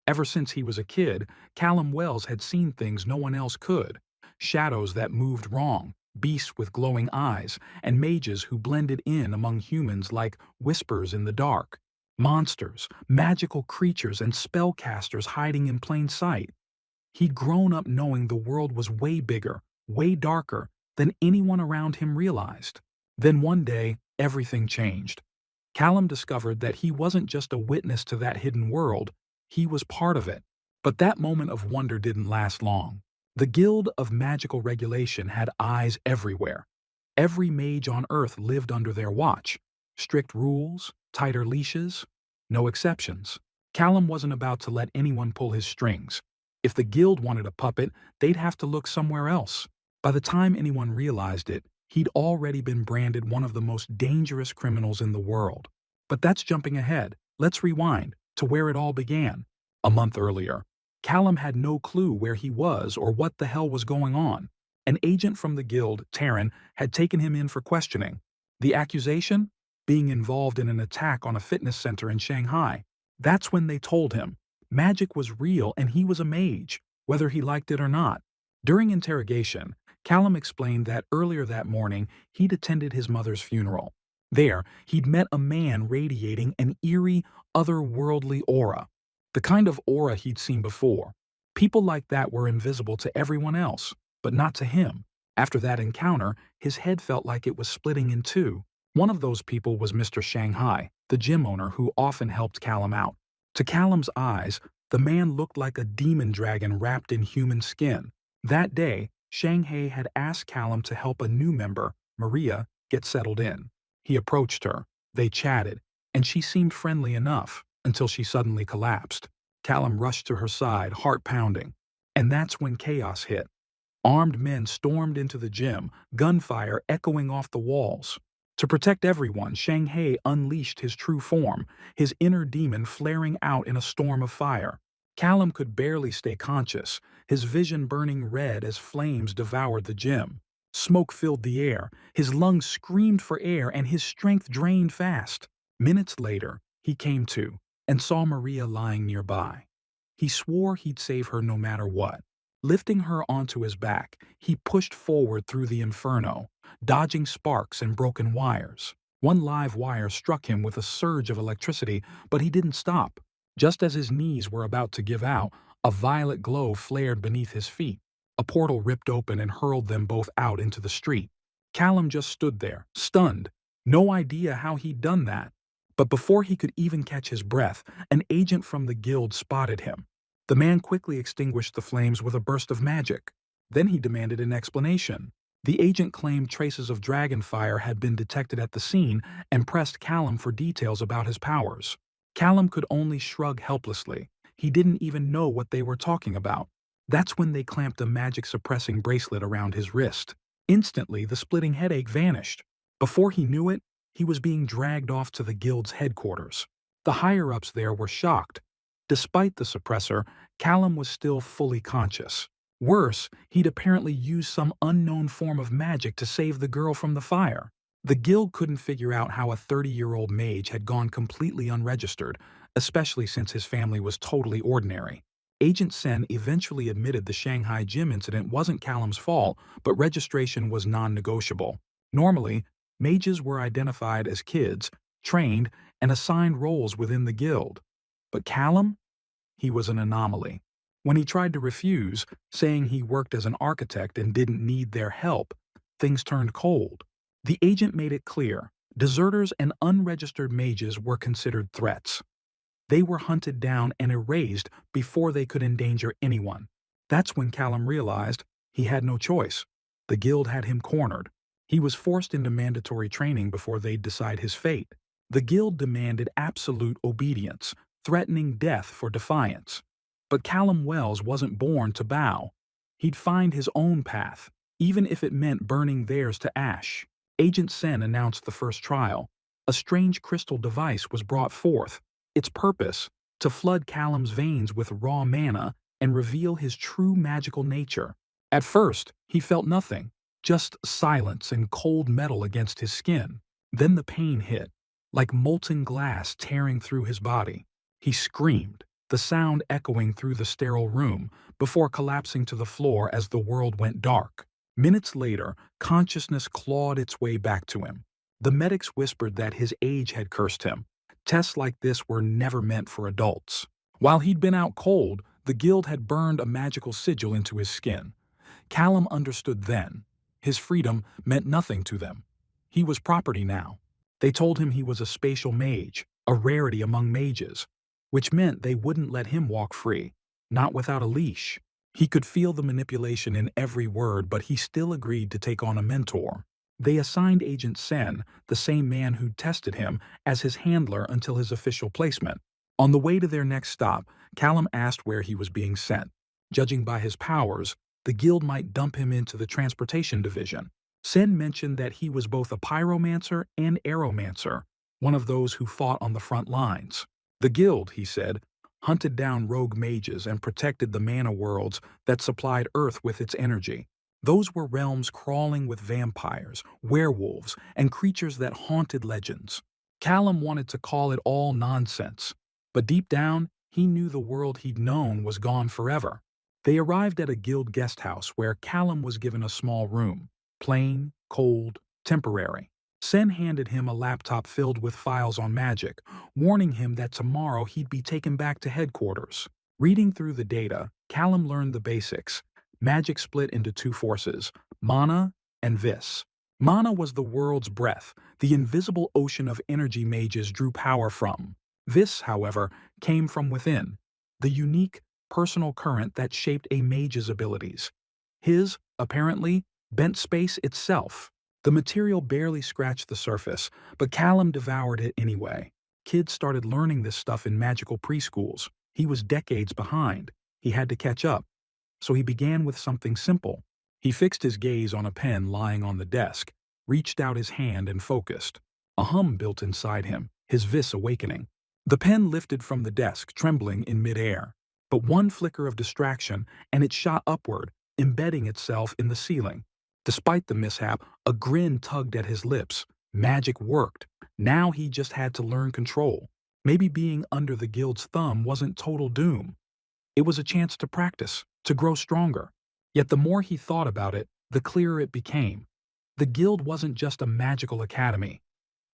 Ever since he was a kid, Callum Wells had seen things no one else could. Shadows that moved wrong, beasts with glowing eyes, and mages who blended in among humans like whispers in the dark. Monsters, magical creatures, and spellcasters hiding in plain sight. He'd grown up knowing the world was way bigger, way darker than anyone around him realized. Then one day, everything changed. Callum discovered that he wasn't just a witness to that hidden world, he was part of it. But that moment of wonder didn't last long. The Guild of Magical Regulation had eyes everywhere. Every mage on Earth lived under their watch. Strict rules, tighter leashes, no exceptions. Callum wasn't about to let anyone pull his strings. If the guild wanted a puppet, they'd have to look somewhere else. By the time anyone realized it, he'd already been branded one of the most dangerous criminals in the world. But that's jumping ahead. Let's rewind to where it all began. A month earlier, Callum had no clue where he was or what the hell was going on. An agent from the guild, Taryn, had taken him in for questioning. The accusation? Being involved in an attack on a fitness center in Shanghai. That's when they told him magic was real and he was a mage, whether he liked it or not. During interrogation, Callum explained that earlier that morning he'd attended his mother's funeral. There, he'd met a man radiating an eerie, otherworldly aura. The kind of aura he'd seen before. People like that were invisible to everyone else, but not to him. After that encounter, his head felt like it was splitting in two. One of those people was Mr. Shanghai, the gym owner who often helped Callum out. To Callum's eyes, the man looked like a demon dragon wrapped in human skin. That day, Shanghai had asked Callum to help a new member, Maria, get settled in. He approached her, they chatted, and she seemed friendly enough until she suddenly collapsed. Callum rushed to her side, heart pounding. And that's when chaos hit. Armed men stormed into the gym, gunfire echoing off the walls. To protect everyone, Shanghai unleashed his true form, his inner demon flaring out in a storm of fire. Callum could barely stay conscious, his vision burning red as flames devoured the gym. Smoke filled the air, his lungs screamed for air, and his strength drained fast. Minutes later, he came to and saw Maria lying nearby. He swore he'd save her no matter what. Lifting her onto his back, he pushed forward through the inferno, dodging sparks and broken wires. One live wire struck him with a surge of electricity, but he didn't stop. Just as his knees were about to give out, a violet glow flared beneath his feet. A portal ripped open and hurled them both out into the street. Callum just stood there, stunned. No idea how he'd done that. But before he could even catch his breath, an agent from the guild spotted him. The man quickly extinguished the flames with a burst of magic. Then he demanded an explanation. The agent claimed traces of dragon fire had been detected at the scene and pressed Callum for details about his powers. Callum could only shrug helplessly. He didn't even know what they were talking about. That's when they clamped a magic-suppressing bracelet around his wrist. Instantly, the splitting headache vanished. Before he knew it, he was being dragged off to the guild's headquarters. The higher-ups there were shocked. Despite the suppressor, Callum was still fully conscious. Worse, he'd apparently used some unknown form of magic to save the girl from the fire. The guild couldn't figure out how a 30-year-old mage had gone completely unregistered, especially since his family was totally ordinary. Agent Sen eventually admitted the Shanghai gym incident wasn't Callum's fault, but registration was non-negotiable. Normally, mages were identified as kids, trained, and assigned roles within the guild. But Callum? He was an anomaly. When he tried to refuse, saying he worked as an architect and didn't need their help, things turned cold. The agent made it clear, deserters and unregistered mages were considered threats. They were hunted down and erased before they could endanger anyone. That's when Callum realized he had no choice. The guild had him cornered. He was forced into mandatory training before they'd decide his fate. The guild demanded absolute obedience, threatening death for defiance. But Callum Wells wasn't born to bow. He'd find his own path, even if it meant burning theirs to ash. Agent Sen announced the first trial. A strange crystal device was brought forth. Its purpose, to flood Callum's veins with raw mana and reveal his true magical nature. At first, he felt nothing, just silence and cold metal against his skin. Then the pain hit, like molten glass tearing through his body. He screamed. the sound echoing through the sterile room before collapsing to the floor as the world went dark. Minutes later, consciousness clawed its way back to him. The medics whispered that his age had cursed him. Tests like this were never meant for adults. While he'd been out cold, the guild had burned a magical sigil into his skin. Callum understood then. His freedom meant nothing to them. He was property now. They told him he was a spatial mage, a rarity among mages, which meant they wouldn't let him walk free, not without a leash. He could feel the manipulation in every word, but he still agreed to take on a mentor. They assigned Agent Sen, the same man who'd tested him, as his handler until his official placement. On the way to their next stop, Callum asked where he was being sent. Judging by his powers, the guild might dump him into the transportation division. Sen mentioned that he was both a pyromancer and aeromancer, one of those who fought on the front lines. The guild, he said, hunted down rogue mages and protected the mana worlds that supplied Earth with its energy. Those were realms crawling with vampires, werewolves, and creatures that haunted legends. Callum wanted to call it all nonsense, but deep down, he knew the world he'd known was gone forever. They arrived at a guild guest house where Callum was given a small room, plain, cold, temporary. Sen handed him a laptop filled with files on magic, warning him that tomorrow he'd be taken back to headquarters. Reading through the data, Callum learned the basics. Magic split into two forces, mana and vis. Mana was the world's breath, the invisible ocean of energy mages drew power from. Vis, however, came from within, the unique, personal current that shaped a mage's abilities. His, apparently, bent space itself. The material barely scratched the surface, but Callum devoured it anyway. Kids started learning this stuff in magical preschools. He was decades behind. He had to catch up. So he began with something simple. He fixed his gaze on a pen lying on the desk, reached out his hand and focused. A hum built inside him, his vis awakening. The pen lifted from the desk, trembling in midair. But one flicker of distraction, and it shot upward, embedding itself in the ceiling. Despite the mishap, a grin tugged at his lips. Magic worked. Now he just had to learn control. Maybe being under the guild's thumb wasn't total doom. It was a chance to practice, to grow stronger. Yet the more he thought about it, the clearer it became. The guild wasn't just a magical academy.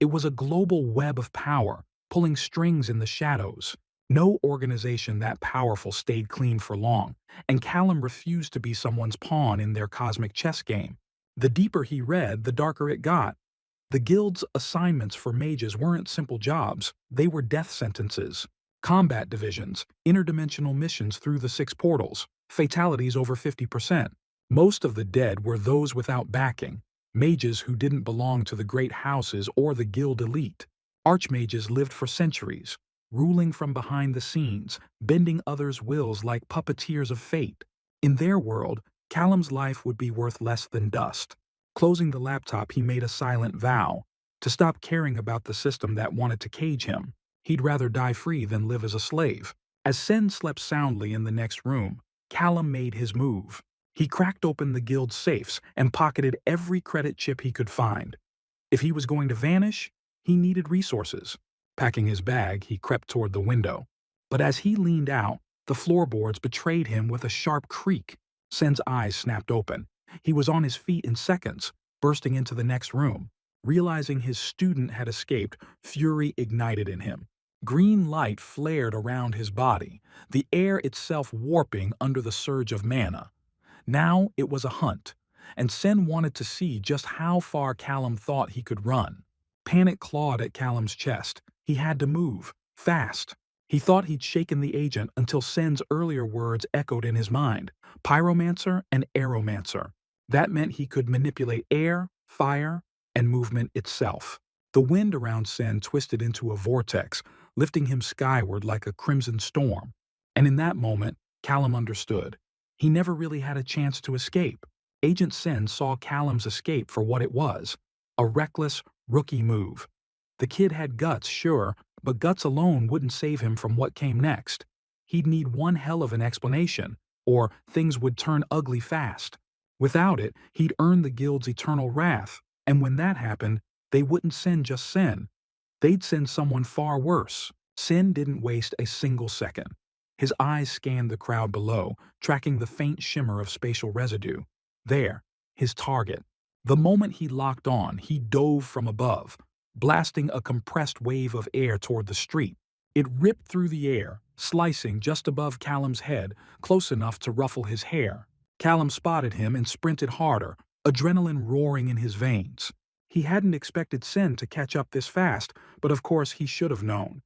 It was a global web of power, pulling strings in the shadows. No organization that powerful stayed clean for long, and Callum refused to be someone's pawn in their cosmic chess game. The deeper he read, the darker it got. The guild's assignments for mages weren't simple jobs, they were death sentences. Combat divisions, interdimensional missions through the 6 portals, fatalities over 50%. Most of the dead were those without backing, mages who didn't belong to the great houses or the guild elite. Archmages lived for centuries, ruling from behind the scenes, bending others' wills like puppeteers of fate. In their world, Callum's life would be worth less than dust. Closing the laptop, he made a silent vow to stop caring about the system that wanted to cage him. He'd rather die free than live as a slave. As Sen slept soundly in the next room, Callum made his move. He cracked open the guild's safes and pocketed every credit chip he could find. If he was going to vanish, he needed resources. Packing his bag, he crept toward the window. But as he leaned out, the floorboards betrayed him with a sharp creak. Sen's eyes snapped open. He was on his feet in seconds, bursting into the next room. Realizing his student had escaped, fury ignited in him. Green light flared around his body, the air itself warping under the surge of mana. Now it was a hunt, and Sen wanted to see just how far Callum thought he could run. Panic clawed at Callum's chest. He had to move, fast. He thought he'd shaken the agent until Sen's earlier words echoed in his mind. Pyromancer and aeromancer. That meant he could manipulate air, fire, and movement itself. The wind around Sen twisted into a vortex, lifting him skyward like a crimson storm. And in that moment, Callum understood. He never really had a chance to escape. Agent Sen saw Callum's escape for what it was, a reckless, rookie move. The kid had guts, sure, but guts alone wouldn't save him from what came next. He'd need one hell of an explanation, or things would turn ugly fast. Without it, he'd earn the guild's eternal wrath, and when that happened, they wouldn't send just Sen. They'd send someone far worse. Sen didn't waste a single second. His eyes scanned the crowd below, tracking the faint shimmer of spatial residue. There, his target. The moment he locked on, he dove from above, blasting a compressed wave of air toward the street. It ripped through the air, slicing just above Callum's head, close enough to ruffle his hair. Callum spotted him and sprinted harder, adrenaline roaring in his veins. He hadn't expected Sen to catch up this fast, but of course he should have known.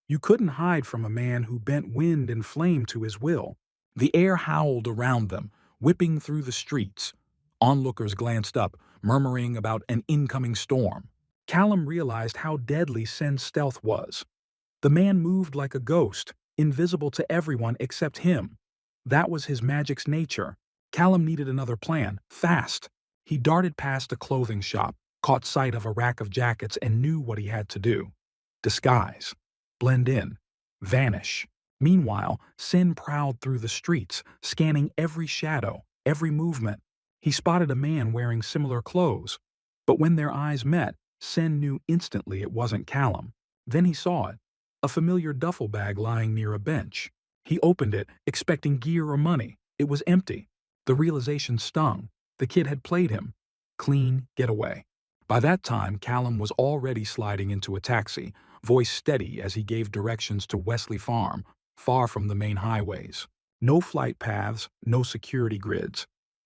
You couldn't hide from a man who bent wind and flame to his will. The air howled around them, whipping through the streets. Onlookers glanced up, murmuring about an incoming storm. Callum realized how deadly Sen's stealth was. The man moved like a ghost, invisible to everyone except him. That was his magic's nature. Callum needed another plan, fast. He darted past a clothing shop, caught sight of a rack of jackets, and knew what he had to do. Disguise. Blend in. Vanish. Meanwhile, Sen prowled through the streets, scanning every shadow, every movement. He spotted a man wearing similar clothes. But when their eyes met, Sen knew instantly it wasn't Callum. Then he saw it. A familiar duffel bag lying near a bench. He opened it, expecting gear or money. It was empty. The realization stung. The kid had played him. Clean getaway. By that time, Callum was already sliding into a taxi, voice steady as he gave directions to Wesley Farm, far from the main highways. No flight paths, no security grids.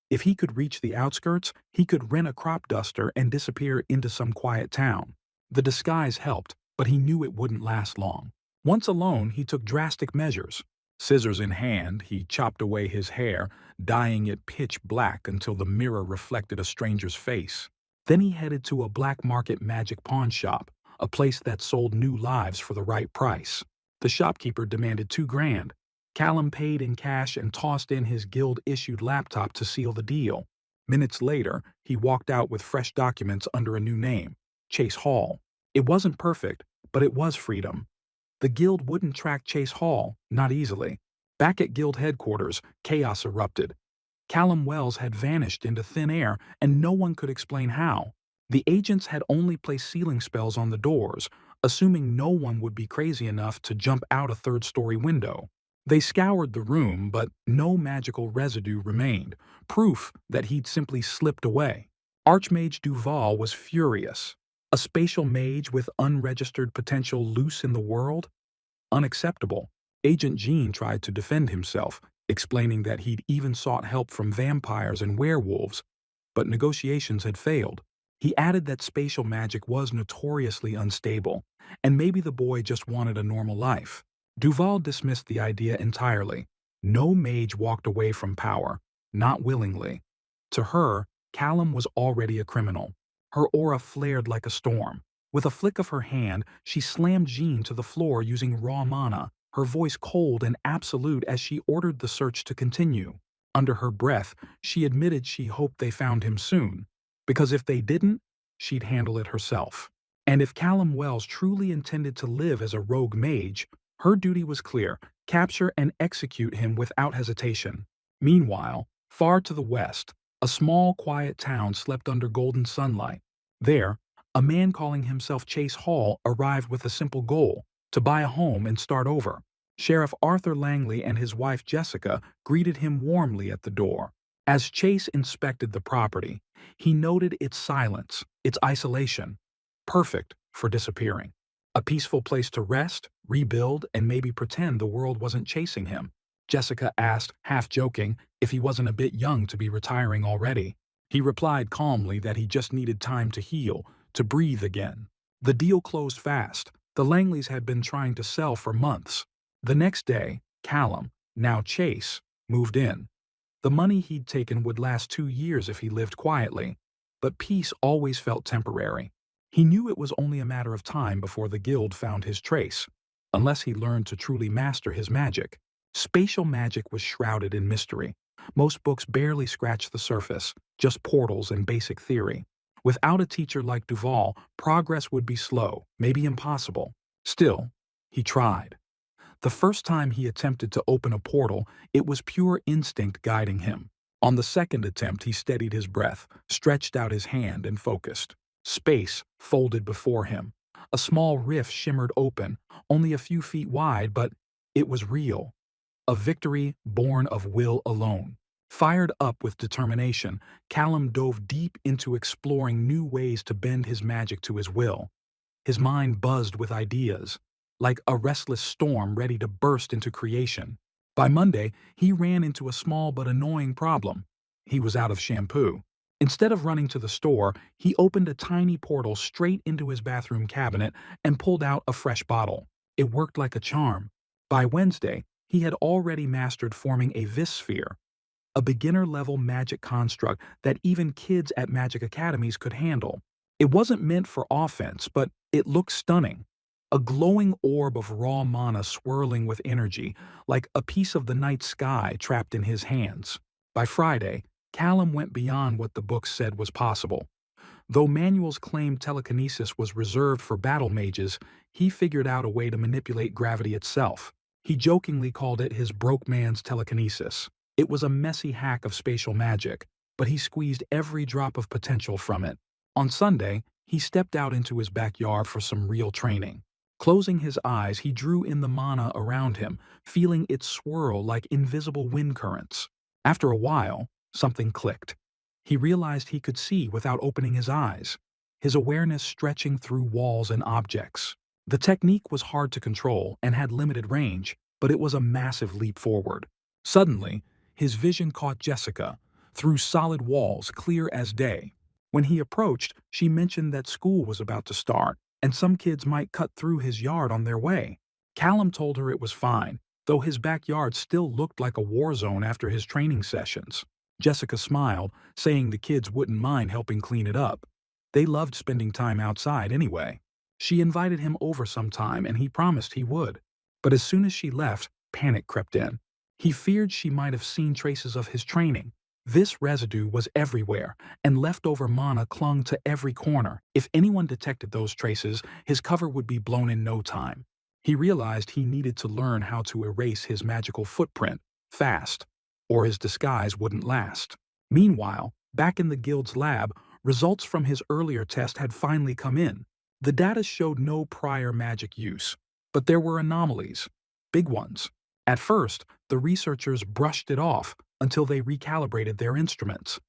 If he could reach the outskirts, he could rent a crop duster and disappear into some quiet town. The disguise helped, but he knew it wouldn't last long. Once alone, he took drastic measures. Scissors in hand, he chopped away his hair, dyeing it pitch black until the mirror reflected a stranger's face. Then he headed to a black market magic pawn shop, a place that sold new lives for the right price. The shopkeeper demanded $2,000. Callum paid in cash and tossed in his guild-issued laptop to seal the deal. Minutes later, he walked out with fresh documents under a new name, Chase Hall. It wasn't perfect, but it was freedom. The guild wouldn't track Chase Hall, not easily. Back at guild headquarters, chaos erupted. Callum Wells had vanished into thin air, and no one could explain how. The agents had only placed sealing spells on the doors, assuming no one would be crazy enough to jump out a third-story window. They scoured the room, but no magical residue remained, proof that he'd simply slipped away. Archmage Duval was furious. A spatial mage with unregistered potential loose in the world? Unacceptable. Agent Jean tried to defend himself, explaining that he'd even sought help from vampires and werewolves, but negotiations had failed. He added that spatial magic was notoriously unstable, and maybe the boy just wanted a normal life. Duval dismissed the idea entirely. No mage walked away from power, not willingly. To her, Callum was already a criminal. Her aura flared like a storm. With a flick of her hand, she slammed Jean to the floor using raw mana, her voice cold and absolute as she ordered the search to continue. Under her breath, she admitted she hoped they found him soon, because if they didn't, she'd handle it herself. And if Callum Wells truly intended to live as a rogue mage, her duty was clear: capture and execute him without hesitation. Meanwhile, far to the west, a small, quiet town slept under golden sunlight. There, a man calling himself Chase Hall arrived with a simple goal: to buy a home and start over. Sheriff Arthur Langley and his wife Jessica greeted him warmly at the door. As Chase inspected the property, he noted its silence, its isolation. Perfect for disappearing. A peaceful place to rest, rebuild, and maybe pretend the world wasn't chasing him. Jessica asked, half joking, if he wasn't a bit young to be retiring already. He replied calmly that he just needed time to heal, to breathe again. The deal closed fast. The Langleys had been trying to sell for months. The next day, Callum, now Chase, moved in. The money he'd taken would last 2 years if he lived quietly, but peace always felt temporary. He knew it was only a matter of time before the guild found his trace, unless he learned to truly master his magic. Spatial magic was shrouded in mystery. Most books barely scratched the surface, just portals and basic theory. Without a teacher like Duval, progress would be slow, maybe impossible. Still, he tried. The first time he attempted to open a portal, it was pure instinct guiding him. On the second attempt, he steadied his breath, stretched out his hand, and focused. Space folded before him. A small rift shimmered open, only a few feet wide, but it was real. a victory born of will alone. Fired up with determination, Callum dove deep into exploring new ways to bend his magic to his will. His mind buzzed with ideas, like a restless storm ready to burst into creation. By Monday, he ran into a small but annoying problem. He was out of shampoo. Instead of running to the store, he opened a tiny portal straight into his bathroom cabinet and pulled out a fresh bottle. It worked like a charm. By Wednesday, he had already mastered forming a vis sphere, a beginner-level magic construct that even kids at magic academies could handle. It wasn't meant for offense, but it looked stunning. A glowing orb of raw mana swirling with energy, like a piece of the night sky trapped in his hands. By Friday, Callum went beyond what the books said was possible. Though manuals claimed telekinesis was reserved for battle mages, he figured out a way to manipulate gravity itself. He jokingly called it his broke man's telekinesis. It was a messy hack of spatial magic, but he squeezed every drop of potential from it. On Sunday, he stepped out into his backyard for some real training. Closing his eyes, he drew in the mana around him, feeling it swirl like invisible wind currents. After a while, something clicked. He realized he could see without opening his eyes, his awareness stretching through walls and objects. The technique was hard to control and had limited range, but it was a massive leap forward. Suddenly, his vision caught Jessica, through solid walls clear as day. When he approached, she mentioned that school was about to start, and some kids might cut through his yard on their way. Callum told her it was fine, though his backyard still looked like a war zone after his training sessions. Jessica smiled, saying the kids wouldn't mind helping clean it up. They loved spending time outside anyway. She invited him over sometime and he promised he would. But as soon as she left, panic crept in. He feared she might have seen traces of his training. This residue was everywhere, and leftover mana clung to every corner. If anyone detected those traces, his cover would be blown in no time. He realized he needed to learn how to erase his magical footprint, fast, or his disguise wouldn't last. Meanwhile, back in the guild's lab, results from his earlier test had finally come in. The data showed no prior magic use, but there were anomalies, big ones. At first, the researchers brushed it off until they recalibrated their instruments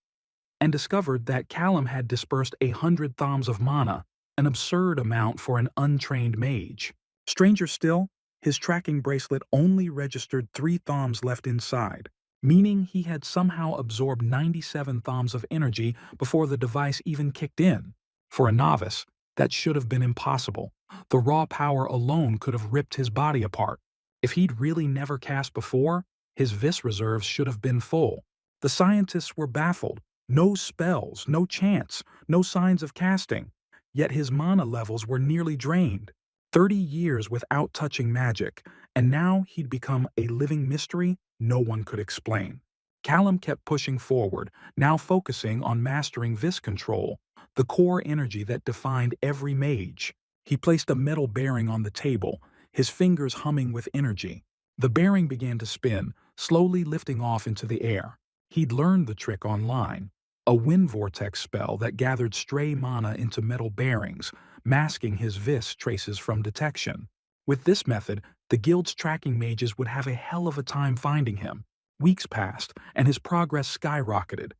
and discovered that Callum had dispersed 100 thoms of mana, an absurd amount for an untrained mage. Stranger still, his tracking bracelet only registered 3 thoms left inside, meaning he had somehow absorbed 97 thoms of energy before the device even kicked in. For a novice, that should have been impossible. The raw power alone could have ripped his body apart. If he'd really never cast before, his vis reserves should have been full. The scientists were baffled. No spells, no chants, no signs of casting. Yet his mana levels were nearly drained. 30 years without touching magic, and now he'd become a living mystery no one could explain. Callum kept pushing forward, now focusing on mastering vis control, the core energy that defined every mage. He placed a metal bearing on the table, his fingers humming with energy. The bearing began to spin, slowly lifting off into the air. He'd learned the trick online, a wind vortex spell that gathered stray mana into metal bearings, masking his vis traces from detection. With this method, the guild's tracking mages would have a hell of a time finding him. Weeks passed, and his progress skyrocketed.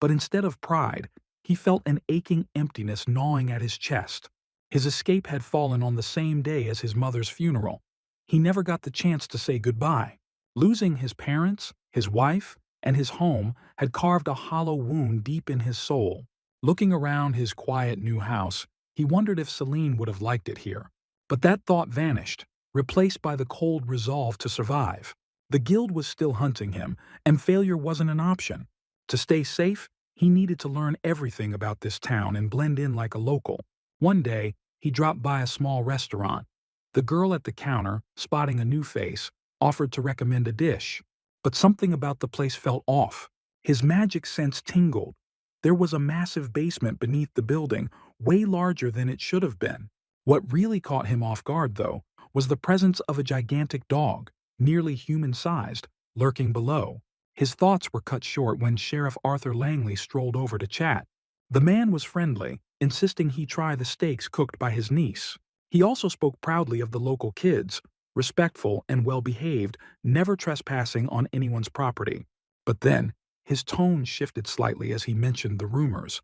But instead of pride, he felt an aching emptiness gnawing at his chest. His escape had fallen on the same day as his mother's funeral. He never got the chance to say goodbye. Losing his parents, his wife, and his home had carved a hollow wound deep in his soul. Looking around his quiet new house, he wondered if Celine would have liked it here. But that thought vanished, replaced by the cold resolve to survive. The guild was still hunting him, and failure wasn't an option. To stay safe, he needed to learn everything about this town and blend in like a local. One day, he dropped by a small restaurant. The girl at the counter, spotting a new face, offered to recommend a dish. But something about the place felt off. His magic sense tingled. There was a massive basement beneath the building, way larger than it should have been. What really caught him off guard, though, was the presence of a gigantic dog, nearly human-sized, lurking below. His thoughts were cut short when Sheriff Arthur Langley strolled over to chat. The man was friendly, insisting he try the steaks cooked by his niece. He also spoke proudly of the local kids, respectful and well-behaved, never trespassing on anyone's property. But then, his tone shifted slightly as he mentioned the rumors.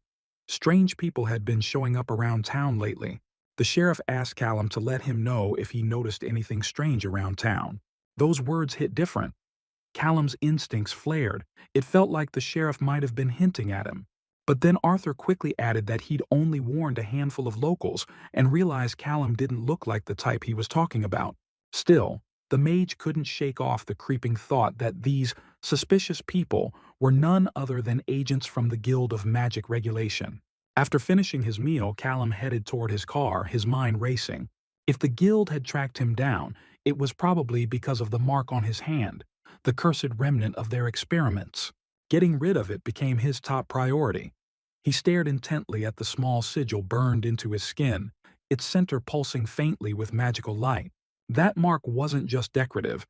Strange people had been showing up around town lately. The sheriff asked Callum to let him know if he noticed anything strange around town. Those words hit different. Callum's instincts flared. It felt like the sheriff might have been hinting at him. But then Arthur quickly added that he'd only warned a handful of locals and realized Callum didn't look like the type he was talking about. Still, the mage couldn't shake off the creeping thought that these suspicious people were none other than agents from the Guild of Magic Regulation. After finishing his meal, Callum headed toward his car, his mind racing. If the guild had tracked him down, it was probably because of the mark on his hand, the cursed remnant of their experiments. Getting rid of it became his top priority. He stared intently at the small sigil burned into his skin, its center pulsing faintly with magical light. That mark wasn't just decorative.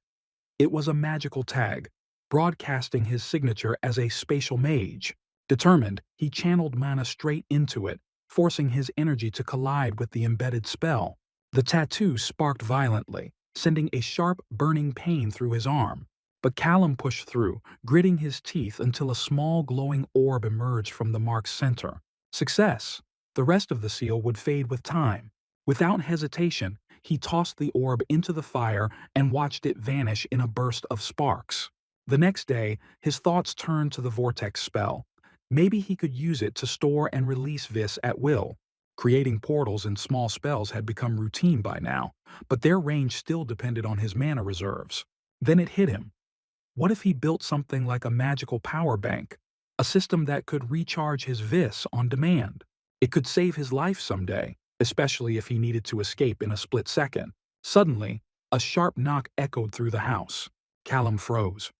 It was a magical tag, broadcasting his signature as a spatial mage. Determined, he channeled mana straight into it, forcing his energy to collide with the embedded spell. The tattoo sparked violently, sending a sharp, burning pain through his arm. But Callum pushed through, gritting his teeth until a small glowing orb emerged from the mark's center. Success! The rest of the seal would fade with time. Without hesitation, he tossed the orb into the fire and watched it vanish in a burst of sparks. The next day, his thoughts turned to the vortex spell. Maybe he could use it to store and release Vis at will. Creating portals and small spells had become routine by now, but their range still depended on his mana reserves. Then it hit him. What if he built something like a magical power bank, a system that could recharge his Vis on demand? It could save his life someday, especially if he needed to escape in a split second. Suddenly, a sharp knock echoed through the house. Callum froze.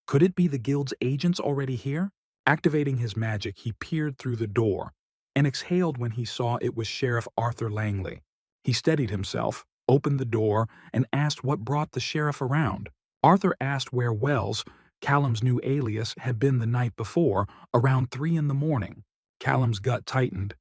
Could it be the guild's agents already here? Activating his magic, he peered through the door and exhaled when he saw it was Sheriff Arthur Langley. He steadied himself, opened the door, and asked what brought the sheriff around. Arthur asked where Wells, Callum's new alias, had been the night before, around 3 in the morning. Callum's gut tightened.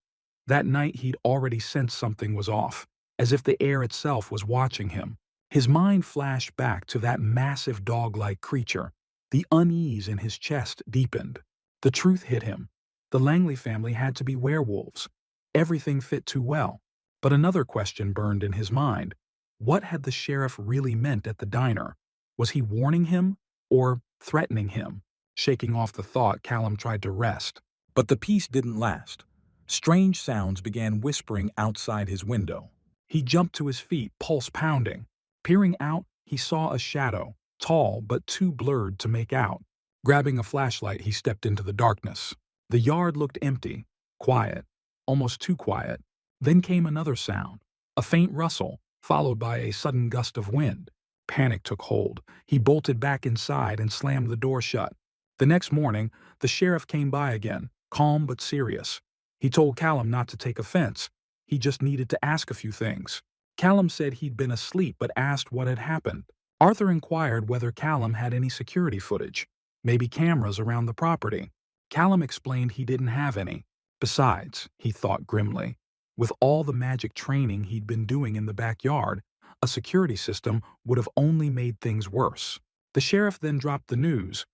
That night he'd already sensed something was off, as if the air itself was watching him. His mind flashed back to that massive dog-like creature. The unease in his chest deepened. The truth hit him. The Langley family had to be werewolves. Everything fit too well. But another question burned in his mind. What had the sheriff really meant at the diner? Was he warning him or threatening him? Shaking off the thought, Callum tried to rest. But the peace didn't last. Strange sounds began whispering outside his window. He jumped to his feet, pulse pounding. Peering out, he saw a shadow, tall but too blurred to make out. Grabbing a flashlight, he stepped into the darkness. The yard looked empty, quiet, almost too quiet. Then came another sound, a faint rustle, followed by a sudden gust of wind. Panic took hold. He bolted back inside and slammed the door shut. The next morning, the sheriff came by again, calm but serious. He told Callum not to take offense. He just needed to ask a few things. Callum said he'd been asleep but asked what had happened. Arthur inquired whether Callum had any security footage, maybe cameras around the property. Callum explained he didn't have any. Besides, he thought grimly, with all the magic training he'd been doing in the backyard, a security system would have only made things worse. The sheriff then dropped the news.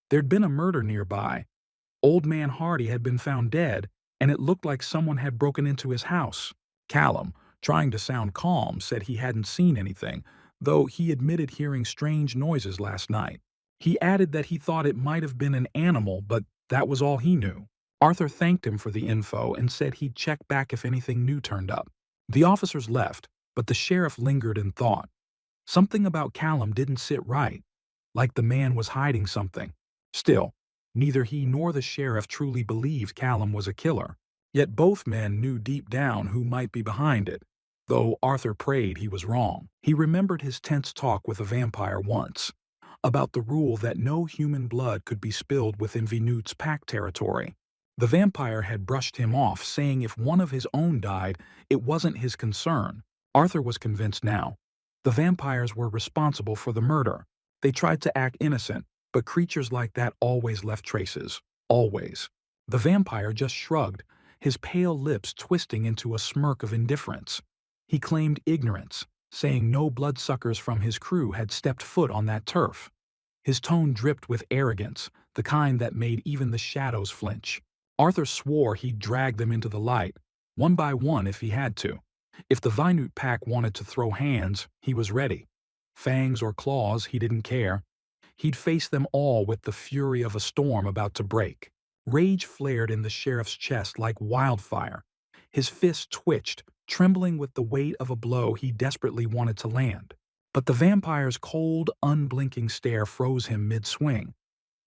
There'd been a murder nearby. Old Man Hardy had been found dead, and it looked like someone had broken into his house. Callum, trying to sound calm, said he hadn't seen anything, though he admitted hearing strange noises last night. He added that he thought it might have been an animal, but that was all he knew. Arthur thanked him for the info and said he'd check back if anything new turned up. The officers left, but the sheriff lingered in thought. Something about Callum didn't sit right, like the man was hiding something. Still, neither he nor the sheriff truly believed Callum was a killer. Yet both men knew deep down who might be behind it. Though Arthur prayed he was wrong. He remembered his tense talk with a vampire once, about the rule that no human blood could be spilled within Vinut's pack territory. The vampire had brushed him off, saying if one of his own died, it wasn't his concern. Arthur was convinced now. The vampires were responsible for the murder. They tried to act innocent, but creatures like that always left traces. Always. The vampire just shrugged, his pale lips twisting into a smirk of indifference. He claimed ignorance, saying no bloodsuckers from his crew had stepped foot on that turf. His tone dripped with arrogance, the kind that made even the shadows flinch. Arthur swore he'd drag them into the light, one by one if he had to. If the Vinute pack wanted to throw hands, he was ready. Fangs or claws, he didn't care. He'd face them all with the fury of a storm about to break. Rage flared in the sheriff's chest like wildfire. His fists twitched, trembling with the weight of a blow he desperately wanted to land. But the vampire's cold, unblinking stare froze him mid-swing.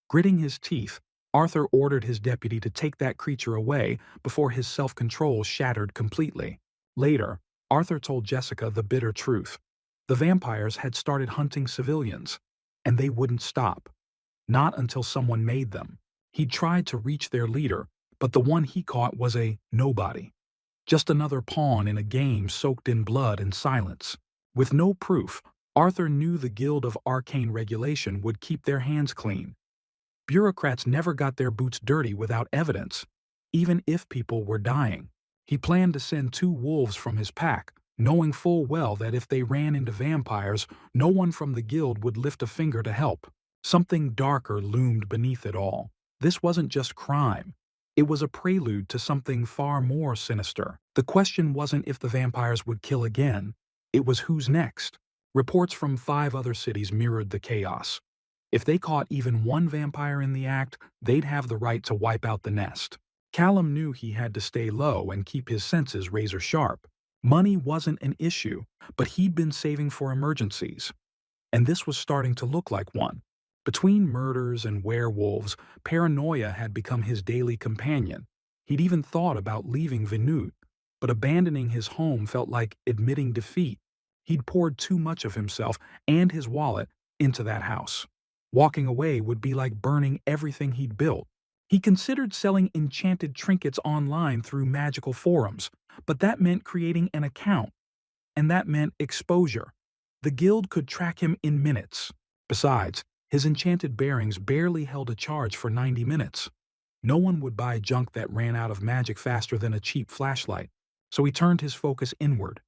Gritting his teeth, Arthur ordered his deputy to take that creature away before his self-control shattered completely. Later, Arthur told Jessica the bitter truth. The vampires had started hunting civilians, and they wouldn't stop. Not until someone made them. He tried to reach their leader, but the one he caught was a nobody. Just another pawn in a game soaked in blood and silence. With no proof, Arthur knew the Guild of Arcane Regulation would keep their hands clean. Bureaucrats never got their boots dirty without evidence, even if people were dying. He planned to send 2 wolves from his pack, knowing full well that if they ran into vampires, no one from the guild would lift a finger to help. Something darker loomed beneath it all. This wasn't just crime. It was a prelude to something far more sinister. The question wasn't if the vampires would kill again. It was who's next. Reports from 5 other cities mirrored the chaos. If they caught even one vampire in the act, they'd have the right to wipe out the nest. Callum knew he had to stay low and keep his senses razor sharp. Money wasn't an issue, but he'd been saving for emergencies. And this was starting to look like one. Between murders and werewolves, paranoia had become his daily companion. He'd even thought about leaving Venut, but abandoning his home felt like admitting defeat. He'd poured too much of himself and his wallet into that house. Walking away would be like burning everything he'd built. He considered selling enchanted trinkets online through magical forums, but that meant creating an account, and that meant exposure. The guild could track him in minutes. Besides, his enchanted bearings barely held a charge for 90 minutes. No one would buy junk that ran out of magic faster than a cheap flashlight, so he turned his focus inward.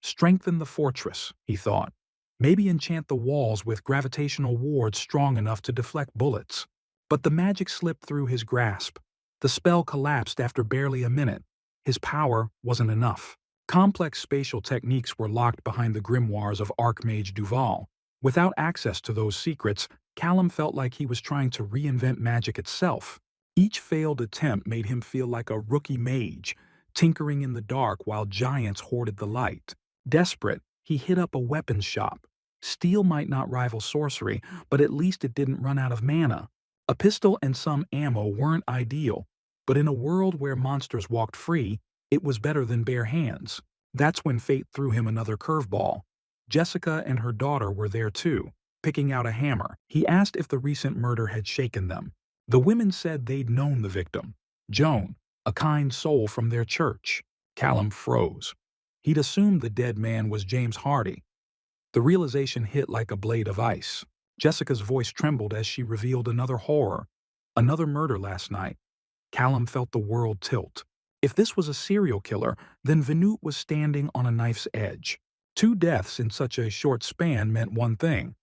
Strengthen the fortress, he thought. Maybe enchant the walls with gravitational wards strong enough to deflect bullets. But the magic slipped through his grasp. The spell collapsed after barely a minute. His power wasn't enough. Complex spatial techniques were locked behind the grimoires of Archmage Duval. Without access to those secrets, Callum felt like he was trying to reinvent magic itself. Each failed attempt made him feel like a rookie mage, tinkering in the dark while giants hoarded the light. Desperate, he hit up a weapons shop. Steel might not rival sorcery, but at least it didn't run out of mana. A pistol and some ammo weren't ideal, but in a world where monsters walked free, it was better than bare hands. That's when fate threw him another curveball. Jessica and her daughter were there too, picking out a hammer. He asked if the recent murder had shaken them. The women said they'd known the victim, Joan, a kind soul from their church. Callum froze. He'd assumed the dead man was James Hardy. The realization hit like a blade of ice. Jessica's voice trembled as she revealed another horror, another murder last night. Callum felt the world tilt. If this was a serial killer, then Venut was standing on a knife's edge. 2 deaths in such a short span meant one thing.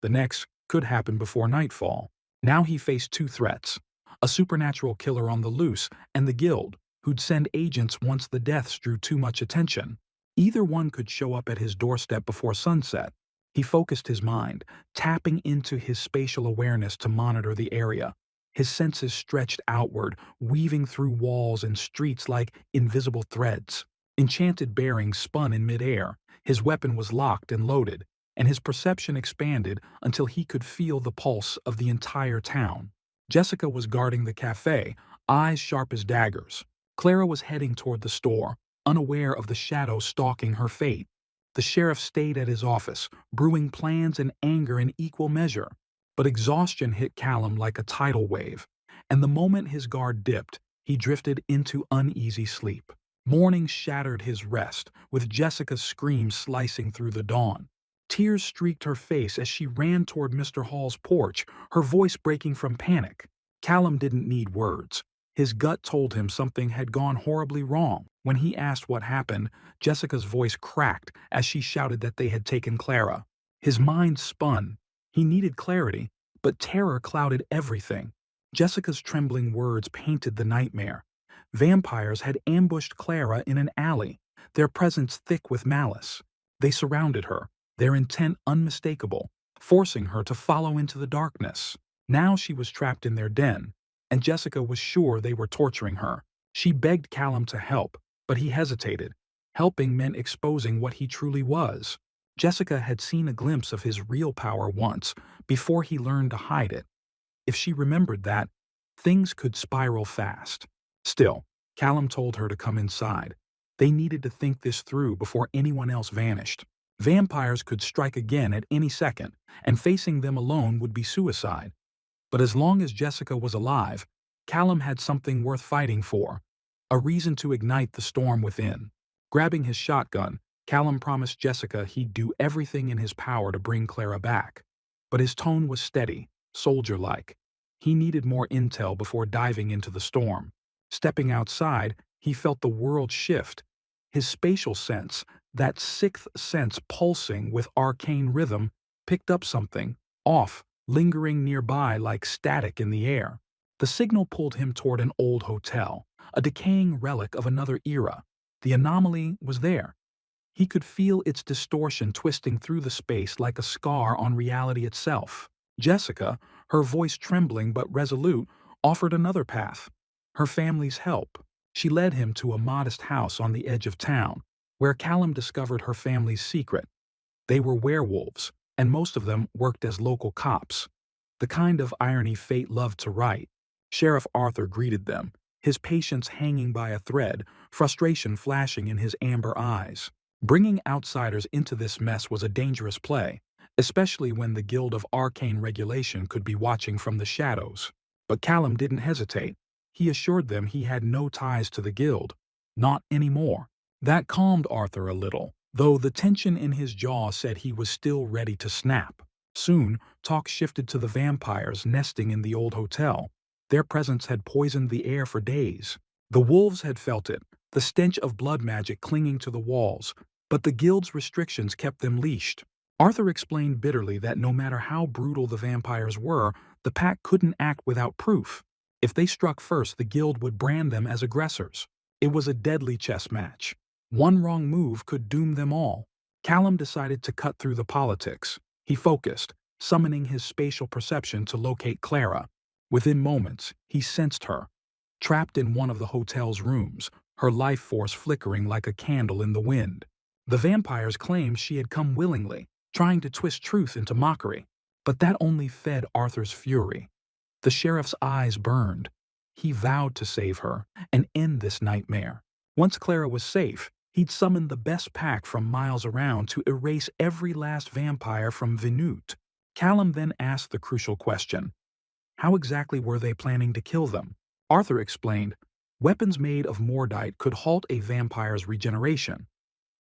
The next could happen before nightfall. Now he faced 2 threats: a supernatural killer on the loose and the guild, who'd send agents once the deaths drew too much attention. Either one could show up at his doorstep before sunset. He focused his mind, tapping into his spatial awareness to monitor the area. His senses stretched outward, weaving through walls and streets like invisible threads. Enchanted bearings spun in midair. His weapon was locked and loaded, and his perception expanded until he could feel the pulse of the entire town. Jessica was guarding the cafe, eyes sharp as daggers. Clara was heading toward the store, unaware of the shadow stalking her fate. The sheriff stayed at his office, brewing plans and anger in equal measure. But exhaustion hit Callum like a tidal wave, and the moment his guard dipped, he drifted into uneasy sleep. Morning shattered his rest, with Jessica's screams slicing through the dawn. Tears streaked her face as she ran toward Mr. Hall's porch, her voice breaking from panic. Callum didn't need words. His gut told him something had gone horribly wrong. When he asked what happened, Jessica's voice cracked as she shouted that they had taken Clara. His mind spun. He needed clarity, but terror clouded everything. Jessica's trembling words painted the nightmare. Vampires had ambushed Clara in an alley, their presence thick with malice. They surrounded her, their intent unmistakable, forcing her to follow into the darkness. Now she was trapped in their den, and Jessica was sure they were torturing her. She begged Callum to help, but he hesitated. Helping meant exposing what he truly was. Jessica had seen a glimpse of his real power once, before he learned to hide it. If she remembered that, things could spiral fast. Still, Callum told her to come inside. They needed to think this through before anyone else vanished. Vampires could strike again at any second, and facing them alone would be suicide. But as long as Jessica was alive, Callum had something worth fighting for, a reason to ignite the storm within. Grabbing his shotgun, Callum promised Jessica he'd do everything in his power to bring Clara back. But his tone was steady, soldier-like. He needed more intel before diving into the storm. Stepping outside, he felt the world shift. His spatial sense, that sixth sense pulsing with arcane rhythm, picked up something, off, lingering nearby like static in the air. The signal pulled him toward an old hotel, a decaying relic of another era. The anomaly was there. He could feel its distortion twisting through the space like a scar on reality itself. Jessica, her voice trembling but resolute, offered another path. Her family's help. She led him to a modest house on the edge of town, where Callum discovered her family's secret. They were werewolves, and most of them worked as local cops. The kind of irony fate loved to write. Sheriff Arthur greeted them, his patience hanging by a thread, frustration flashing in his amber eyes. Bringing outsiders into this mess was a dangerous play, especially when the Guild of Arcane Regulation could be watching from the shadows. But Callum didn't hesitate. He assured them he had no ties to the Guild. Not anymore. That calmed Arthur a little, though the tension in his jaw said he was still ready to snap. Soon, talk shifted to the vampires nesting in the old hotel. Their presence had poisoned the air for days. The wolves had felt it, the stench of blood magic clinging to the walls, but the Guild's restrictions kept them leashed. Arthur explained bitterly that no matter how brutal the vampires were, the pack couldn't act without proof. If they struck first, the Guild would brand them as aggressors. It was a deadly chess match. One wrong move could doom them all. Callum decided to cut through the politics. He focused, summoning his spatial perception to locate Clara. Within moments, he sensed her. Trapped in one of the hotel's rooms, her life force flickering like a candle in the wind. The vampires claimed she had come willingly, trying to twist truth into mockery. But that only fed Arthur's fury. The sheriff's eyes burned. He vowed to save her and end this nightmare. Once Clara was safe, he'd summoned the best pack from miles around to erase every last vampire from Venut. Callum then asked the crucial question. How exactly were they planning to kill them? Arthur explained, weapons made of mordite could halt a vampire's regeneration.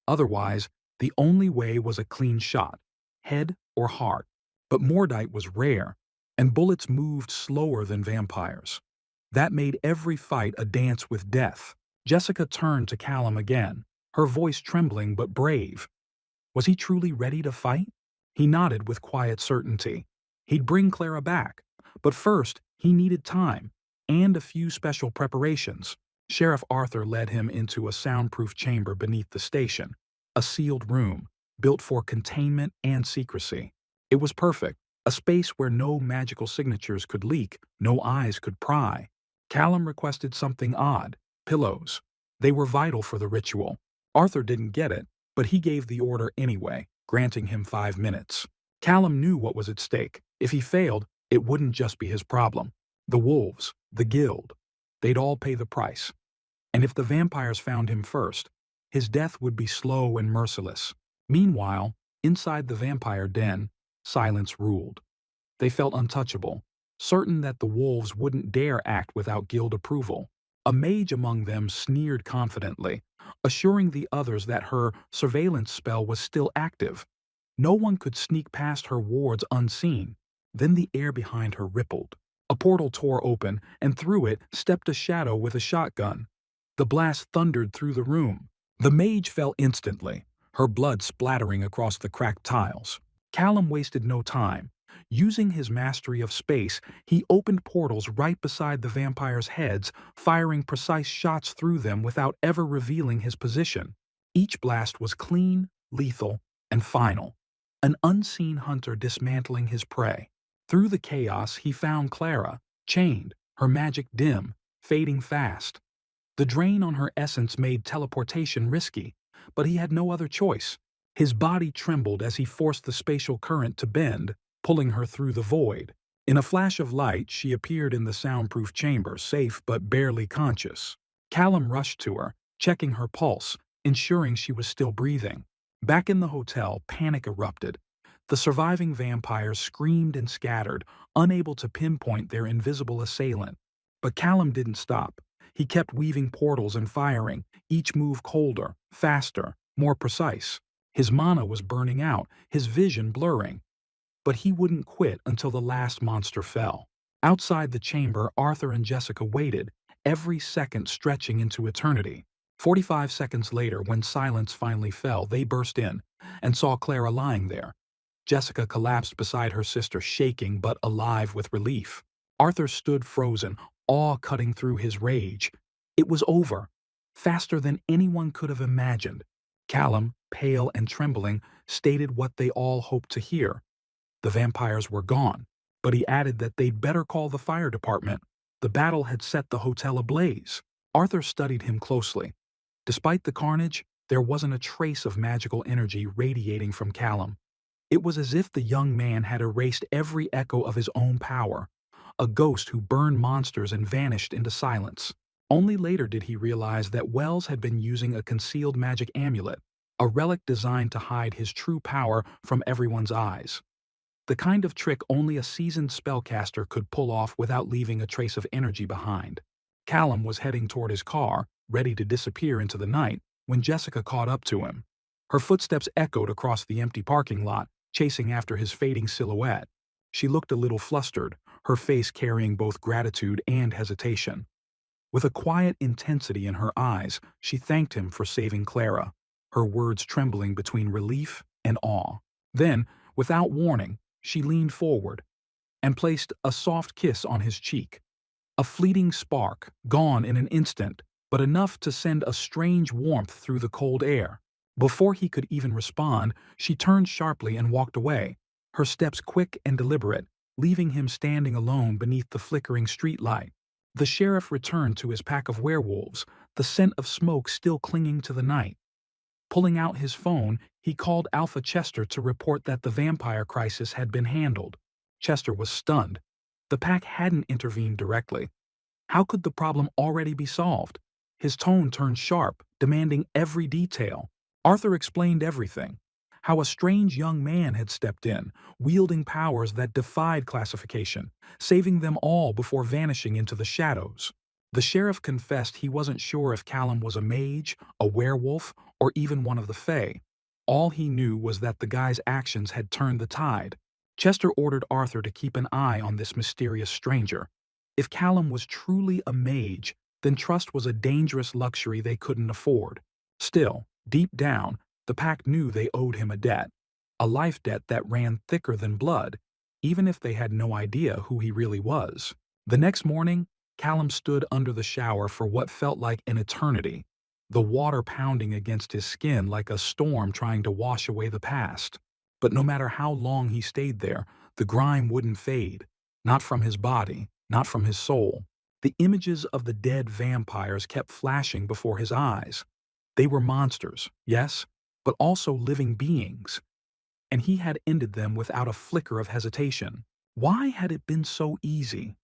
Otherwise, the only way was a clean shot, head or heart. But mordite was rare, and bullets moved slower than vampires. That made every fight a dance with death. Jessica turned to Callum again, her voice trembling but brave. Was he truly ready to fight? He nodded with quiet certainty. He'd bring Clara back, but first he needed time and a few special preparations. Sheriff Arthur led him into a soundproof chamber beneath the station, a sealed room, built for containment and secrecy. It was perfect, a space where no magical signatures could leak, no eyes could pry. Callum requested something odd, pillows. They were vital for the ritual. Arthur didn't get it, but he gave the order anyway, granting him 5 minutes. Callum knew what was at stake. If he failed, it wouldn't just be his problem. The wolves, the guild, they'd all pay the price. And if the vampires found him first, his death would be slow and merciless. Meanwhile, inside the vampire den, silence ruled. They felt untouchable, certain that the wolves wouldn't dare act without guild approval. A mage among them sneered confidently, assuring the others that her surveillance spell was still active. No one could sneak past her wards unseen. Then the air behind her rippled. A portal tore open, and through it stepped a shadow with a shotgun. The blast thundered through the room. The mage fell instantly, her blood splattering across the cracked tiles. Callum wasted no time. Using his mastery of space, he opened portals right beside the vampires' heads, firing precise shots through them without ever revealing his position. Each blast was clean, lethal, and final. An unseen hunter dismantling his prey. Through the chaos, he found Clara, chained, her magic dim, fading fast. The drain on her essence made teleportation risky, but he had no other choice. His body trembled as he forced the spatial current to bend, pulling her through the void. In a flash of light, she appeared in the soundproof chamber, safe but barely conscious. Callum rushed to her, checking her pulse, ensuring she was still breathing. Back in the hotel, panic erupted. The surviving vampires screamed and scattered, unable to pinpoint their invisible assailant. But Callum didn't stop. He kept weaving portals and firing, each move colder, faster, more precise. His mana was burning out, his vision blurring. But he wouldn't quit until the last monster fell. Outside the chamber, Arthur and Jessica waited, every second stretching into eternity. 45 seconds later, when silence finally fell, they burst in and saw Clara lying there. Jessica collapsed beside her sister, shaking but alive with relief. Arthur stood frozen, awe cutting through his rage. It was over, faster than anyone could have imagined. Callum, pale and trembling, stated what they all hoped to hear. The vampires were gone, but he added that they'd better call the fire department. The battle had set the hotel ablaze. Arthur studied him closely. Despite the carnage, there wasn't a trace of magical energy radiating from Callum. It was as if the young man had erased every echo of his own power, a ghost who burned monsters and vanished into silence. Only later did he realize that Wells had been using a concealed magic amulet, a relic designed to hide his true power from everyone's eyes. The kind of trick only a seasoned spellcaster could pull off without leaving a trace of energy behind. Callum was heading toward his car, ready to disappear into the night, when Jessica caught up to him. Her footsteps echoed across the empty parking lot, chasing after his fading silhouette. She looked a little flustered, her face carrying both gratitude and hesitation. With a quiet intensity in her eyes, she thanked him for saving Clara, her words trembling between relief and awe. Then, without warning, she leaned forward and placed a soft kiss on his cheek. A fleeting spark, gone in an instant, but enough to send a strange warmth through the cold air. Before he could even respond, she turned sharply and walked away, her steps quick and deliberate, leaving him standing alone beneath the flickering streetlight. The sheriff returned to his pack of werewolves, the scent of smoke still clinging to the night. Pulling out his phone, he called Alpha Chester to report that the vampire crisis had been handled. Chester was stunned. The pack hadn't intervened directly. How could the problem already be solved? His tone turned sharp, demanding every detail. Arthur explained everything. How a strange young man had stepped in, wielding powers that defied classification, saving them all before vanishing into the shadows. The sheriff confessed he wasn't sure if Callum was a mage, a werewolf, or even one of the Fae. All he knew was that the guy's actions had turned the tide. Chester ordered Arthur to keep an eye on this mysterious stranger. If Callum was truly a mage, then trust was a dangerous luxury they couldn't afford. Still, deep down, the pack knew they owed him a debt. A life debt that ran thicker than blood, even if they had no idea who he really was. The next morning, Callum stood under the shower for what felt like an eternity, the water pounding against his skin like a storm trying to wash away the past. But no matter how long he stayed there, the grime wouldn't fade. Not from his body, not from his soul. The images of the dead vampires kept flashing before his eyes. They were monsters, yes, but also living beings. And he had ended them without a flicker of hesitation. Why had it been so easy?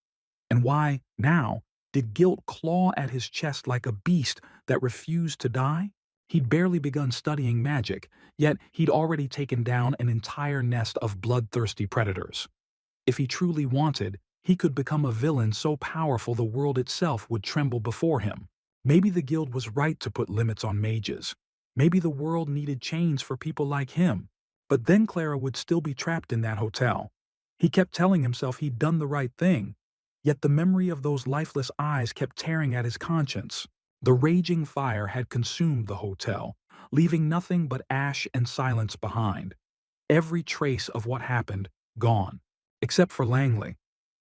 And why, now, did guilt claw at his chest like a beast that refused to die? He'd barely begun studying magic, yet he'd already taken down an entire nest of bloodthirsty predators. If he truly wanted, he could become a villain so powerful the world itself would tremble before him. Maybe the guild was right to put limits on mages. Maybe the world needed chains for people like him. But then Clara would still be trapped in that hotel. He kept telling himself he'd done the right thing. Yet the memory of those lifeless eyes kept tearing at his conscience. The raging fire had consumed the hotel, leaving nothing but ash and silence behind. Every trace of what happened gone, except for Langley.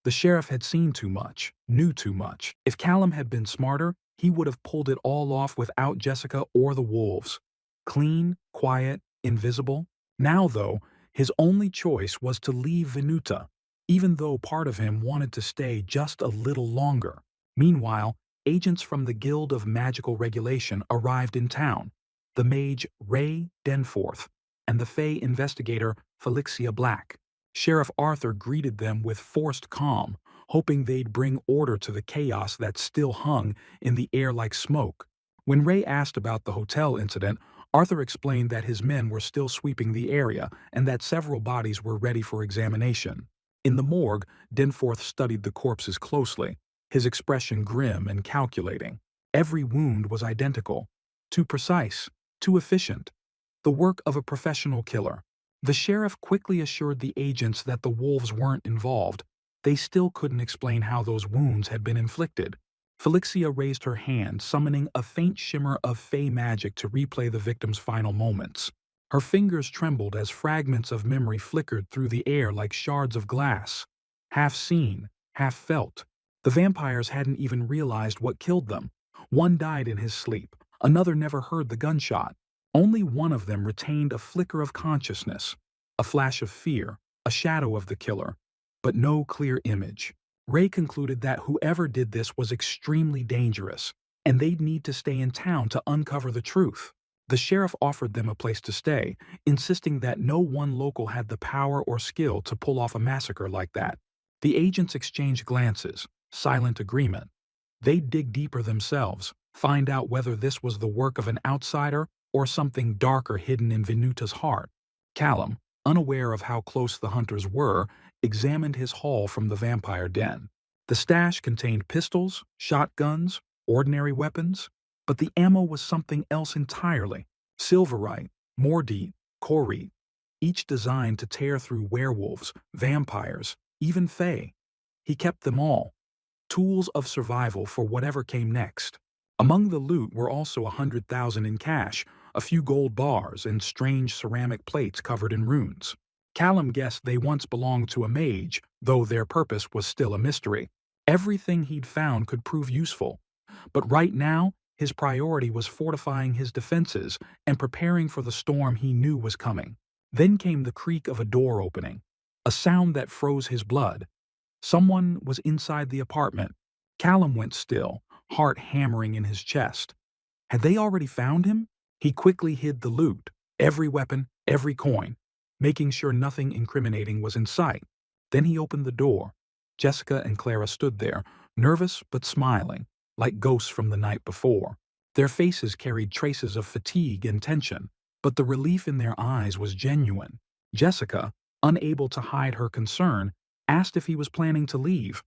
The sheriff had seen too much, knew too much. If Callum had been smarter, he would have pulled it all off without Jessica or the wolves. Clean, quiet, invisible. Now, though, his only choice was to leave Venuta, even though part of him wanted to stay just a little longer. Meanwhile, agents from the Guild of Magical Regulation arrived in town. The mage Ray Denforth and the Fey investigator Felixia Black. Sheriff Arthur greeted them with forced calm, hoping they'd bring order to the chaos that still hung in the air like smoke. When Ray asked about the hotel incident, Arthur explained that his men were still sweeping the area and that several bodies were ready for examination. In the morgue, Denforth studied the corpses closely, his expression grim and calculating. Every wound was identical. Too precise, too efficient. The work of a professional killer. The sheriff quickly assured the agents that the wolves weren't involved. They still couldn't explain how those wounds had been inflicted. Felixia raised her hand, summoning a faint shimmer of fey magic to replay the victim's final moments. Her fingers trembled as fragments of memory flickered through the air like shards of glass. Half seen, half felt. The vampires hadn't even realized what killed them. One died in his sleep. Another never heard the gunshot. Only one of them retained a flicker of consciousness, a flash of fear, a shadow of the killer, but no clear image. Ray concluded that whoever did this was extremely dangerous, and they'd need to stay in town to uncover the truth. The sheriff offered them a place to stay, insisting that no one local had the power or skill to pull off a massacre like that. The agents exchanged glances, silent agreement. They'd dig deeper themselves, find out whether this was the work of an outsider or something darker hidden in Venuta's heart. Callum, unaware of how close the hunters were, examined his haul from the vampire den. The stash contained pistols, shotguns, ordinary weapons, but the ammo was something else entirely. Silverite, mordite, corite, each designed to tear through werewolves, vampires, even fae. He kept them all. Tools of survival for whatever came next. Among the loot were also 100,000 in cash, a few gold bars, and strange ceramic plates covered in runes. Callum guessed they once belonged to a mage, though their purpose was still a mystery. Everything he'd found could prove useful. But right now, his priority was fortifying his defenses and preparing for the storm he knew was coming. Then came the creak of a door opening, a sound that froze his blood. Someone was inside the apartment. Callum went still, heart hammering in his chest. Had they already found him? He quickly hid the loot, every weapon, every coin, making sure nothing incriminating was in sight. Then he opened the door. Jessica and Clara stood there, nervous but smiling, like ghosts from the night before. Their faces carried traces of fatigue and tension, but the relief in their eyes was genuine. Jessica, unable to hide her concern, asked if he was planning to leave.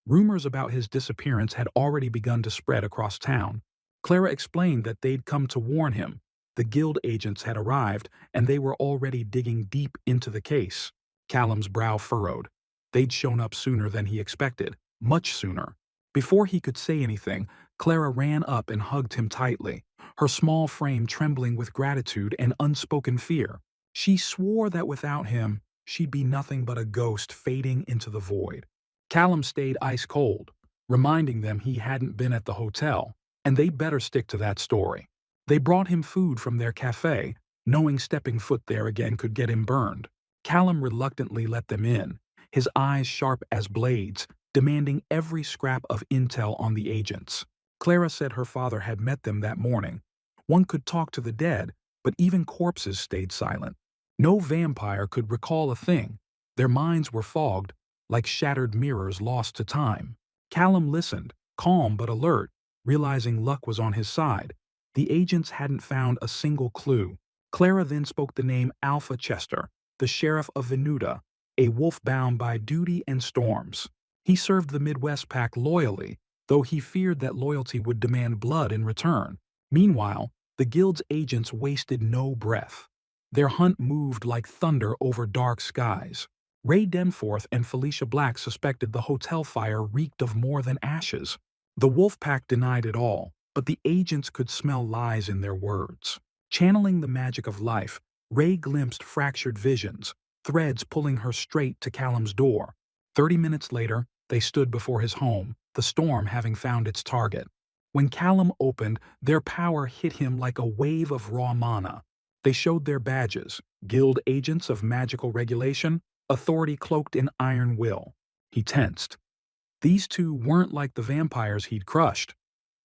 Rumors about his disappearance had already begun to spread across town. Clara explained that they'd come to warn him. The guild agents had arrived, and they were already digging deep into the case. Callum's brow furrowed. They'd shown up sooner than he expected, much sooner. Before he could say anything, Clara ran up and hugged him tightly, her small frame trembling with gratitude and unspoken fear. She swore that without him, she'd be nothing but a ghost fading into the void. Callum stayed ice cold, reminding them he hadn't been at the hotel, and they'd better stick to that story. They brought him food from their cafe, knowing stepping foot there again could get him burned. Callum reluctantly let them in, his eyes sharp as blades, demanding every scrap of intel on the agents. Clara said her father had met them that morning. One could talk to the dead, but even corpses stayed silent. No vampire could recall a thing. Their minds were fogged, like shattered mirrors lost to time. Callum listened, calm but alert, realizing luck was on his side. The agents hadn't found a single clue. Clara then spoke the name Alpha Chester, the sheriff of Venuta, a wolf bound by duty and storms. He served the Midwest Pack loyally, though he feared that loyalty would demand blood in return. Meanwhile, the guild's agents wasted no breath. Their hunt moved like thunder over dark skies. Ray Denforth and Felicia Black suspected the hotel fire reeked of more than ashes. The wolf pack denied it all, but the agents could smell lies in their words. Channeling the magic of life, Ray glimpsed fractured visions, threads pulling her straight to Callum's door. 30 minutes later, they stood before his home, the storm having found its target. When Callum opened, their power hit him like a wave of raw mana. They showed their badges, guild agents of magical regulation, authority cloaked in iron will. He tensed. These two weren't like the vampires he'd crushed.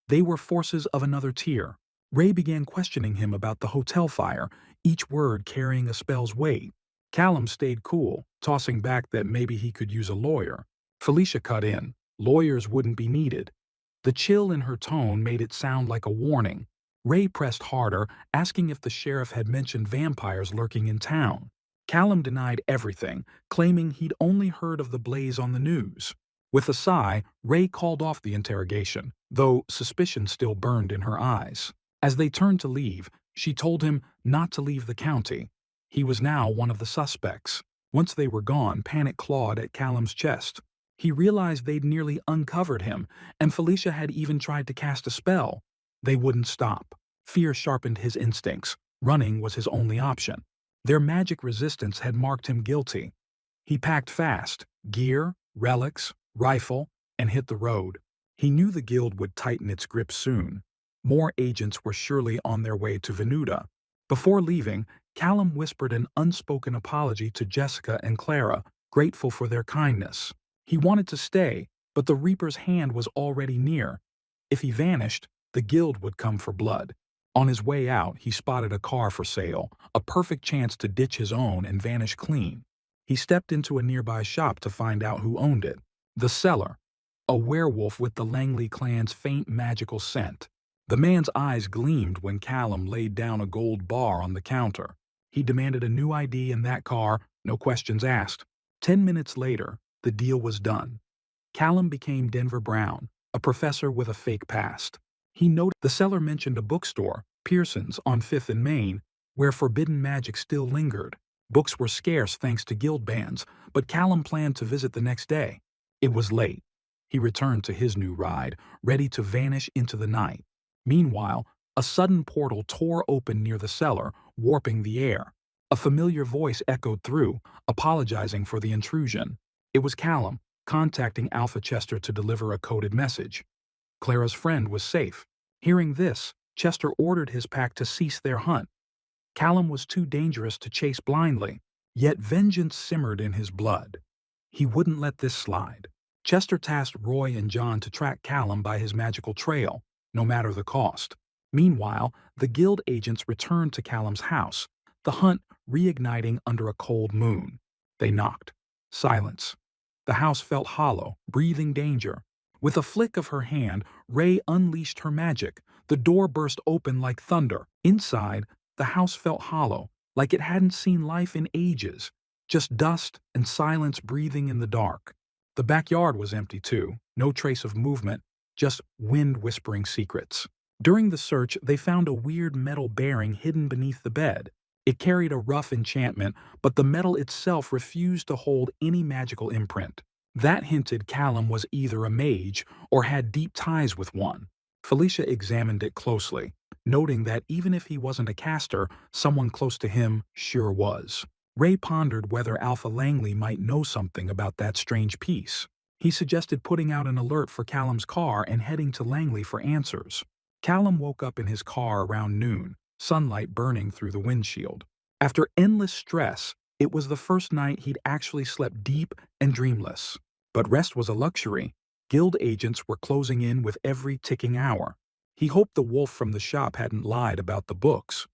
They were forces of another tier. Ray began questioning him about the hotel fire, each word carrying a spell's weight. Callum stayed cool, tossing back that maybe he could use a lawyer. Felicia cut in. Lawyers wouldn't be needed. The chill in her tone made it sound like a warning. Ray pressed harder, asking if the sheriff had mentioned vampires lurking in town. Callum denied everything, claiming he'd only heard of the blaze on the news. With a sigh, Ray called off the interrogation, though suspicion still burned in her eyes. As they turned to leave, she told him not to leave the county. He was now one of the suspects. Once they were gone, panic clawed at Callum's chest. He realized they'd nearly uncovered him, and Felicia had even tried to cast a spell. They wouldn't stop. Fear sharpened his instincts. Running was his only option. Their magic resistance had marked him guilty. He packed fast, gear, relics, rifle, and hit the road. He knew the guild would tighten its grip soon. More agents were surely on their way to Venuda. Before leaving, Callum whispered an unspoken apology to Jessica and Clara, grateful for their kindness. He wanted to stay, but the Reaper's hand was already near. If he vanished, the guild would come for blood. On his way out, he spotted a car for sale, a perfect chance to ditch his own and vanish clean. He stepped into a nearby shop to find out who owned it. The seller, a werewolf with the Langley clan's faint magical scent. The man's eyes gleamed when Callum laid down a gold bar on the counter. He demanded a new ID in that car, no questions asked. 10 minutes later, the deal was done. Callum became Denver Brown, a professor with a fake past. He noted the seller mentioned a bookstore, Pearson's, on 5th and Main, where forbidden magic still lingered. Books were scarce thanks to guild bans, but Callum planned to visit the next day. It was late. He returned to his new ride, ready to vanish into the night. Meanwhile, a sudden portal tore open near the cellar, warping the air. A familiar voice echoed through, apologizing for the intrusion. It was Callum, contacting Alpha Chester to deliver a coded message. Clara's friend was safe. Hearing this, Chester ordered his pack to cease their hunt. Callum was too dangerous to chase blindly, yet vengeance simmered in his blood. He wouldn't let this slide. Chester tasked Roy and John to track Callum by his magical trail, no matter the cost. Meanwhile, the guild agents returned to Callum's house, the hunt reigniting under a cold moon. They knocked. Silence. The house felt hollow, breathing danger. With a flick of her hand, Ray unleashed her magic. The door burst open like thunder. Inside, the house felt hollow, like it hadn't seen life in ages. Just dust and silence breathing in the dark. The backyard was empty too, no trace of movement, just wind whispering secrets. During the search, they found a weird metal bearing hidden beneath the bed. It carried a rough enchantment, but the metal itself refused to hold any magical imprint. That hinted Callum was either a mage or had deep ties with one. Felicia examined it closely, noting that even if he wasn't a caster, someone close to him sure was. Ray pondered whether Alpha Langley might know something about that strange piece. He suggested putting out an alert for Callum's car and heading to Langley for answers. Callum woke up in his car around noon, sunlight burning through the windshield. After endless stress, it was the first night he'd actually slept deep and dreamless. But rest was a luxury. Guild agents were closing in with every ticking hour. He hoped the wolf from the shop hadn't lied about the books.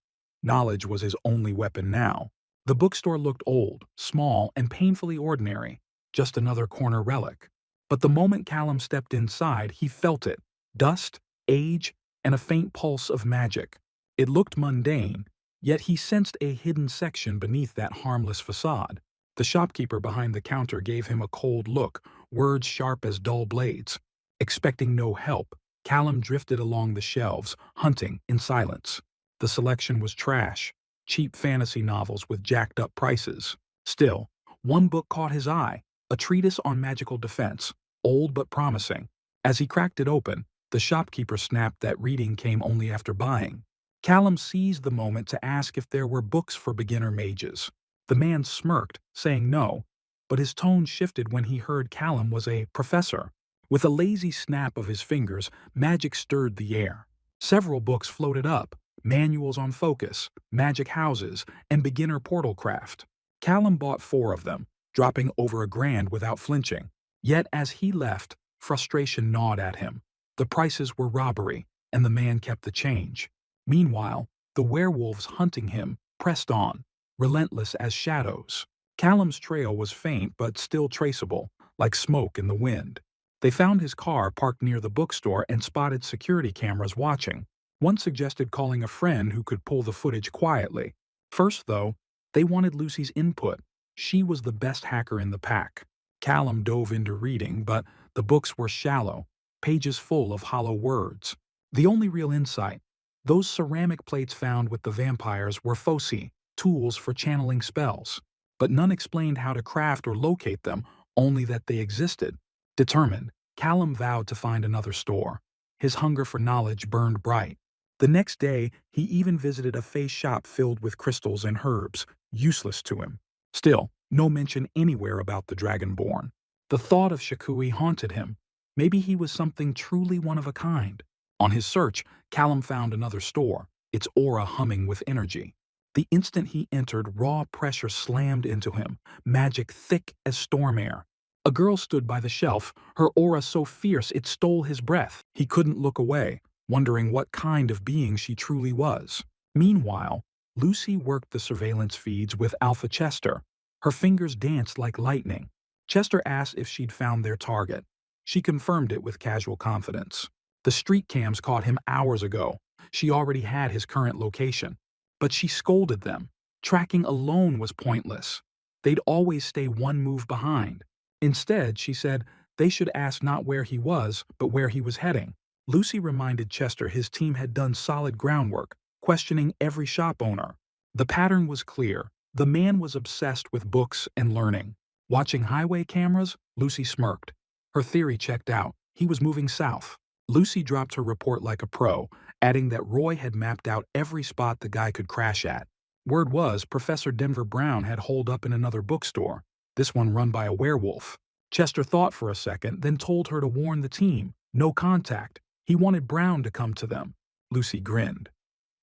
Knowledge was his only weapon now. The bookstore looked old, small, and painfully ordinary, just another corner relic. But the moment Callum stepped inside, he felt it. Dust, age, and a faint pulse of magic. It looked mundane, yet he sensed a hidden section beneath that harmless facade. The shopkeeper behind the counter gave him a cold look, words sharp as dull blades. Expecting no help, Callum drifted along the shelves, hunting in silence. The selection was trash, cheap fantasy novels with jacked-up prices. Still, One book caught his eye, a treatise on magical defense, old but promising. As he cracked it open, the shopkeeper snapped that reading came only after buying. Callum seized the moment to ask if there were books for beginner mages. The man smirked, saying no, but his tone shifted when he heard Callum was a professor. With a lazy snap of his fingers, magic stirred the air. Several books floated up, manuals on focus, magic houses, and beginner portal craft. Callum bought 4 of them, dropping over $1,000 without flinching. Yet as he left, frustration gnawed at him. The prices were robbery, and the man kept the change. Meanwhile, the werewolves hunting him pressed on, relentless as shadows. Callum's trail was faint but still traceable, like smoke in the wind. They found his car parked near the bookstore and spotted security cameras watching. One suggested calling a friend who could pull the footage quietly. First, though, they wanted Lucy's input. She was the best hacker in the pack. Callum dove into reading, but the books were shallow, pages full of hollow words. The only real insight: those ceramic plates found with the vampires were foci, tools for channeling spells. But none explained how to craft or locate them, only that they existed. Determined, Callum vowed to find another store. His hunger for knowledge burned bright. The next day, he even visited a face shop filled with crystals and herbs, useless to him. Still, no mention anywhere about the Dragonborn. The thought of Shakui haunted him. Maybe he was something truly one of a kind. On his search, Callum found another store, its aura humming with energy. The instant he entered, raw pressure slammed into him, magic thick as storm air. A girl stood by the shelf, her aura so fierce it stole his breath. He couldn't look away, wondering what kind of being she truly was. Meanwhile, Lucy worked the surveillance feeds with Alpha Chester. Her fingers danced like lightning. Chester asked if she'd found their target. She confirmed it with casual confidence. The street cams caught him hours ago. She already had his current location. But she scolded them. Tracking alone was pointless. They'd always stay one move behind. Instead, she said, they should ask not where he was, but where he was heading. Lucy reminded Chester his team had done solid groundwork, questioning every shop owner. The pattern was clear. The man was obsessed with books and learning. Watching highway cameras, Lucy smirked. Her theory checked out. He was moving south. Lucy dropped her report like a pro, adding that Roy had mapped out every spot the guy could crash at. Word was Professor Denver Brown had holed up in another bookstore, this one run by a werewolf. Chester thought for a second, then told her to warn the team. No contact. He wanted Brown to come to them. Lucy grinned.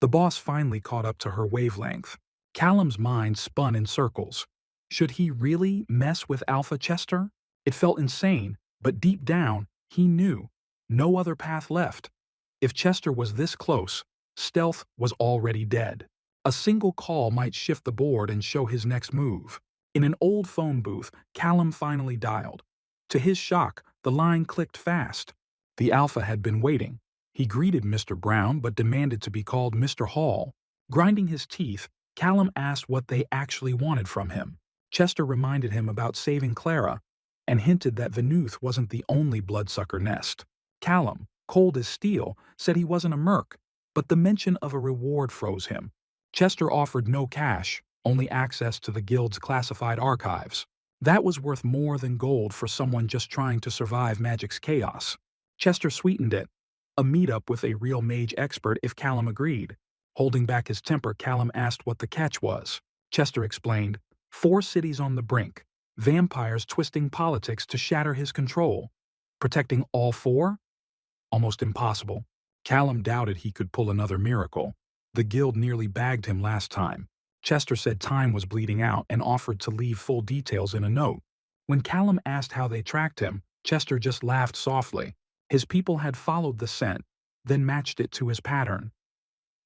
The boss finally caught up to her wavelength. Callum's mind spun in circles. Should he really mess with Alpha Chester? It felt insane, but deep down, he knew. No other path left. If Chester was this close, stealth was already dead. A single call might shift the board and show his next move. In an old phone booth, Callum finally dialed. To his shock, the line clicked fast. The Alpha had been waiting. He greeted Mr. Brown but demanded to be called Mr. Hall. Grinding his teeth, Callum asked what they actually wanted from him. Chester reminded him about saving Clara and hinted that Venuth wasn't the only bloodsucker nest. Callum, cold as steel, said he wasn't a merc, but the mention of a reward froze him. Chester offered no cash, only access to the guild's classified archives. That was worth more than gold for someone just trying to survive magic's chaos. Chester sweetened it. A meetup with a real mage expert if Callum agreed. Holding back his temper, Callum asked what the catch was. Chester explained, 4 cities on the brink, vampires twisting politics to shatter his control. Protecting all 4? Almost impossible. Callum doubted he could pull another miracle. The guild nearly bagged him last time. Chester said time was bleeding out and offered to leave full details in a note. When Callum asked how they tracked him, Chester just laughed softly. His people had followed the scent, then matched it to his pattern.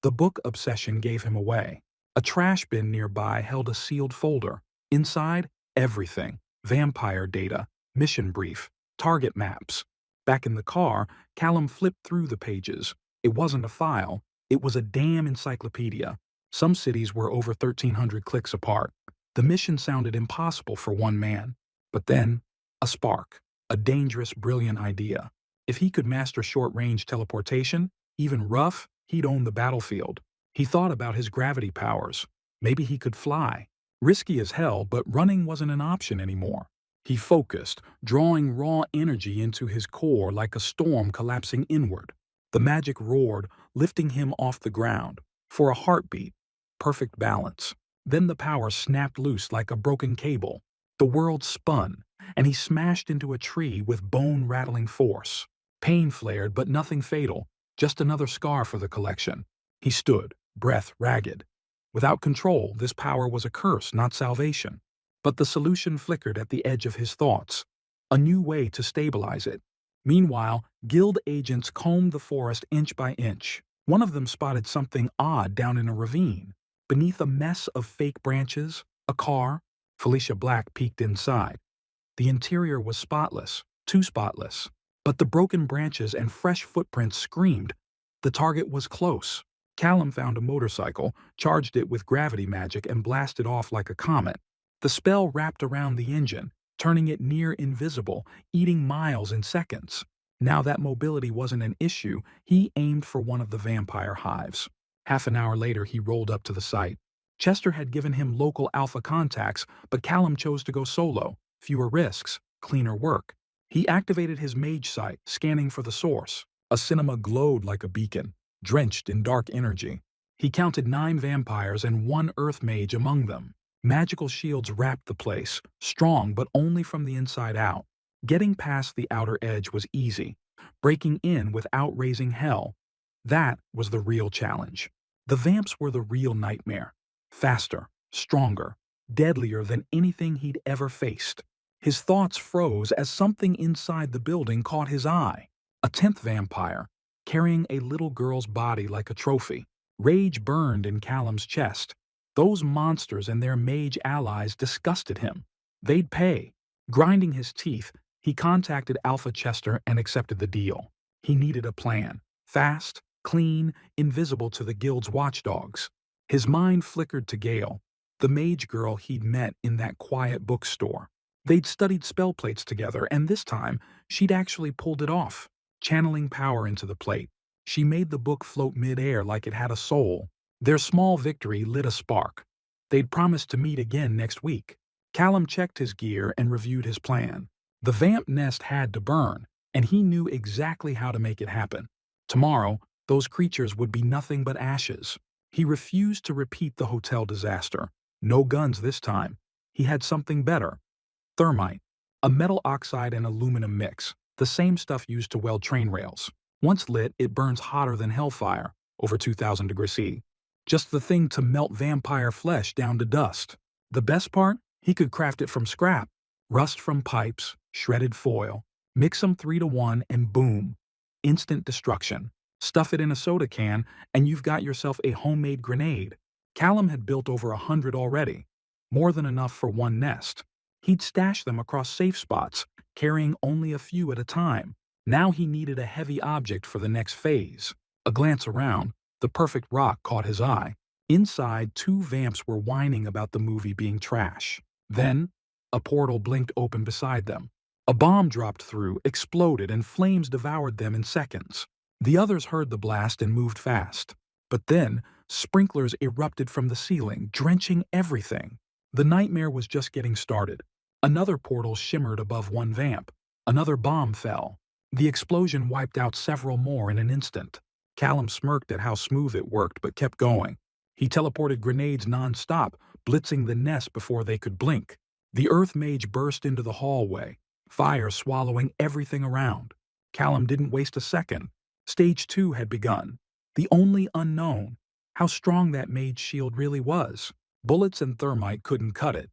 The book obsession gave him away. A trash bin nearby held a sealed folder. Inside, everything: vampire data, mission brief, target maps. Back in the car, Callum flipped through the pages. It wasn't a file, it was a damn encyclopedia. Some cities were over 1,300 clicks apart. The mission sounded impossible for one man. But then, a spark. A dangerous, brilliant idea. If he could master short-range teleportation, even rough, he'd own the battlefield. He thought about his gravity powers. Maybe he could fly. Risky as hell, but running wasn't an option anymore. He focused, drawing raw energy into his core like a storm collapsing inward. The magic roared, lifting him off the ground. For a heartbeat, perfect balance. Then the power snapped loose like a broken cable. The world spun, and he smashed into a tree with bone-rattling force. Pain flared, but nothing fatal, just another scar for the collection. He stood, breath ragged. Without control, this power was a curse, not salvation. But the solution flickered at the edge of his thoughts. A new way to stabilize it. Meanwhile, guild agents combed the forest inch by inch. One of them spotted something odd down in a ravine. Beneath a mess of fake branches, a car. Felicia Black peeked inside. The interior was spotless, too spotless. But the broken branches and fresh footprints screamed. The target was close. Callum found a motorcycle, charged it with gravity magic, and blasted off like a comet. The spell wrapped around the engine, turning it near invisible, eating miles in seconds. Now that mobility wasn't an issue, he aimed for one of the vampire hives. Half an hour later, he rolled up to the site. Chester had given him local alpha contacts, but Callum chose to go solo. Fewer risks, cleaner work. He activated his mage sight, scanning for the source. A cinema glowed like a beacon, drenched in dark energy. He counted 9 vampires and 1 earth mage among them. Magical shields wrapped the place, strong but only from the inside out. Getting past the outer edge was easy. Breaking in without raising hell, that was the real challenge. The vamps were the real nightmare. Faster, stronger, deadlier than anything he'd ever faced. His thoughts froze as something inside the building caught his eye. A 10th vampire, carrying a little girl's body like a trophy. Rage burned in Callum's chest. Those monsters and their mage allies disgusted him. They'd pay. Grinding his teeth, he contacted Alpha Chester and accepted the deal. He needed a plan. Fast, clean, invisible to the guild's watchdogs. His mind flickered to Gale, the mage girl he'd met in that quiet bookstore. They'd studied spell plates together, and this time, she'd actually pulled it off, channeling power into the plate. She made the book float mid-air like it had a soul. Their small victory lit a spark. They'd promised to meet again next week. Callum checked his gear and reviewed his plan. The vamp nest had to burn, and he knew exactly how to make it happen. Tomorrow, those creatures would be nothing but ashes. He refused to repeat the hotel disaster. No guns this time. He had something better. Thermite, a metal oxide and aluminum mix, the same stuff used to weld train rails. Once lit, it burns hotter than hellfire, over 2,000 degrees C. Just the thing to melt vampire flesh down to dust. The best part? He could craft it from scrap. Rust from pipes, shredded foil. Mix them 3 to 1 and boom. Instant destruction. Stuff it in a soda can and you've got yourself a homemade grenade. Callum had built over 100 already. More than enough for one nest. He'd stashed them across safe spots, carrying only a few at a time. Now he needed a heavy object for the next phase. A glance around, the perfect rock caught his eye. Inside, 2 vamps were whining about the movie being trash. Then, a portal blinked open beside them. A bomb dropped through, exploded, and flames devoured them in seconds. The others heard the blast and moved fast. But then, sprinklers erupted from the ceiling, drenching everything. The nightmare was just getting started. Another portal shimmered above one vamp. Another bomb fell. The explosion wiped out several more in an instant. Callum smirked at how smooth it worked but kept going. He teleported grenades non-stop, blitzing the nest before they could blink. The Earth Mage burst into the hallway, fire swallowing everything around. Callum didn't waste a second. Stage 2 had begun. The only unknown, how strong that mage shield really was. Bullets and thermite couldn't cut it.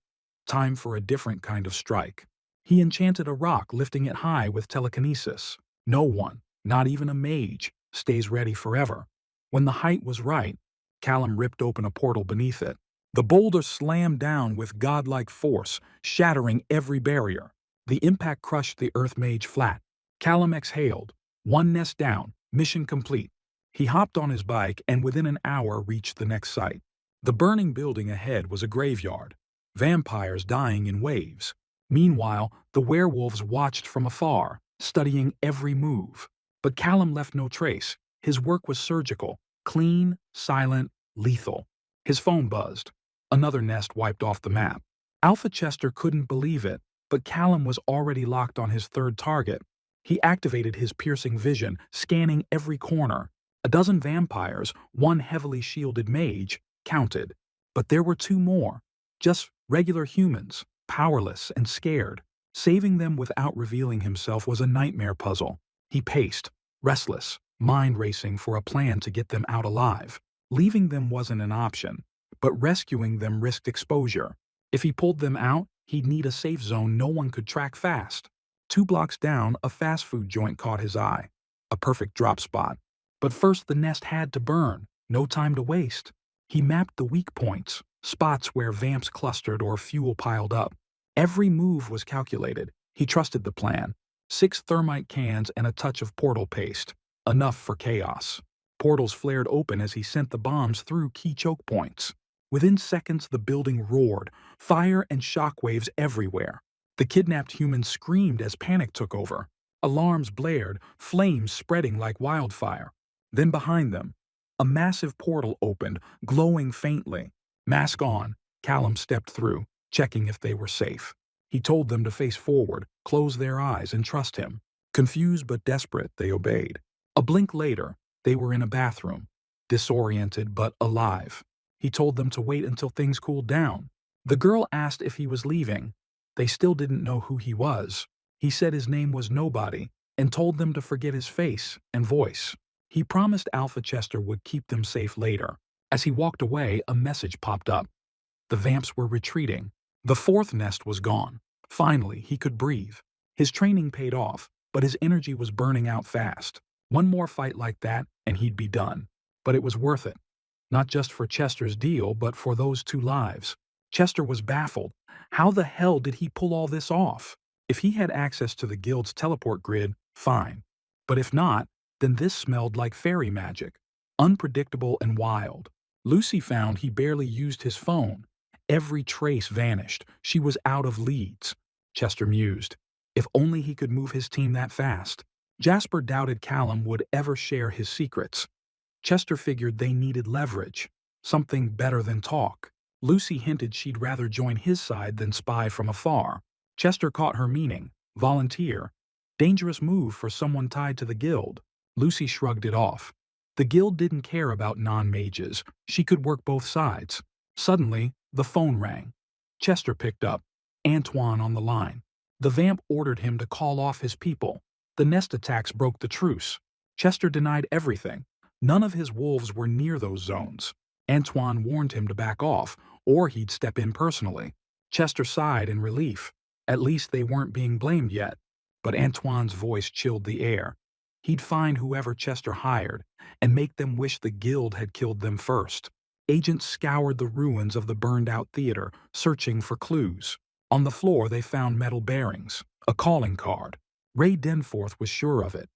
Time for a different kind of strike. He enchanted a rock, lifting it high with telekinesis. No one, not even a mage, stays ready forever. When the height was right, Callum ripped open a portal beneath it. The boulder slammed down with godlike force, shattering every barrier. The impact crushed the Earth Mage flat. Callum exhaled. One nest down, mission complete. He hopped on his bike and within an hour reached the next site. The burning building ahead was a graveyard. Vampires dying in waves. Meanwhile, the werewolves watched from afar, studying every move. But Callum left no trace. His work was surgical, clean, silent, lethal. His phone buzzed. Another nest wiped off the map. Alpha Chester couldn't believe it, but Callum was already locked on his third target. He activated his piercing vision, scanning every corner. A dozen vampires, one heavily shielded mage, counted. But there were two more. Just regular humans, powerless and scared. Saving them without revealing himself was a nightmare puzzle. He paced, restless, mind racing for a plan to get them out alive. Leaving them wasn't an option, but rescuing them risked exposure. If he pulled them out, he'd need a safe zone no one could track fast. 2 blocks down, a fast food joint caught his eye. A perfect drop spot. But first the nest had to burn. No time to waste. He mapped the weak points, spots where vamps clustered or fuel piled up. Every move was calculated. He trusted the plan. 6 thermite cans and a touch of portal paste. Enough for chaos. Portals flared open as he sent the bombs through key choke points. Within seconds, the building roared, fire and shockwaves everywhere. The kidnapped humans screamed as panic took over. Alarms blared, flames spreading like wildfire. Then behind them, a massive portal opened, glowing faintly. Mask on, Callum stepped through, checking if they were safe. He told them to face forward, close their eyes, and trust him. Confused but desperate, they obeyed. A blink later, they were in a bathroom, disoriented but alive. He told them to wait until things cooled down. The girl asked if he was leaving. They still didn't know who he was. He said his name was Nobody and told them to forget his face and voice. He promised Alpha Chester would keep them safe later. As he walked away, a message popped up. The vamps were retreating. The 4th nest was gone. Finally, he could breathe. His training paid off, but his energy was burning out fast. One more fight like that, and he'd be done. But it was worth it. Not just for Chester's deal, but for those 2 lives. Chester was baffled. How the hell did he pull all this off? If he had access to the guild's teleport grid, fine. But if not, then this smelled like fairy magic. Unpredictable and wild. Lucy found he barely used his phone. Every trace vanished. She was out of leads. Chester mused. If only he could move his team that fast. Jasper doubted Callum would ever share his secrets. Chester figured they needed leverage. Something better than talk. Lucy hinted she'd rather join his side than spy from afar. Chester caught her meaning. Volunteer. Dangerous move for someone tied to the guild. Lucy shrugged it off. The guild didn't care about non-mages. She could work both sides. Suddenly, the phone rang. Chester picked up. Antoine on the line. The vamp ordered him to call off his people. The nest attacks broke the truce. Chester denied everything. None of his wolves were near those zones. Antoine warned him to back off, or he'd step in personally. Chester sighed in relief. At least they weren't being blamed yet. But Antoine's voice chilled the air. He'd find whoever Chester hired and make them wish the guild had killed them first. Agents scoured the ruins of the burned-out theater, searching for clues. On the floor, they found metal bearings, a calling card. Ray Denforth was sure of it.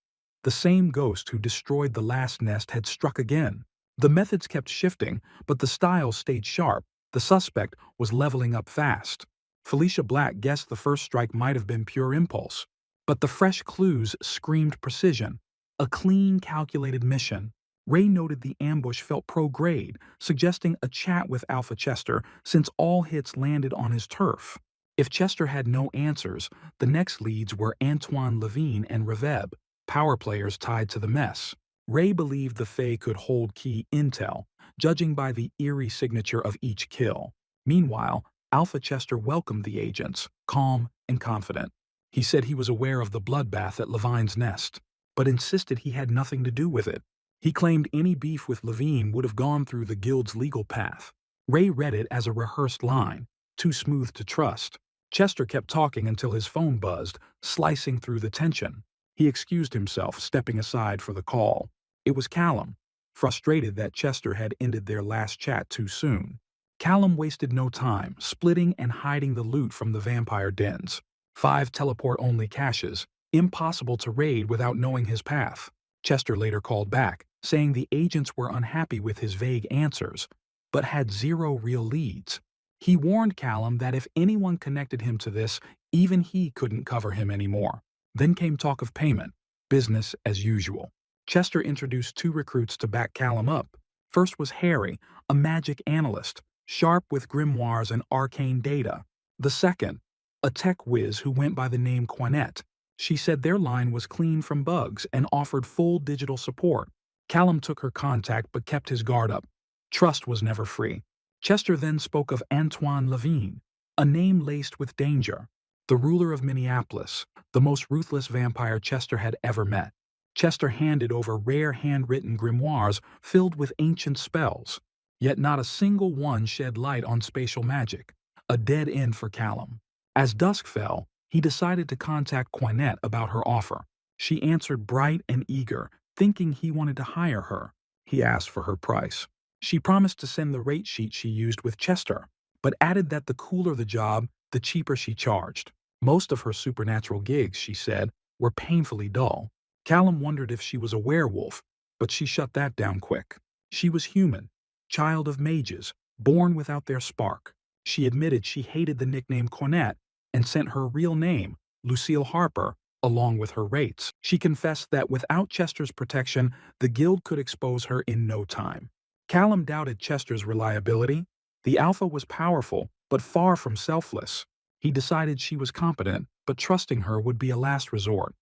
The same ghost who destroyed the last nest had struck again. The methods kept shifting, but the style stayed sharp. The suspect was leveling up fast. Felicia Black guessed the first strike might have been pure impulse. But the fresh clues screamed precision. A clean, calculated mission. Ray noted the ambush felt pro-grade, suggesting a chat with Alpha Chester since all hits landed on his turf. If Chester had no answers, the next leads were Antoine Levine and Reveb, power players tied to the mess. Ray believed the Fae could hold key intel, judging by the eerie signature of each kill. Meanwhile, Alpha Chester welcomed the agents, calm and confident. He said he was aware of the bloodbath at Levine's nest, but insisted he had nothing to do with it. He claimed any beef with Levine would have gone through the guild's legal path. Ray read it as a rehearsed line, too smooth to trust. Chester kept talking until his phone buzzed, slicing through the tension. He excused himself, stepping aside for the call. It was Callum, frustrated that Chester had ended their last chat too soon. Callum wasted no time, splitting and hiding the loot from the vampire dens. 5 teleport-only caches, impossible to raid without knowing his path. Chester later called back, saying the agents were unhappy with his vague answers, but had 0 real leads. He warned Callum that if anyone connected him to this, even he couldn't cover him anymore. Then came talk of payment, business as usual. Chester introduced 2 recruits to back Callum up. First was Harry, a magic analyst. sharp with grimoires and arcane data. The second, a tech whiz who went by the name Quinette. She said their line was clean from bugs and offered full digital support. Callum took her contact but kept his guard up. Trust was never free. Chester then spoke of Antoine Levine, a name laced with danger. The ruler of Minneapolis, the most ruthless vampire Chester had ever met. Chester handed over rare handwritten grimoires filled with ancient spells. Yet not a single one shed light on spatial magic. A dead end for Callum. As dusk fell, he decided to contact Quinette about her offer. She answered bright and eager, thinking he wanted to hire her. He asked for her price. She promised to send the rate sheet she used with Chester, but added that the cooler the job, the cheaper she charged. Most of her supernatural gigs, she said, were painfully dull. Callum wondered if she was a werewolf, but she shut that down quick. She was human, child of mages, born without their spark. She admitted she hated the nickname Quinette and sent her real name, Lucille Harper, along with her rates. She confessed that without Chester's protection, the guild could expose her in no time. Callum doubted Chester's reliability. The Alpha was powerful, but far from selfless. He decided she was competent, but trusting her would be a last resort.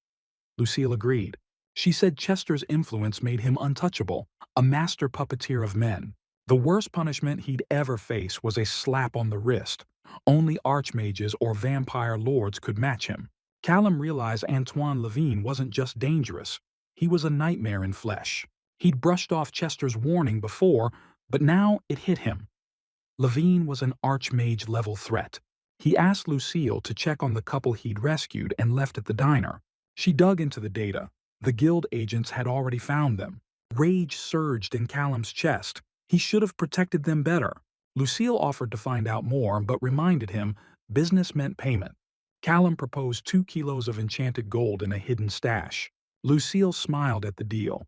Lucille agreed. She said Chester's influence made him untouchable, a master puppeteer of men. The worst punishment he'd ever face was a slap on the wrist. Only archmages or vampire lords could match him. Callum realized Antoine Levine wasn't just dangerous. He was a nightmare in flesh. He'd brushed off Chester's warning before, but now it hit him. Levine was an archmage-level threat. He asked Lucille to check on the couple he'd rescued and left at the diner. She dug into the data. The guild agents had already found them. Rage surged in Callum's chest. He should have protected them better. Lucille offered to find out more, but reminded him business meant payment. Callum proposed 2 kilos of enchanted gold in a hidden stash. Lucille smiled at the deal.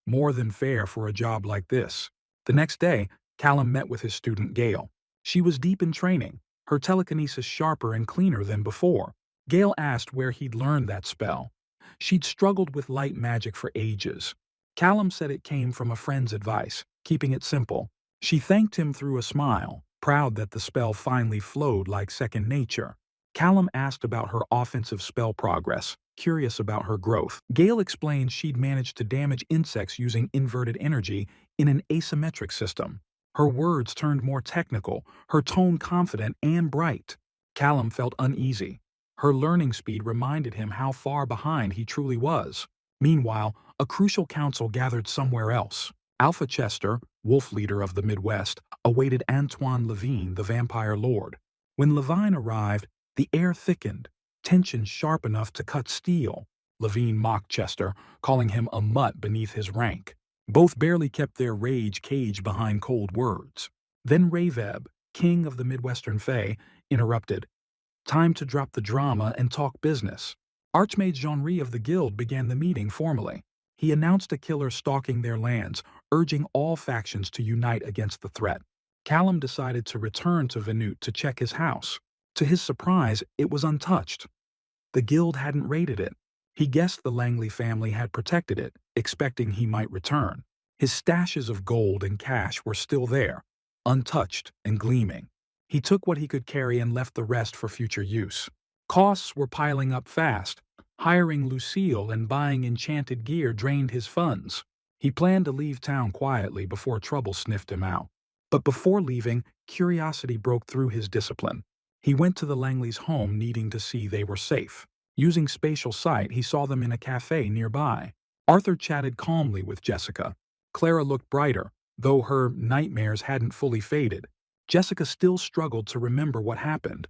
More than fair for a job like this. The next day, Callum met with his student Gail. She was deep in training, her telekinesis sharper and cleaner than before. Gail asked where he'd learned that spell. She'd struggled with light magic for ages. Callum said it came from a friend's advice, keeping it simple. She thanked him through a smile, proud that the spell finally flowed like second nature. Callum asked about her offensive spell progress, curious about her growth. Gail explained she'd managed to damage insects using inverted energy in an asymmetric system. Her words turned more technical, her tone confident and bright. Callum felt uneasy. Her learning speed reminded him how far behind he truly was. Meanwhile, a crucial council gathered somewhere else. Alpha Chester, wolf leader of the Midwest, awaited Antoine Levine, the vampire lord. When Levine arrived, the air thickened, tension sharp enough to cut steel. Levine mocked Chester, calling him a mutt beneath his rank. Both barely kept their rage caged behind cold words. Then Raveb, king of the Midwestern Fae, interrupted. Time to drop the drama and talk business. Archmage Jean-Ry of the guild began the meeting formally. He announced a killer stalking their lands, urging all factions to unite against the threat. Callum decided to return to Venute to check his house. To his surprise, it was untouched. The guild hadn't raided it. He guessed the Langley family had protected it, expecting he might return. His stashes of gold and cash were still there, untouched and gleaming. He took what he could carry and left the rest for future use. Costs were piling up fast. Hiring Lucille and buying enchanted gear drained his funds. He planned to leave town quietly before trouble sniffed him out. But before leaving, curiosity broke through his discipline. He went to the Langleys' home needing to see they were safe. Using spatial sight, he saw them in a cafe nearby. Arthur chatted calmly with Jessica. Clara looked brighter, though her nightmares hadn't fully faded. Jessica still struggled to remember what happened.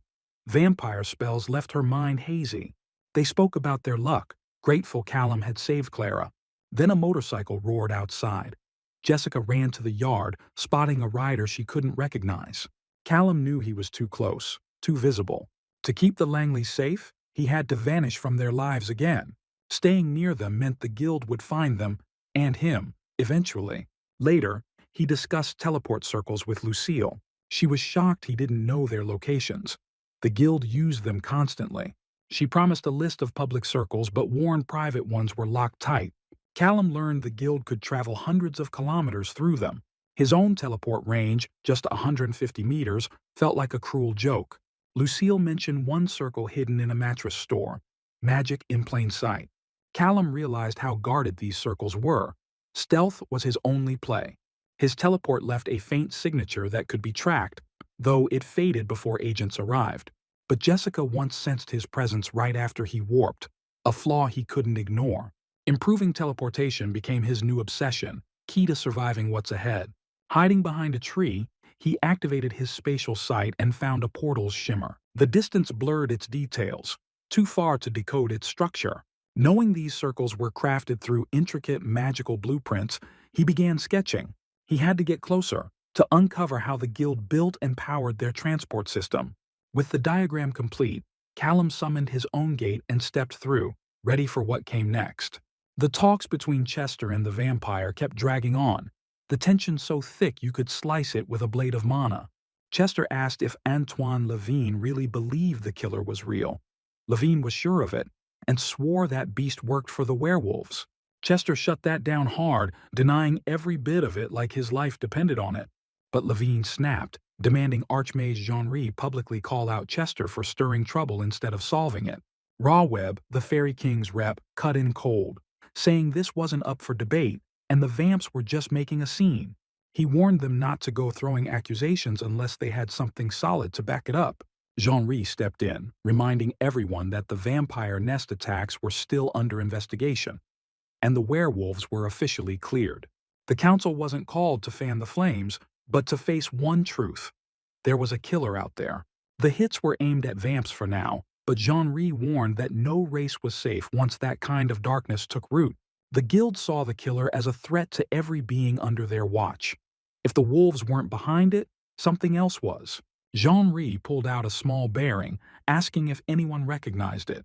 Vampire spells left her mind hazy. They spoke about their luck, grateful Callum had saved Clara. Then a motorcycle roared outside. Jessica ran to the yard, spotting a rider she couldn't recognize. Callum knew he was too close, too visible. To keep the Langleys safe, he had to vanish from their lives again. Staying near them meant the guild would find them, and him, eventually. Later, he discussed teleport circles with Lucille. She was shocked he didn't know their locations. The guild used them constantly. She promised a list of public circles but warned private ones were locked tight. Callum learned the guild could travel hundreds of kilometers through them. His own teleport range, just 150 meters, felt like a cruel joke. Lucille mentioned one circle hidden in a mattress store. Magic in plain sight. Callum realized how guarded these circles were. Stealth was his only play. His teleport left a faint signature that could be tracked, though it faded before agents arrived. But Jessica once sensed his presence right after he warped, a flaw he couldn't ignore. Improving teleportation became his new obsession, key to surviving what's ahead. Hiding behind a tree, he activated his spatial sight and found a portal's shimmer. The distance blurred its details, too far to decode its structure. Knowing these circles were crafted through intricate magical blueprints, he began sketching. He had to get closer to uncover how the guild built and powered their transport system. With the diagram complete, Callum summoned his own gate and stepped through, ready for what came next. The talks between Chester and the vampire kept dragging on, the tension so thick you could slice it with a blade of mana. Chester asked if Antoine Levine really believed the killer was real. Levine was sure of it, and swore that beast worked for the werewolves. Chester shut that down hard, denying every bit of it like his life depended on it. But Levine snapped, demanding Archmage Jean-Ry publicly call out Chester for stirring trouble instead of solving it. Rawweb, the Fairy King's rep, cut in cold, saying this wasn't up for debate, and the vamps were just making a scene. He warned them not to go throwing accusations unless they had something solid to back it up. Jean-Ry stepped in, reminding everyone that the vampire nest attacks were still under investigation, and the werewolves were officially cleared. The council wasn't called to fan the flames, but to face one truth. There was a killer out there. The hits were aimed at vamps for now, but Jean-Ry warned that no race was safe once that kind of darkness took root. The guild saw the killer as a threat to every being under their watch. If the wolves weren't behind it, something else was. Jean-Ry pulled out a small bearing, asking if anyone recognized it.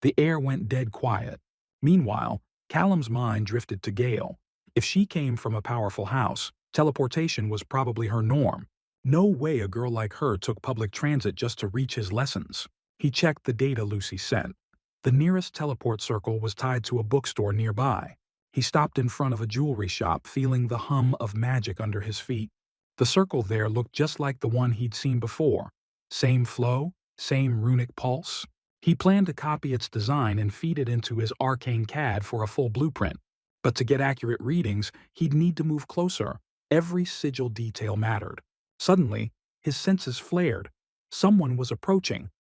The air went dead quiet. Meanwhile, Callum's mind drifted to Gale. If she came from a powerful house, teleportation was probably her norm. No way a girl like her took public transit just to reach his lessons. He checked the data Lucy sent. The nearest teleport circle was tied to a bookstore nearby. He stopped in front of a jewelry shop, feeling the hum of magic under his feet. The circle there looked just like the one he'd seen before. Same flow, same runic pulse. He planned to copy its design and feed it into his arcane CAD for a full blueprint. But to get accurate readings, he'd need to move closer. Every sigil detail mattered. Suddenly, his senses flared. Someone was approaching,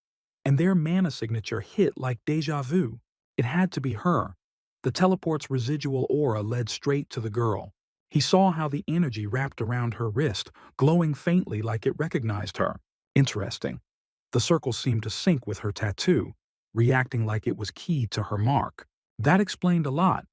and their mana signature hit like déjà vu. It had to be her. The teleport's residual aura led straight to the girl. He saw how the energy wrapped around her wrist, glowing faintly like it recognized her. Interesting. The circle seemed to sync with her tattoo, reacting like it was keyed to her mark. That explained a lot.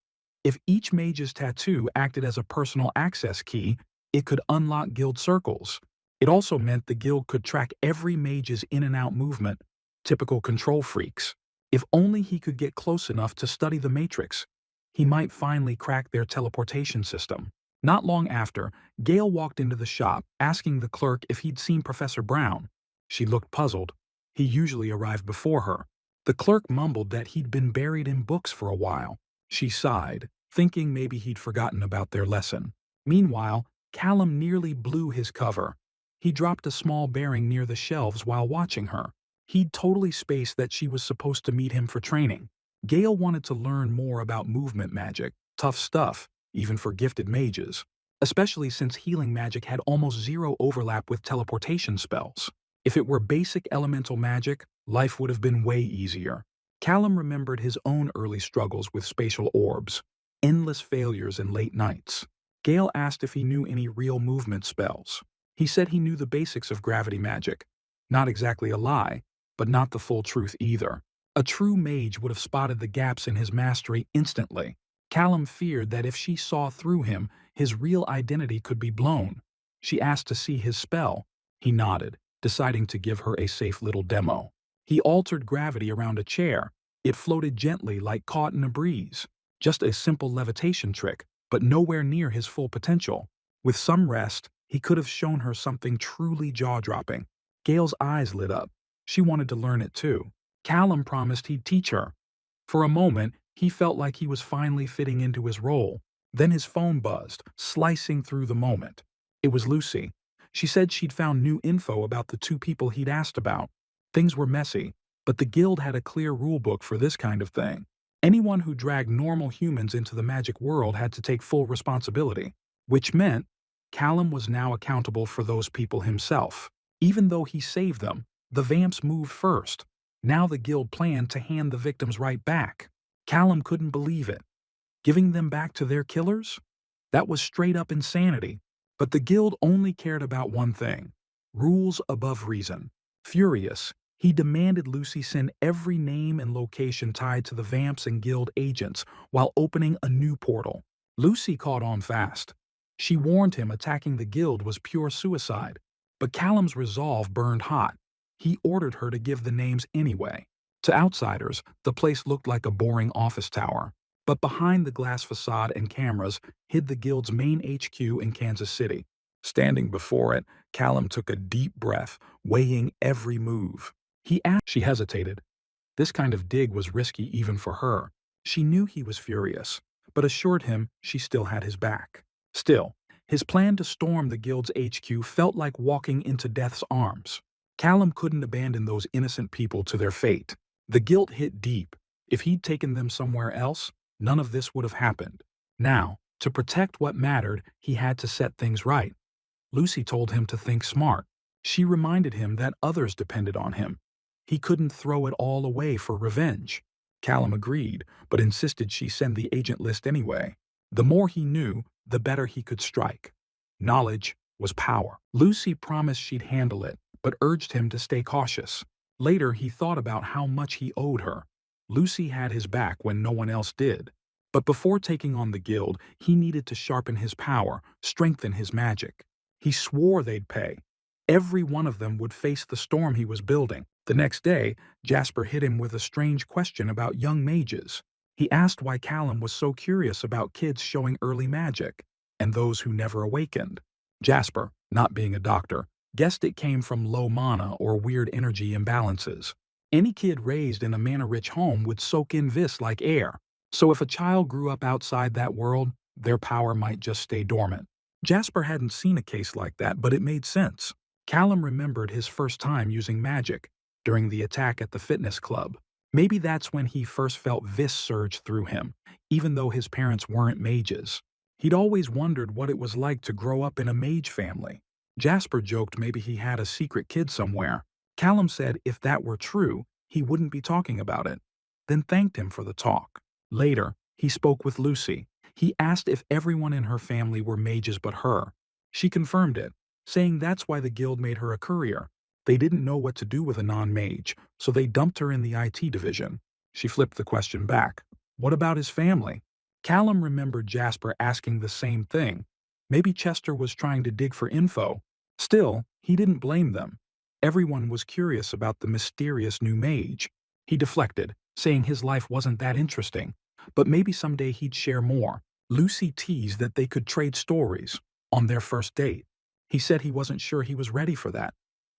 If each mage's tattoo acted as a personal access key, it could unlock guild circles. It also meant the guild could track every mage's in and out movement. Typical control freaks. If only he could get close enough to study the Matrix, he might finally crack their teleportation system. Not long after, Gale walked into the shop, asking the clerk if he'd seen Professor Brown. She looked puzzled. He usually arrived before her. The clerk mumbled that he'd been buried in books for a while. She sighed, thinking maybe he'd forgotten about their lesson. Meanwhile, Callum nearly blew his cover. He dropped a small bearing near the shelves while watching her. He'd totally spaced that she was supposed to meet him for training. Gale wanted to learn more about movement magic, tough stuff, even for gifted mages, especially since healing magic had almost zero overlap with teleportation spells. If it were basic elemental magic, life would have been way easier. Callum remembered his own early struggles with spatial orbs, endless failures and late nights. Gale asked if he knew any real movement spells. He said he knew the basics of gravity magic. Not exactly a lie, but not the full truth either. A true mage would have spotted the gaps in his mastery instantly. Callum feared that if she saw through him, his real identity could be blown. She asked to see his spell. He nodded, deciding to give her a safe little demo. He altered gravity around a chair. It floated gently like caught in a breeze. Just a simple levitation trick, but nowhere near his full potential. With some rest, he could have shown her something truly jaw-dropping. Gale's eyes lit up. She wanted to learn it too. Callum promised he'd teach her. For a moment, he felt like he was finally fitting into his role. Then his phone buzzed, slicing through the moment. It was Lucy. She said she'd found new info about the two people he'd asked about. Things were messy, but the guild had a clear rulebook for this kind of thing. Anyone who dragged normal humans into the magic world had to take full responsibility, which meant Callum was now accountable for those people himself. Even though he saved them, the vamps moved first. Now the guild planned to hand the victims right back. Callum couldn't believe it. Giving them back to their killers? That was straight up insanity. But the guild only cared about one thing: rules above reason. Furious, he demanded Lucy send every name and location tied to the vamps and guild agents while opening a new portal. Lucy caught on fast. She warned him attacking the guild was pure suicide, but Callum's resolve burned hot. He ordered her to give the names anyway. To outsiders, the place looked like a boring office tower, but behind the glass facade and cameras hid the guild's main HQ in Kansas City. Standing before it, Callum took a deep breath, weighing every move. She hesitated. This kind of dig was risky even for her. She knew he was furious, but assured him she still had his back. Still, his plan to storm the guild's HQ felt like walking into death's arms. Callum couldn't abandon those innocent people to their fate. The guilt hit deep. If he'd taken them somewhere else, none of this would have happened. Now, to protect what mattered, he had to set things right. Lucy told him to think smart. She reminded him that others depended on him. He couldn't throw it all away for revenge. Callum agreed, but insisted she send the agent list anyway. The more he knew, the better he could strike. Knowledge was power. Lucy promised she'd handle it, but urged him to stay cautious. Later, he thought about how much he owed her. Lucy had his back when no one else did. But before taking on the guild, he needed to sharpen his power, strengthen his magic. He swore they'd pay. Every one of them would face the storm he was building. The next day, Jasper hit him with a strange question about young mages. He asked why Callum was so curious about kids showing early magic, and those who never awakened. Jasper, not being a doctor, guessed it came from low mana or weird energy imbalances. Any kid raised in a mana-rich home would soak in vis like air, so if a child grew up outside that world, their power might just stay dormant. Jasper hadn't seen a case like that, but it made sense. Callum remembered his first time using magic, during the attack at the fitness club. Maybe that's when he first felt vis surge through him, even though his parents weren't mages. He'd always wondered what it was like to grow up in a mage family. Jasper joked maybe he had a secret kid somewhere. Callum said if that were true, he wouldn't be talking about it, then thanked him for the talk. Later, he spoke with Lucy. He asked if everyone in her family were mages but her. She confirmed it, saying that's why the guild made her a courier. They didn't know what to do with a non-mage, so they dumped her in the IT division. She flipped the question back. What about his family? Callum remembered Jasper asking the same thing. Maybe Chester was trying to dig for info. Still, he didn't blame them. Everyone was curious about the mysterious new mage. He deflected, saying his life wasn't that interesting, but maybe someday he'd share more. Lucy teased that they could trade stories on their first date. He said he wasn't sure he was ready for that.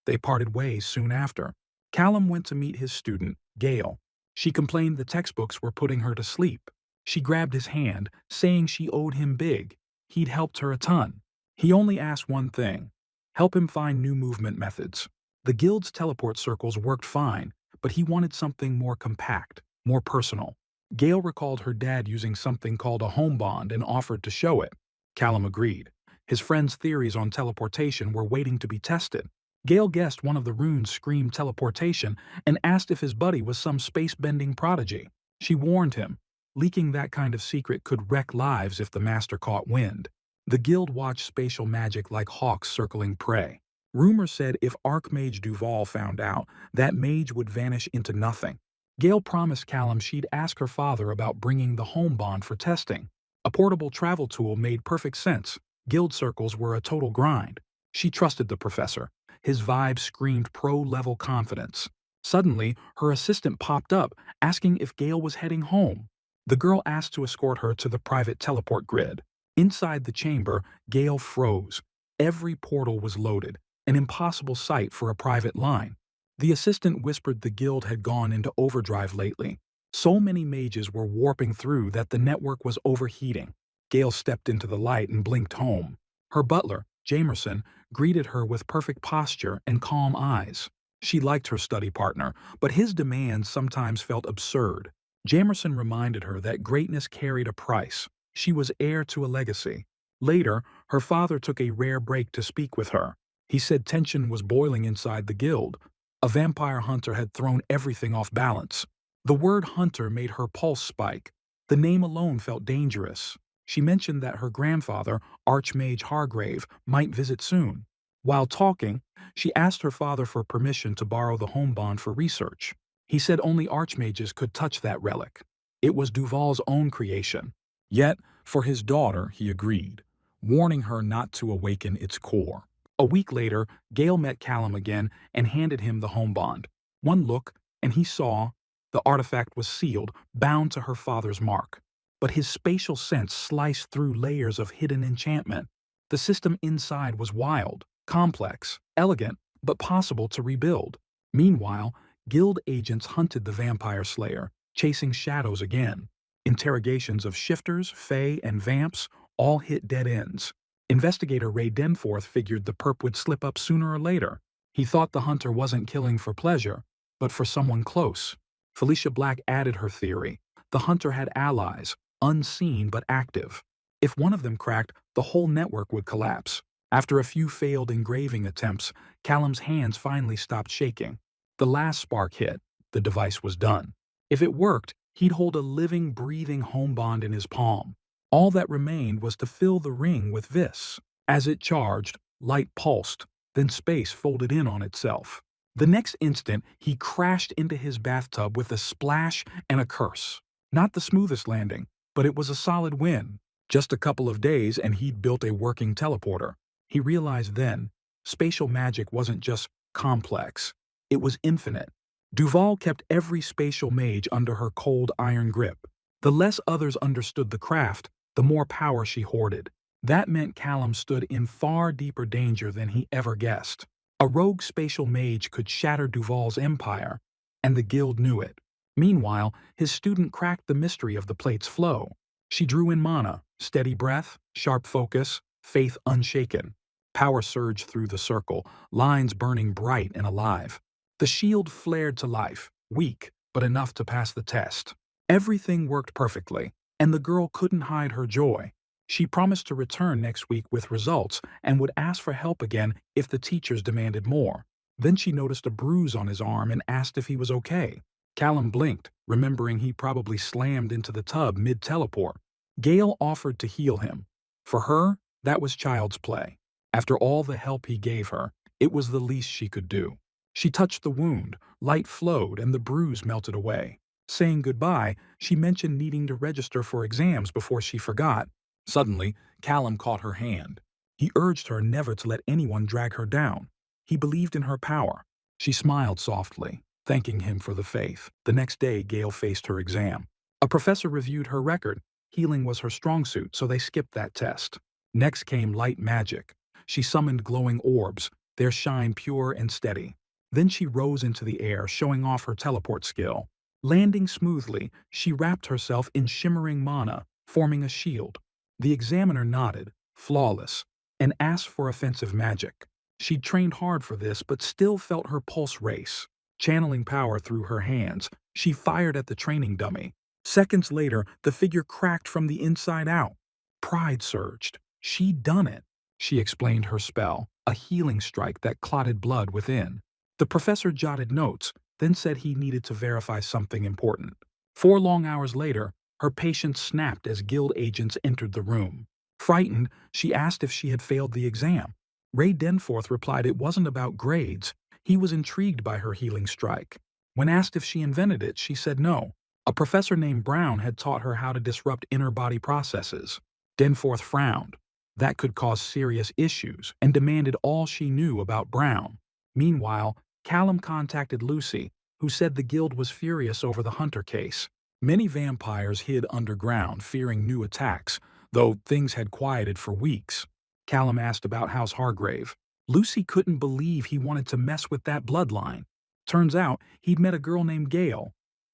They parted ways soon after. Callum went to meet his student, Gail. She complained the textbooks were putting her to sleep. She grabbed his hand, saying she owed him big. He'd helped her a ton. He only asked one thing: help him find new movement methods. The guild's teleport circles worked fine, but he wanted something more compact, more personal. Gail recalled her dad using something called a home bond and offered to show it. Callum agreed. His friend's theories on teleportation were waiting to be tested. Gail guessed one of the runes screamed teleportation and asked if his buddy was some space-bending prodigy. She warned him. Leaking that kind of secret could wreck lives if the master caught wind. The guild watched spatial magic like hawks circling prey. Rumors said if Archmage Duval found out, that mage would vanish into nothing. Gail promised Callum she'd ask her father about bringing the home bond for testing. A portable travel tool made perfect sense. Guild circles were a total grind. She trusted the professor. His vibe screamed pro-level confidence. Suddenly, her assistant popped up, asking if Gail was heading home. The girl asked to escort her to the private teleport grid. Inside the chamber, Gail froze. Every portal was loaded, an impossible sight for a private line. The assistant whispered the guild had gone into overdrive lately. So many mages were warping through that the network was overheating. Gail stepped into the light and blinked home. Her butler, Jamerson greeted her with perfect posture and calm eyes. She liked her study partner, but his demands sometimes felt absurd. Jamerson reminded her that greatness carried a price. She was heir to a legacy. Later, her father took a rare break to speak with her. He said tension was boiling inside the guild. A vampire hunter had thrown everything off balance. The word hunter made her pulse spike. The name alone felt dangerous. She mentioned that her grandfather, Archmage Hargrave, might visit soon. While talking, she asked her father for permission to borrow the home bond for research. He said only archmages could touch that relic. It was Duval's own creation. Yet, for his daughter, he agreed, warning her not to awaken its core. A week later, Gale met Callum again and handed him the home bond. One look, and he saw the artifact was sealed, bound to her father's mark. But his spatial sense sliced through layers of hidden enchantment. The system inside was wild, complex, elegant, but possible to rebuild. Meanwhile, guild agents hunted the vampire slayer, chasing shadows again. Interrogations of shifters, fae, and vamps all hit dead ends. Investigator Ray Denforth figured the perp would slip up sooner or later. He thought the hunter wasn't killing for pleasure, but for someone close. Felicia Black added her theory. The hunter had allies, unseen but active. If one of them cracked, the whole network would collapse. After a few failed engraving attempts, Callum's hands finally stopped shaking. The last spark hit. The device was done. If it worked, he'd hold a living, breathing home bond in his palm. All that remained was to fill the ring with vis. As it charged, light pulsed, then space folded in on itself. The next instant, he crashed into his bathtub with a splash and a curse. Not the smoothest landing, but it was a solid win. Just a couple of days and he'd built a working teleporter. He realized then, spatial magic wasn't just complex, it was infinite. Duval kept every spatial mage under her cold iron grip. The less others understood the craft, the more power she hoarded. That meant Callum stood in far deeper danger than he ever guessed. A rogue spatial mage could shatter Duval's empire, and the guild knew it. Meanwhile, his student cracked the mystery of the plate's flow. She drew in mana, steady breath, sharp focus, faith unshaken. Power surged through the circle, lines burning bright and alive. The shield flared to life, weak, but enough to pass the test. Everything worked perfectly, and the girl couldn't hide her joy. She promised to return next week with results and would ask for help again if the teachers demanded more. Then she noticed a bruise on his arm and asked if he was okay. Callum blinked, remembering he probably slammed into the tub mid-teleport. Gale offered to heal him. For her, that was child's play. After all the help he gave her, it was the least she could do. She touched the wound, light flowed, and the bruise melted away. Saying goodbye, she mentioned needing to register for exams before she forgot. Suddenly, Callum caught her hand. He urged her never to let anyone drag her down. He believed in her power. She smiled softly, thanking him for the faith. The next day, Gale faced her exam. A professor reviewed her record. Healing was her strong suit, so they skipped that test. Next came light magic. She summoned glowing orbs, their shine pure and steady. Then she rose into the air, showing off her teleport skill. Landing smoothly, she wrapped herself in shimmering mana, forming a shield. The examiner nodded, flawless, and asked for offensive magic. She'd trained hard for this, but still felt her pulse race. Channeling power through her hands, she fired at the training dummy. Seconds later, the figure cracked from the inside out. Pride surged. She'd done it. She explained her spell, a healing strike that clotted blood within. The professor jotted notes, then said he needed to verify something important. 4 long hours later, her patience snapped as guild agents entered the room. Frightened, she asked if she had failed the exam. Ray Denforth replied it wasn't about grades. He was intrigued by her healing strike. When asked if she invented it, she said no. A professor named Brown had taught her how to disrupt inner body processes. Denforth frowned. That could cause serious issues and demanded all she knew about Brown. Meanwhile, Callum contacted Lucy, who said the guild was furious over the Hunter case. Many vampires hid underground, fearing new attacks, though things had quieted for weeks. Callum asked about House Hargrave. Lucy couldn't believe he wanted to mess with that bloodline. Turns out he'd met a girl named Gale,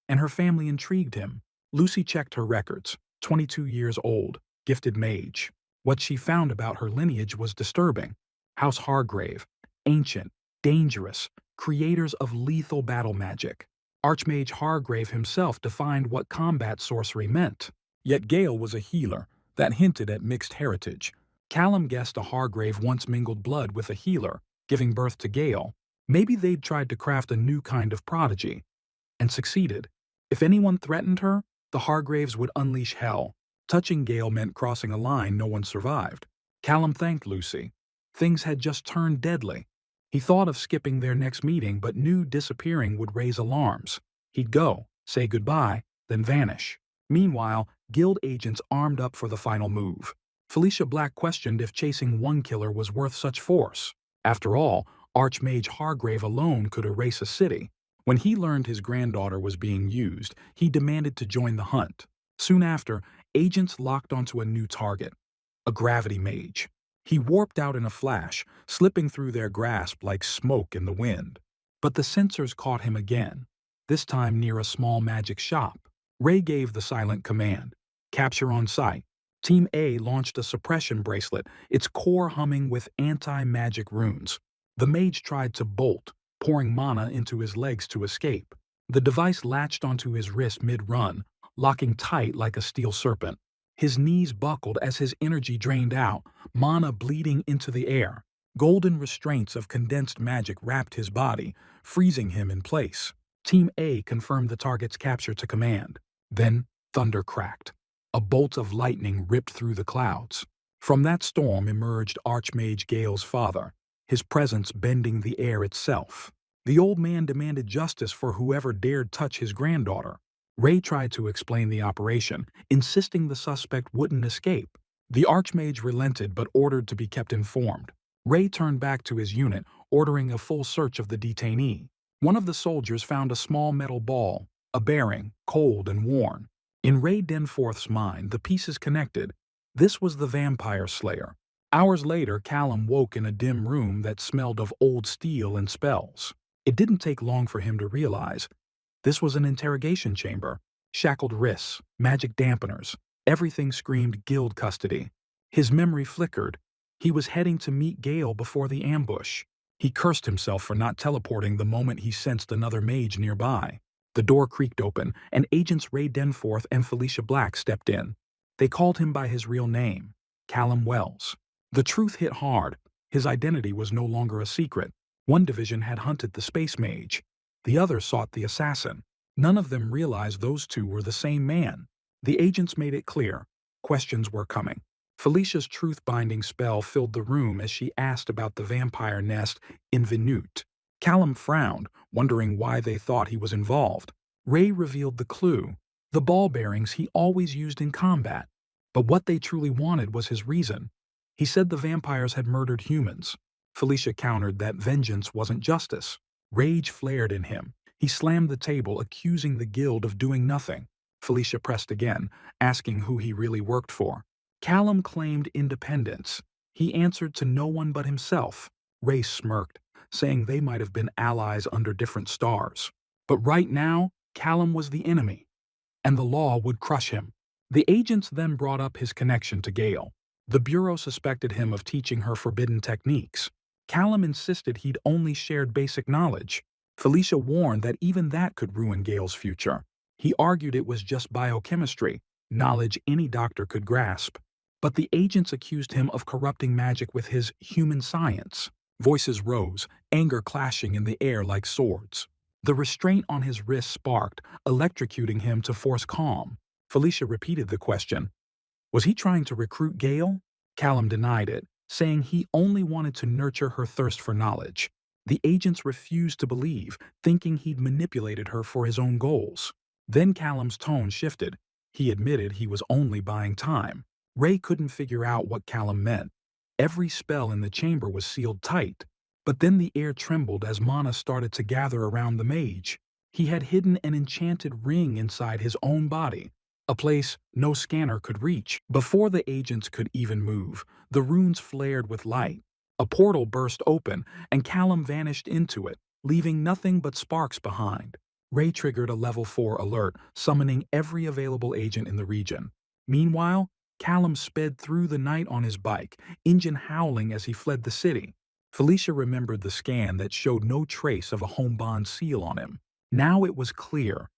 and her family intrigued him. Lucy checked her records. 22 years old, gifted mage. What she found about her lineage was disturbing. House Hargrave, ancient, dangerous, creators of lethal battle magic. Archmage Hargrave himself defined what combat sorcery meant. Yet Gale was a healer that hinted at mixed heritage. Callum guessed a Hargrave once mingled blood with a healer, giving birth to Gale. Maybe they'd tried to craft a new kind of prodigy, and succeeded. If anyone threatened her, the Hargraves would unleash hell. Touching Gale meant crossing a line no one survived. Callum thanked Lucy. Things had just turned deadly. He thought of skipping their next meeting but knew disappearing would raise alarms. He'd go, say goodbye, then vanish. Meanwhile, guild agents armed up for the final move. Felicia Black questioned if chasing one killer was worth such force. After all, Archmage Hargrave alone could erase a city. When he learned his granddaughter was being used, he demanded to join the hunt. Soon after, agents locked onto a new target, a gravity mage. He warped out in a flash, slipping through their grasp like smoke in the wind. But the sensors caught him again, this time near a small magic shop. Ray gave the silent command, capture on sight. Team A launched a suppression bracelet, its core humming with anti-magic runes. The mage tried to bolt, pouring mana into his legs to escape. The device latched onto his wrist mid-run, locking tight like a steel serpent. His knees buckled as his energy drained out, mana bleeding into the air. Golden restraints of condensed magic wrapped his body, freezing him in place. Team A confirmed the target's capture to command. Then, thunder cracked. A bolt of lightning ripped through the clouds. From that storm emerged Archmage Gale's father, his presence bending the air itself. The old man demanded justice for whoever dared touch his granddaughter. Ray tried to explain the operation, insisting the suspect wouldn't escape. The Archmage relented but ordered to be kept informed. Ray turned back to his unit, ordering a full search of the detainee. One of the soldiers found a small metal ball, a bearing, cold and worn. In Ray Denforth's mind, the pieces connected. This was the vampire slayer. Hours later, Callum woke in a dim room that smelled of old steel and spells. It didn't take long for him to realize this was an interrogation chamber. Shackled wrists, magic dampeners, everything screamed guild custody. His memory flickered. He was heading to meet Gale before the ambush. He cursed himself for not teleporting the moment he sensed another mage nearby. The door creaked open, and agents Ray Denforth and Felicia Black stepped in. They called him by his real name, Callum Wells. The truth hit hard. His identity was no longer a secret. One division had hunted the space mage. The other sought the assassin. None of them realized those two were the same man. The agents made it clear. Questions were coming. Felicia's truth-binding spell filled the room as she asked about the vampire nest in Venute. Callum frowned, wondering why they thought he was involved. Ray revealed the clue, the ball bearings he always used in combat. But what they truly wanted was his reason. He said the vampires had murdered humans. Felicia countered that vengeance wasn't justice. Rage flared in him. He slammed the table, accusing the guild of doing nothing. Felicia pressed again, asking who he really worked for. Callum claimed independence. He answered to no one but himself. Ray smirked, saying they might have been allies under different stars. But right now, Callum was the enemy, and the law would crush him. The agents then brought up his connection to Gale. The Bureau suspected him of teaching her forbidden techniques. Callum insisted he'd only shared basic knowledge. Felicia warned that even that could ruin Gale's future. He argued it was just biochemistry, knowledge any doctor could grasp. But the agents accused him of corrupting magic with his human science. Voices rose, anger clashing in the air like swords. The restraint on his wrist sparked, electrocuting him to force calm. Felicia repeated the question. Was he trying to recruit Gale? Callum denied it, saying he only wanted to nurture her thirst for knowledge. The agents refused to believe, thinking he'd manipulated her for his own goals. Then Callum's tone shifted. He admitted he was only buying time. Ray couldn't figure out what Callum meant. Every spell in the chamber was sealed tight. But then the air trembled as mana started to gather around the mage. He had hidden an enchanted ring inside his own body, a place no scanner could reach. Before the agents could even move, the runes flared with light. A portal burst open, and Callum vanished into it, leaving nothing but sparks behind. Ray triggered a level 4 alert, summoning every available agent in the region. Meanwhile, Callum sped through the night on his bike, engine howling as he fled the city. Felicia remembered the scan that showed no trace of a home bond seal on him. Now it was clear.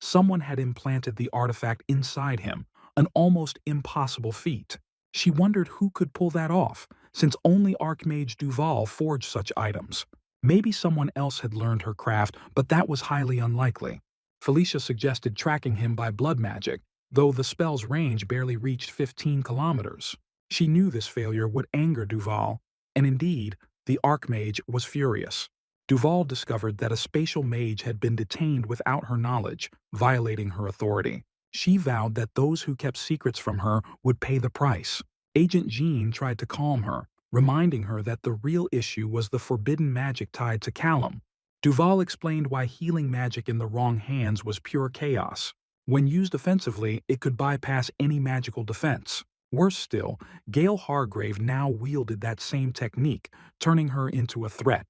Someone had implanted the artifact inside him, an almost impossible feat. She wondered who could pull that off, since only Archmage Duval forged such items. Maybe someone else had learned her craft, but that was highly unlikely. Felicia suggested tracking him by blood magic, though the spell's range barely reached 15 kilometers. She knew this failure would anger Duval, and indeed, the Archmage was furious. Duval discovered that a spatial mage had been detained without her knowledge, violating her authority. She vowed that those who kept secrets from her would pay the price. Agent Jean tried to calm her, reminding her that the real issue was the forbidden magic tied to Callum. Duval explained why healing magic in the wrong hands was pure chaos. When used offensively, it could bypass any magical defense. Worse still, Gail Hargrave now wielded that same technique, turning her into a threat.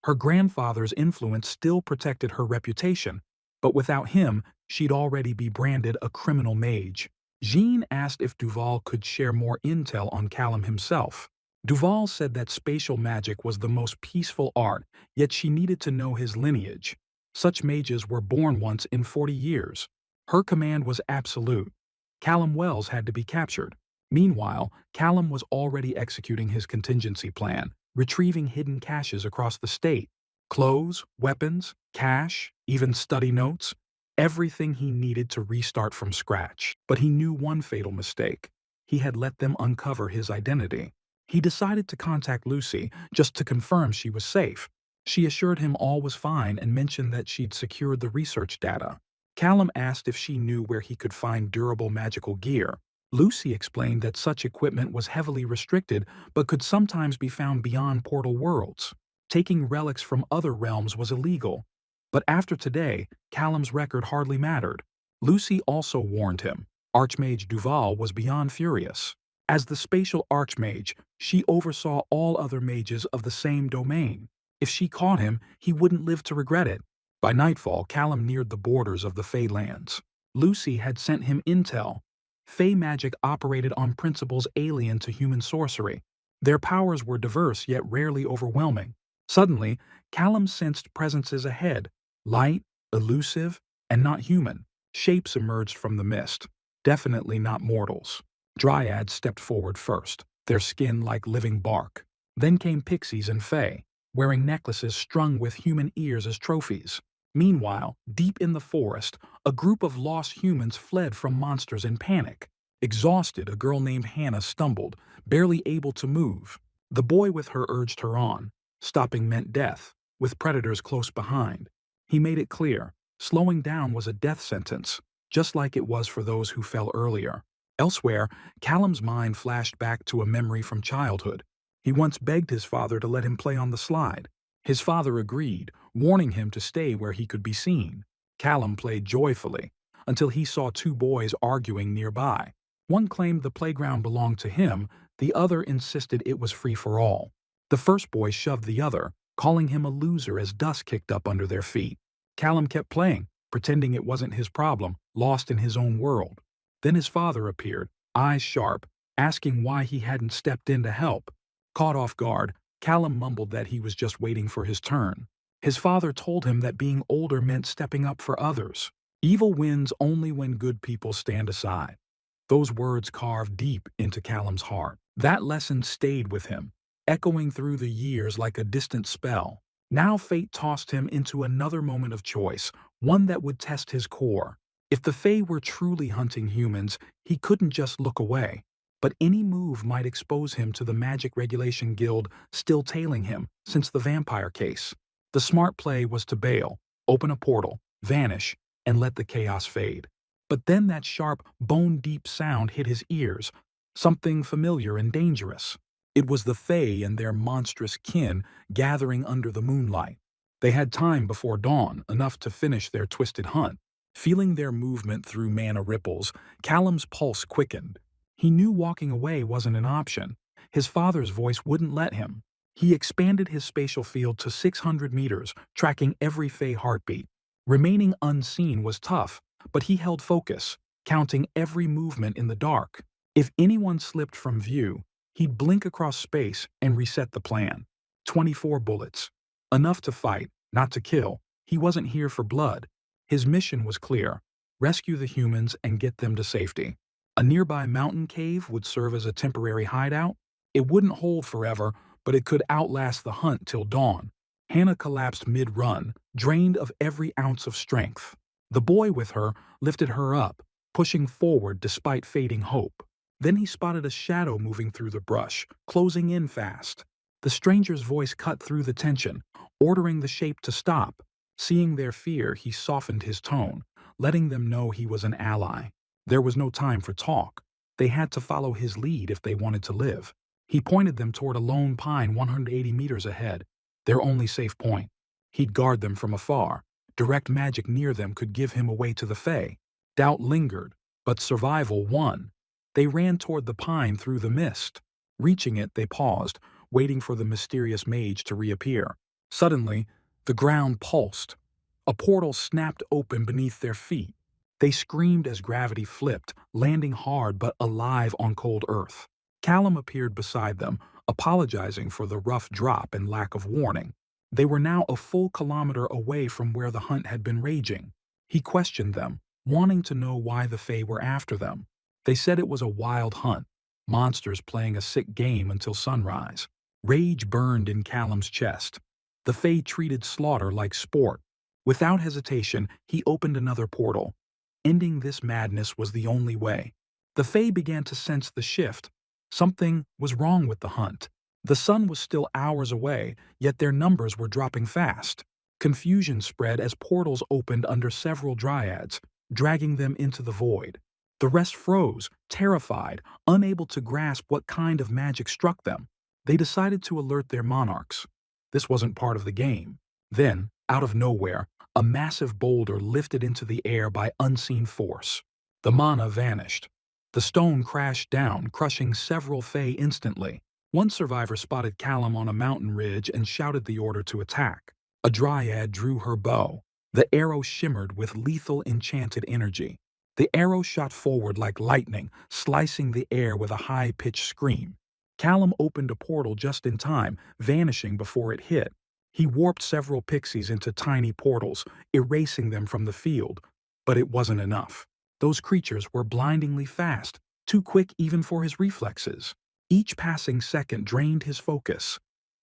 Her grandfather's influence still protected her reputation, but without him, she'd already be branded a criminal mage. Jean asked if Duval could share more intel on Callum himself. Duval said that spatial magic was the most peaceful art, yet she needed to know his lineage. Such mages were born once in 40 years. Her command was absolute. Callum Wells had to be captured. Meanwhile, Callum was already executing his contingency plan, retrieving hidden caches across the state. Clothes, weapons, cash, even study notes. Everything he needed to restart from scratch. But he knew one fatal mistake. He had let them uncover his identity. He decided to contact Lucy just to confirm she was safe. She assured him all was fine and mentioned that she'd secured the research data. Callum asked if she knew where he could find durable magical gear. Lucy explained that such equipment was heavily restricted but could sometimes be found beyond portal worlds. Taking relics from other realms was illegal. But after today, Callum's record hardly mattered. Lucy also warned him. Archmage Duval was beyond furious. As the spatial Archmage, she oversaw all other mages of the same domain. If she caught him, he wouldn't live to regret it. By nightfall, Callum neared the borders of the Fey lands. Lucy had sent him intel. Fey magic operated on principles alien to human sorcery. Their powers were diverse yet rarely overwhelming. Suddenly, Callum sensed presences ahead. Light, elusive, and not human. Shapes emerged from the mist. Definitely not mortals. Dryads stepped forward first, their skin like living bark. Then came pixies and Fey, wearing necklaces strung with human ears as trophies. Meanwhile, deep in the forest, a group of lost humans fled from monsters in panic. Exhausted, a girl named Hannah stumbled, barely able to move. The boy with her urged her on. Stopping meant death, with predators close behind. He made it clear, slowing down was a death sentence, just like it was for those who fell earlier. Elsewhere, Callum's mind flashed back to a memory from childhood. He once begged his father to let him play on the slide. His father agreed, warning him to stay where he could be seen. Callum played joyfully, until he saw two boys arguing nearby. One claimed the playground belonged to him, the other insisted it was free for all. The first boy shoved the other, calling him a loser as dust kicked up under their feet. Callum kept playing, pretending it wasn't his problem, lost in his own world. Then his father appeared, eyes sharp, asking why he hadn't stepped in to help. Caught off guard, Callum mumbled that he was just waiting for his turn. His father told him that being older meant stepping up for others. Evil wins only when good people stand aside. Those words carved deep into Callum's heart. That lesson stayed with him, echoing through the years like a distant spell. Now fate tossed him into another moment of choice, one that would test his core. If the Fae were truly hunting humans, he couldn't just look away. But any move might expose him to the Magic Regulation Guild still tailing him since the vampire case. The smart play was to bail, open a portal, vanish, and let the chaos fade. But then that sharp, bone-deep sound hit his ears, something familiar and dangerous. It was the Fae and their monstrous kin gathering under the moonlight. They had time before dawn, enough to finish their twisted hunt. Feeling their movement through mana ripples, Callum's pulse quickened. He knew walking away wasn't an option. His father's voice wouldn't let him. He expanded his spatial field to 600 meters, tracking every Fae heartbeat. Remaining unseen was tough, but he held focus, counting every movement in the dark. If anyone slipped from view, he'd blink across space and reset the plan. 24 bullets. Enough to fight, not to kill. He wasn't here for blood. His mission was clear: rescue the humans and get them to safety. A nearby mountain cave would serve as a temporary hideout. It wouldn't hold forever, but it could outlast the hunt till dawn. Hannah collapsed mid-run, drained of every ounce of strength. The boy with her lifted her up, pushing forward despite fading hope. Then he spotted a shadow moving through the brush, closing in fast. The stranger's voice cut through the tension, ordering the shape to stop. Seeing their fear, he softened his tone, letting them know he was an ally. There was no time for talk. They had to follow his lead if they wanted to live. He pointed them toward a lone pine 180 meters ahead, their only safe point. He'd guard them from afar. Direct magic near them could give him away to the Fae. Doubt lingered, but survival won. They ran toward the pine through the mist. Reaching it, they paused, waiting for the mysterious mage to reappear. Suddenly, the ground pulsed. A portal snapped open beneath their feet. They screamed as gravity flipped, landing hard but alive on cold earth. Callum appeared beside them, apologizing for the rough drop and lack of warning. They were now a full kilometer away from where the hunt had been raging. He questioned them, wanting to know why the Fae were after them. They said it was a wild hunt, monsters playing a sick game until sunrise. Rage burned in Callum's chest. The Fae treated slaughter like sport. Without hesitation, he opened another portal. Ending this madness was the only way. The Fae began to sense the shift. Something was wrong with the hunt. The sun was still hours away, yet their numbers were dropping fast. Confusion spread as portals opened under several dryads, dragging them into the void. The rest froze, terrified, unable to grasp what kind of magic struck them. They decided to alert their monarchs. This wasn't part of the game. Then, out of nowhere, a massive boulder lifted into the air by unseen force. The mana vanished. The stone crashed down, crushing several Fae instantly. One survivor spotted Callum on a mountain ridge and shouted the order to attack. A dryad drew her bow. The arrow shimmered with lethal enchanted energy. The arrow shot forward like lightning, slicing the air with a high-pitched scream. Callum opened a portal just in time, vanishing before it hit. He warped several pixies into tiny portals, erasing them from the field. But it wasn't enough. Those creatures were blindingly fast, too quick even for his reflexes. Each passing second drained his focus.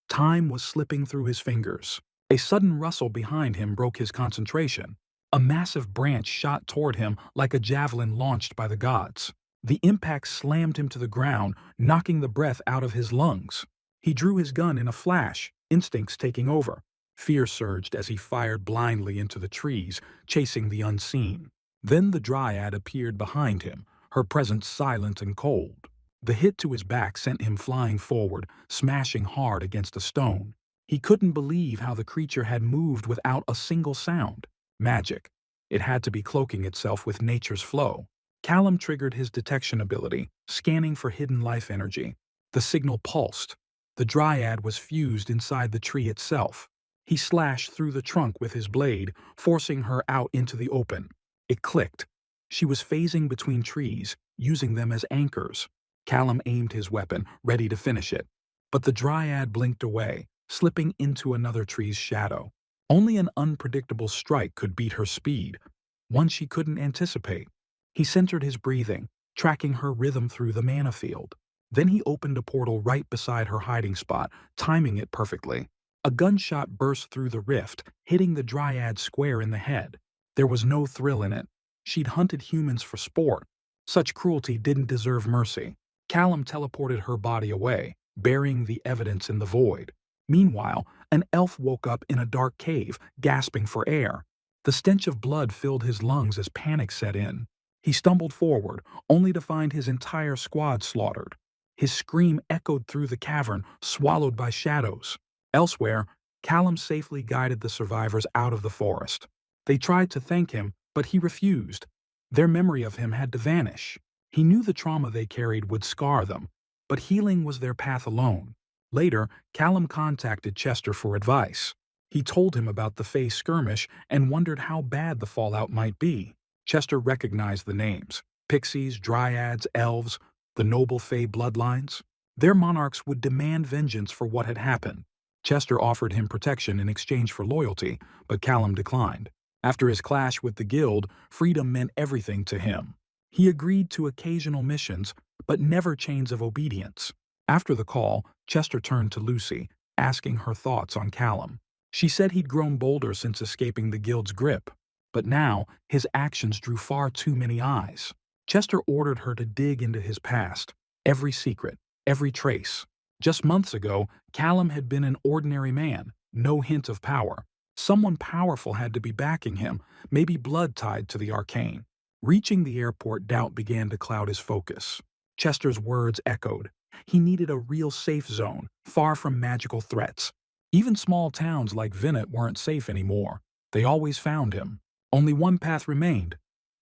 Time was slipping through his fingers. A sudden rustle behind him broke his concentration. A massive branch shot toward him like a javelin launched by the gods. The impact slammed him to the ground, knocking the breath out of his lungs. He drew his gun in a flash, instincts taking over. Fear surged as he fired blindly into the trees, chasing the unseen. Then the dryad appeared behind him, her presence silent and cold. The hit to his back sent him flying forward, smashing hard against a stone. He couldn't believe how the creature had moved without a single sound. Magic. It had to be cloaking itself with nature's flow. Callum triggered his detection ability, scanning for hidden life energy. The signal pulsed. The dryad was fused inside the tree itself. He slashed through the trunk with his blade, forcing her out into the open. It clicked. She was phasing between trees, using them as anchors. Callum aimed his weapon, ready to finish it. But the dryad blinked away, slipping into another tree's shadow. Only an unpredictable strike could beat her speed, one she couldn't anticipate. He centered his breathing, tracking her rhythm through the mana field. Then he opened a portal right beside her hiding spot, timing it perfectly. A gunshot burst through the rift, hitting the dryad square in the head. There was no thrill in it. She'd hunted humans for sport. Such cruelty didn't deserve mercy. Callum teleported her body away, burying the evidence in the void. Meanwhile, an elf woke up in a dark cave, gasping for air. The stench of blood filled his lungs as panic set in. He stumbled forward, only to find his entire squad slaughtered. His scream echoed through the cavern, swallowed by shadows. Elsewhere, Callum safely guided the survivors out of the forest. They tried to thank him, but he refused. Their memory of him had to vanish. He knew the trauma they carried would scar them, but healing was their path alone. Later, Callum contacted Chester for advice. He told him about the Fae skirmish and wondered how bad the fallout might be. Chester recognized the names: pixies, dryads, elves, the noble Fae bloodlines. Their monarchs would demand vengeance for what had happened. Chester offered him protection in exchange for loyalty, but Callum declined. After his clash with the guild, freedom meant everything to him. He agreed to occasional missions, but never chains of obedience. After the call, Chester turned to Lucy, asking her thoughts on Callum. She said he'd grown bolder since escaping the guild's grip, but now his actions drew far too many eyes. Chester ordered her to dig into his past, every secret, every trace. Just months ago, Callum had been an ordinary man, no hint of power. Someone powerful had to be backing him, maybe blood tied to the arcane. Reaching the airport, doubt began to cloud his focus. Chester's words echoed. He needed a real safe zone, far from magical threats. Even small towns like Vinnet weren't safe anymore. They always found him. Only one path remained,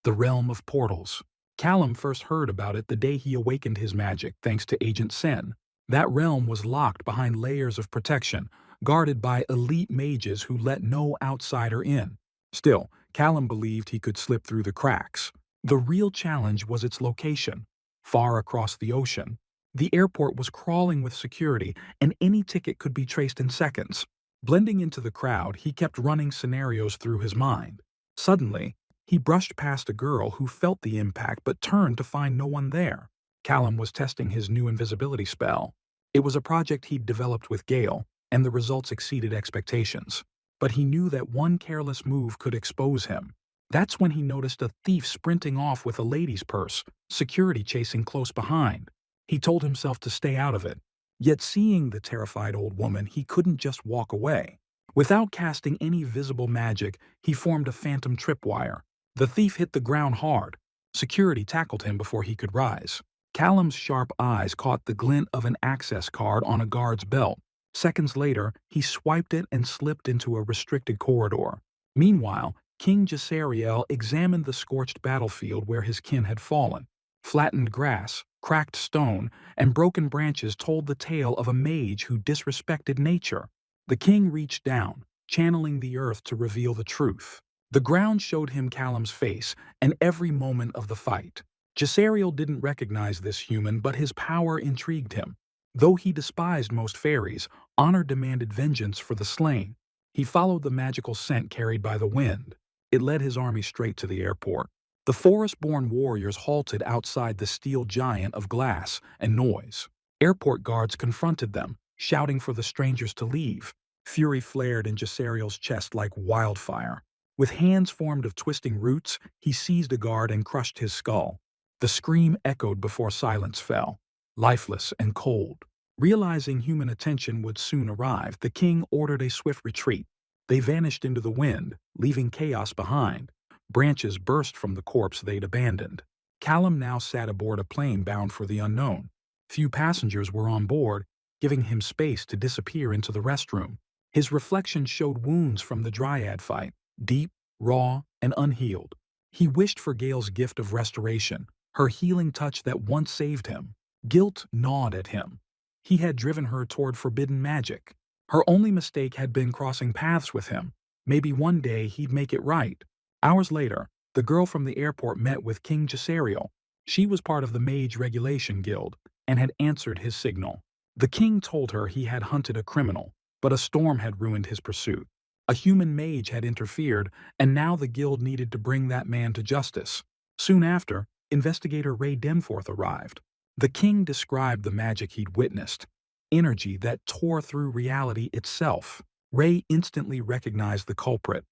the realm of portals. Callum first heard about it the day he awakened his magic thanks to Agent Sen. That realm was locked behind layers of protection, guarded by elite mages who let no outsider in. Still, Callum believed he could slip through the cracks. The real challenge was its location, far across the ocean. The airport was crawling with security, and any ticket could be traced in seconds. Blending into the crowd, he kept running scenarios through his mind. Suddenly, he brushed past a girl who felt the impact but turned to find no one there. Callum was testing his new invisibility spell. It was a project he'd developed with Gale, and the results exceeded expectations. But he knew that one careless move could expose him. That's when he noticed a thief sprinting off with a lady's purse, security chasing close behind. He told himself to stay out of it. Yet seeing the terrified old woman, he couldn't just walk away. Without casting any visible magic, he formed a phantom tripwire. The thief hit the ground hard. Security tackled him before he could rise. Callum's sharp eyes caught the glint of an access card on a guard's belt. Seconds later, he swiped it and slipped into a restricted corridor. Meanwhile, King Jezariel examined the scorched battlefield where his kin had fallen. Flattened grass, cracked stone, and broken branches told the tale of a mage who disrespected nature. The king reached down, channeling the earth to reveal the truth. The ground showed him Callum's face and every moment of the fight. Jezariel didn't recognize this human, but his power intrigued him. Though he despised most fairies, honor demanded vengeance for the slain. He followed the magical scent carried by the wind. It led his army straight to the airport. The forest-born warriors halted outside the steel giant of glass and noise. Airport guards confronted them, shouting for the strangers to leave. Fury flared in Jezariel's chest like wildfire. With hands formed of twisting roots, he seized a guard and crushed his skull. The scream echoed before silence fell, lifeless and cold. Realizing human attention would soon arrive, the king ordered a swift retreat. They vanished into the wind, leaving chaos behind. Branches burst from the corpse they'd abandoned. Callum now sat aboard a plane bound for the unknown. Few passengers were on board, giving him space to disappear into the restroom. His reflection showed wounds from the Dryad fight, deep, raw, and unhealed. He wished for Gale's gift of restoration, her healing touch that once saved him. Guilt gnawed at him. He had driven her toward forbidden magic. Her only mistake had been crossing paths with him. Maybe one day he'd make it right. Hours later, the girl from the airport met with King Jezariel. She was part of the Mage Regulation Guild and had answered his signal. The king told her he had hunted a criminal, but a storm had ruined his pursuit. A human mage had interfered, and now the guild needed to bring that man to justice. Soon after, investigator Ray Denforth arrived. The king described the magic he'd witnessed, energy that tore through reality itself. Ray instantly recognized the culprit,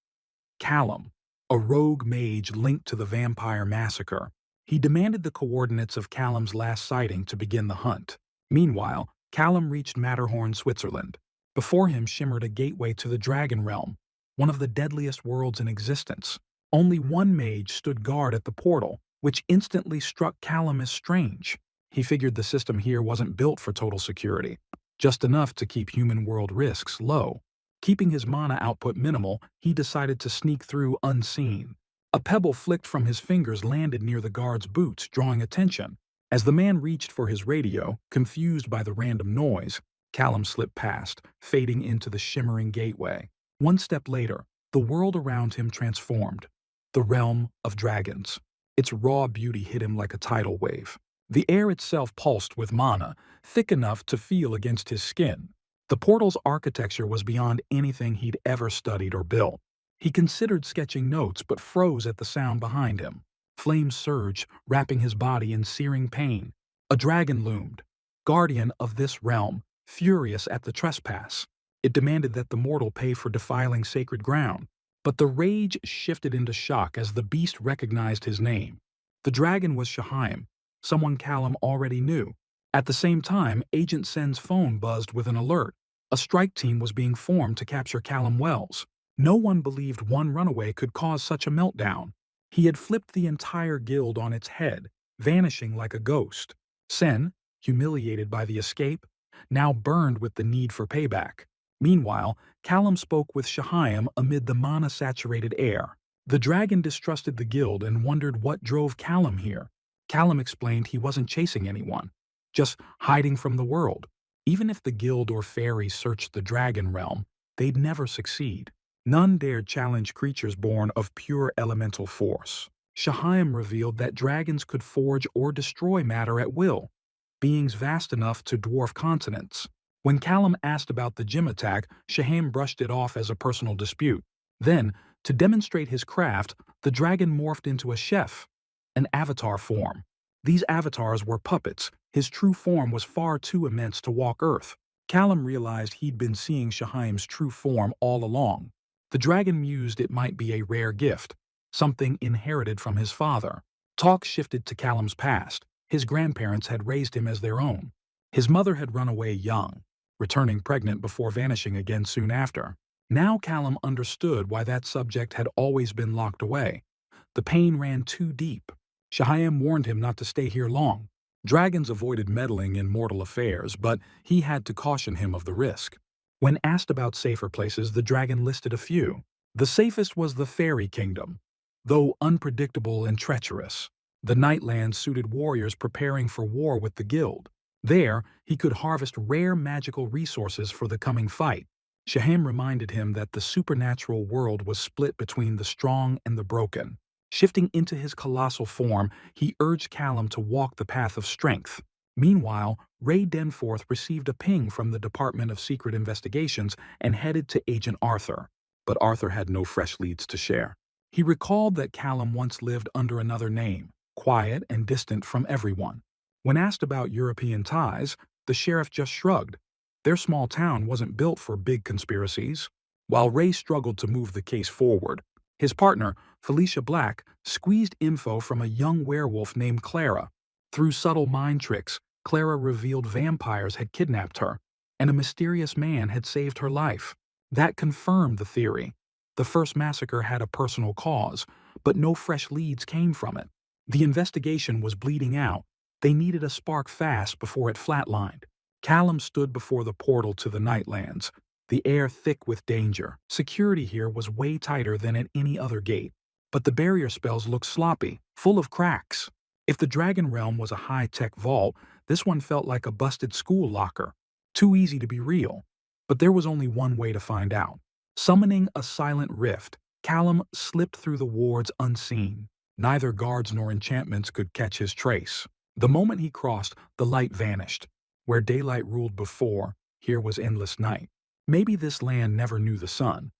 Callum, a rogue mage linked to the vampire massacre. He demanded the coordinates of Callum's last sighting to begin the hunt. Meanwhile, Callum reached Matterhorn, Switzerland. Before him shimmered a gateway to the Dragon Realm, one of the deadliest worlds in existence. Only one mage stood guard at the portal, which instantly struck Callum as strange. He figured the system here wasn't built for total security, just enough to keep human world risks low. Keeping his mana output minimal, he decided to sneak through unseen. A pebble flicked from his fingers landed near the guard's boots, drawing attention. As the man reached for his radio, confused by the random noise, Callum slipped past, fading into the shimmering gateway. One step later, the world around him transformed. The realm of dragons. Its raw beauty hit him like a tidal wave. The air itself pulsed with mana, thick enough to feel against his skin. The portal's architecture was beyond anything he'd ever studied or built. He considered sketching notes but froze at the sound behind him. Flames surged, wrapping his body in searing pain. A dragon loomed, guardian of this realm, furious at the trespass. It demanded that the mortal pay for defiling sacred ground. But the rage shifted into shock as the beast recognized his name. The dragon was Shahaim, someone Callum already knew. At the same time, Agent Sen's phone buzzed with an alert. A strike team was being formed to capture Callum Wells. No one believed one runaway could cause such a meltdown. He had flipped the entire guild on its head, vanishing like a ghost. Sen, humiliated by the escape, now burned with the need for payback. Meanwhile, Callum spoke with Shahaim amid the mana-saturated air. The dragon distrusted the guild and wondered what drove Callum here. Callum explained he wasn't chasing anyone, just hiding from the world. Even if the guild or fairies searched the dragon realm, they'd never succeed. None dared challenge creatures born of pure elemental force. Shahaim revealed that dragons could forge or destroy matter at will, beings vast enough to dwarf continents. When Callum asked about the gym attack, Shahaim brushed it off as a personal dispute. Then, to demonstrate his craft, the dragon morphed into a chef, an avatar form. These avatars were puppets. His true form was far too immense to walk Earth. Callum realized he'd been seeing Shahaim's true form all along. The dragon mused it might be a rare gift, something inherited from his father. Talk shifted to Callum's past. His grandparents had raised him as their own. His mother had run away young, returning pregnant before vanishing again soon after. Now Callum understood why that subject had always been locked away. The pain ran too deep. Shahaim warned him not to stay here long. Dragons avoided meddling in mortal affairs, but he had to caution him of the risk. When asked about safer places, the dragon listed a few. The safest was the fairy kingdom, though unpredictable and treacherous. The Nightlands suited warriors preparing for war with the guild. There, he could harvest rare magical resources for the coming fight. Shahaim reminded him that the supernatural world was split between the strong and the broken. Shifting into his colossal form, he urged Callum to walk the path of strength. Meanwhile, Ray Denforth received a ping from the Department of Secret Investigations and headed to Agent Arthur. But Arthur had no fresh leads to share. He recalled that Callum once lived under another name, quiet and distant from everyone. When asked about European ties, the sheriff just shrugged. Their small town wasn't built for big conspiracies. While Ray struggled to move the case forward, his partner, Felicia Black, squeezed info from a young werewolf named Clara. Through subtle mind tricks, Clara revealed vampires had kidnapped her, and a mysterious man had saved her life. That confirmed the theory. The first massacre had a personal cause, but no fresh leads came from it. The investigation was bleeding out. They needed a spark fast before it flatlined. Callum stood before the portal to the Nightlands, the air thick with danger. Security here was way tighter than at any other gate, but the barrier spells looked sloppy, full of cracks. If the Dragon Realm was a high-tech vault, this one felt like a busted school locker. Too easy to be real. But there was only one way to find out. Summoning a silent rift, Callum slipped through the wards unseen. Neither guards nor enchantments could catch his trace. The moment he crossed, the light vanished. Where daylight ruled before, here was endless night. Maybe this land never knew the sun.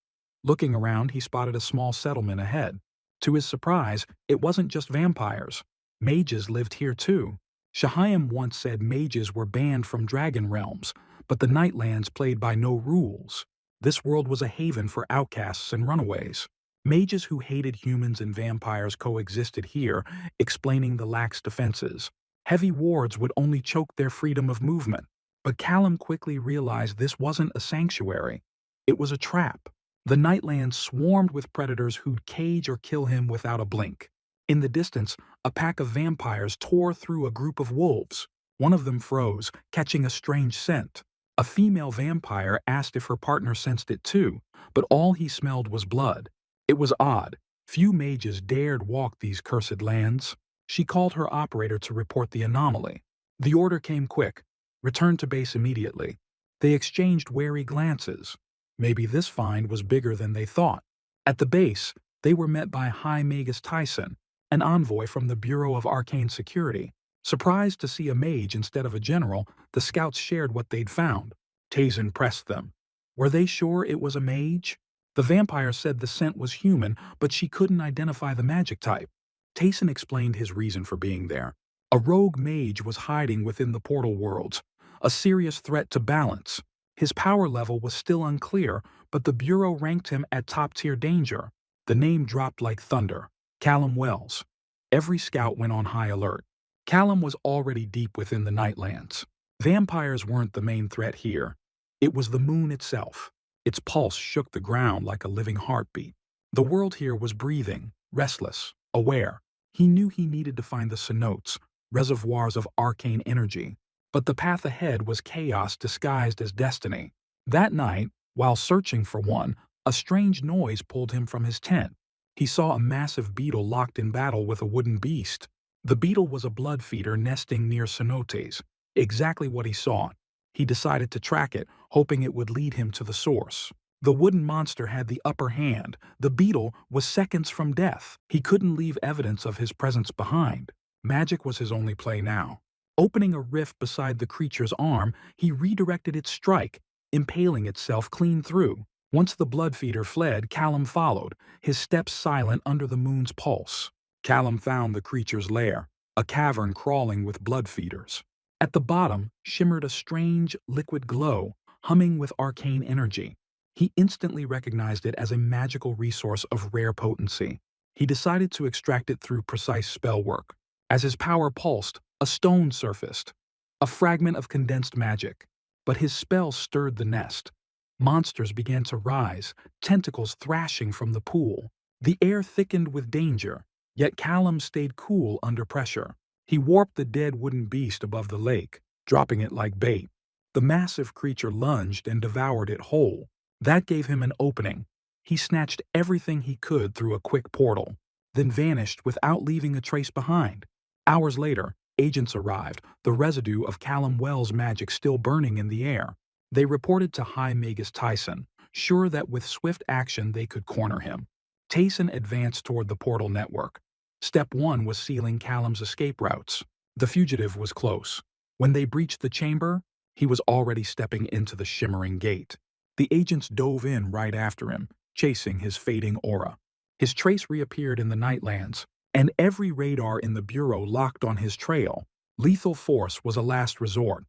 Looking around, he spotted a small settlement ahead. To his surprise, it wasn't just vampires. Mages lived here too. Shahaim once said mages were banned from dragon realms, but the Nightlands played by no rules. This world was a haven for outcasts and runaways. Mages who hated humans and vampires coexisted here, explaining the lax defenses. Heavy wards would only choke their freedom of movement. But Callum quickly realized this wasn't a sanctuary. It was a trap. The Nightlands swarmed with predators who'd cage or kill him without a blink. In the distance, a pack of vampires tore through a group of wolves. One of them froze, catching a strange scent. A female vampire asked if her partner sensed it too, but all he smelled was blood. It was odd. Few mages dared walk these cursed lands. She called her operator to report the anomaly. The order came quick. Return to base immediately. They exchanged wary glances. Maybe this find was bigger than they thought. At the base, they were met by High Magus Tyson, an envoy from the Bureau of Arcane Security. Surprised to see a mage instead of a general, the scouts shared what they'd found. Taysen pressed them. Were they sure it was a mage? The vampire said the scent was human, but she couldn't identify the magic type. Taysen explained his reason for being there. A rogue mage was hiding within the portal worlds, a serious threat to balance. His power level was still unclear, but the Bureau ranked him at top-tier danger. The name dropped like thunder. Callum Wells. Every scout went on high alert. Callum was already deep within the Nightlands. Vampires weren't the main threat here. It was the moon itself. Its pulse shook the ground like a living heartbeat. The world here was breathing, restless, aware. He knew he needed to find the cenotes, reservoirs of arcane energy. But the path ahead was chaos disguised as destiny. That night, while searching for one, a strange noise pulled him from his tent. He saw a massive beetle locked in battle with a wooden beast. The beetle was a blood feeder nesting near cenotes, exactly what he sought. He decided to track it, hoping it would lead him to the source. The wooden monster had the upper hand. The beetle was seconds from death. He couldn't leave evidence of his presence behind. Magic was his only play now. Opening a rift beside the creature's arm, he redirected its strike, impaling itself clean through. Once the blood feeder fled, Callum followed, his steps silent under the moon's pulse. Callum found the creature's lair, a cavern crawling with blood feeders. At the bottom shimmered a strange, liquid glow, humming with arcane energy. He instantly recognized it as a magical resource of rare potency. He decided to extract it through precise spell work. As his power pulsed, a stone surfaced, a fragment of condensed magic. But his spell stirred the nest. Monsters began to rise, tentacles thrashing from the pool. The air thickened with danger, yet Callum stayed cool under pressure. He warped the dead wooden beast above the lake, dropping it like bait. The massive creature lunged and devoured it whole. That gave him an opening. He snatched everything he could through a quick portal, then vanished without leaving a trace behind. Hours later, agents arrived, the residue of Callum Wells' magic still burning in the air. They reported to High Magus Tyson, sure that with swift action they could corner him. Tyson advanced toward the portal network. Step 1 was sealing Callum's escape routes. The fugitive was close. When they breached the chamber, he was already stepping into the shimmering gate. The agents dove in right after him, chasing his fading aura. His trace reappeared in the Nightlands, and every radar in the Bureau locked on his trail. Lethal force was a last resort.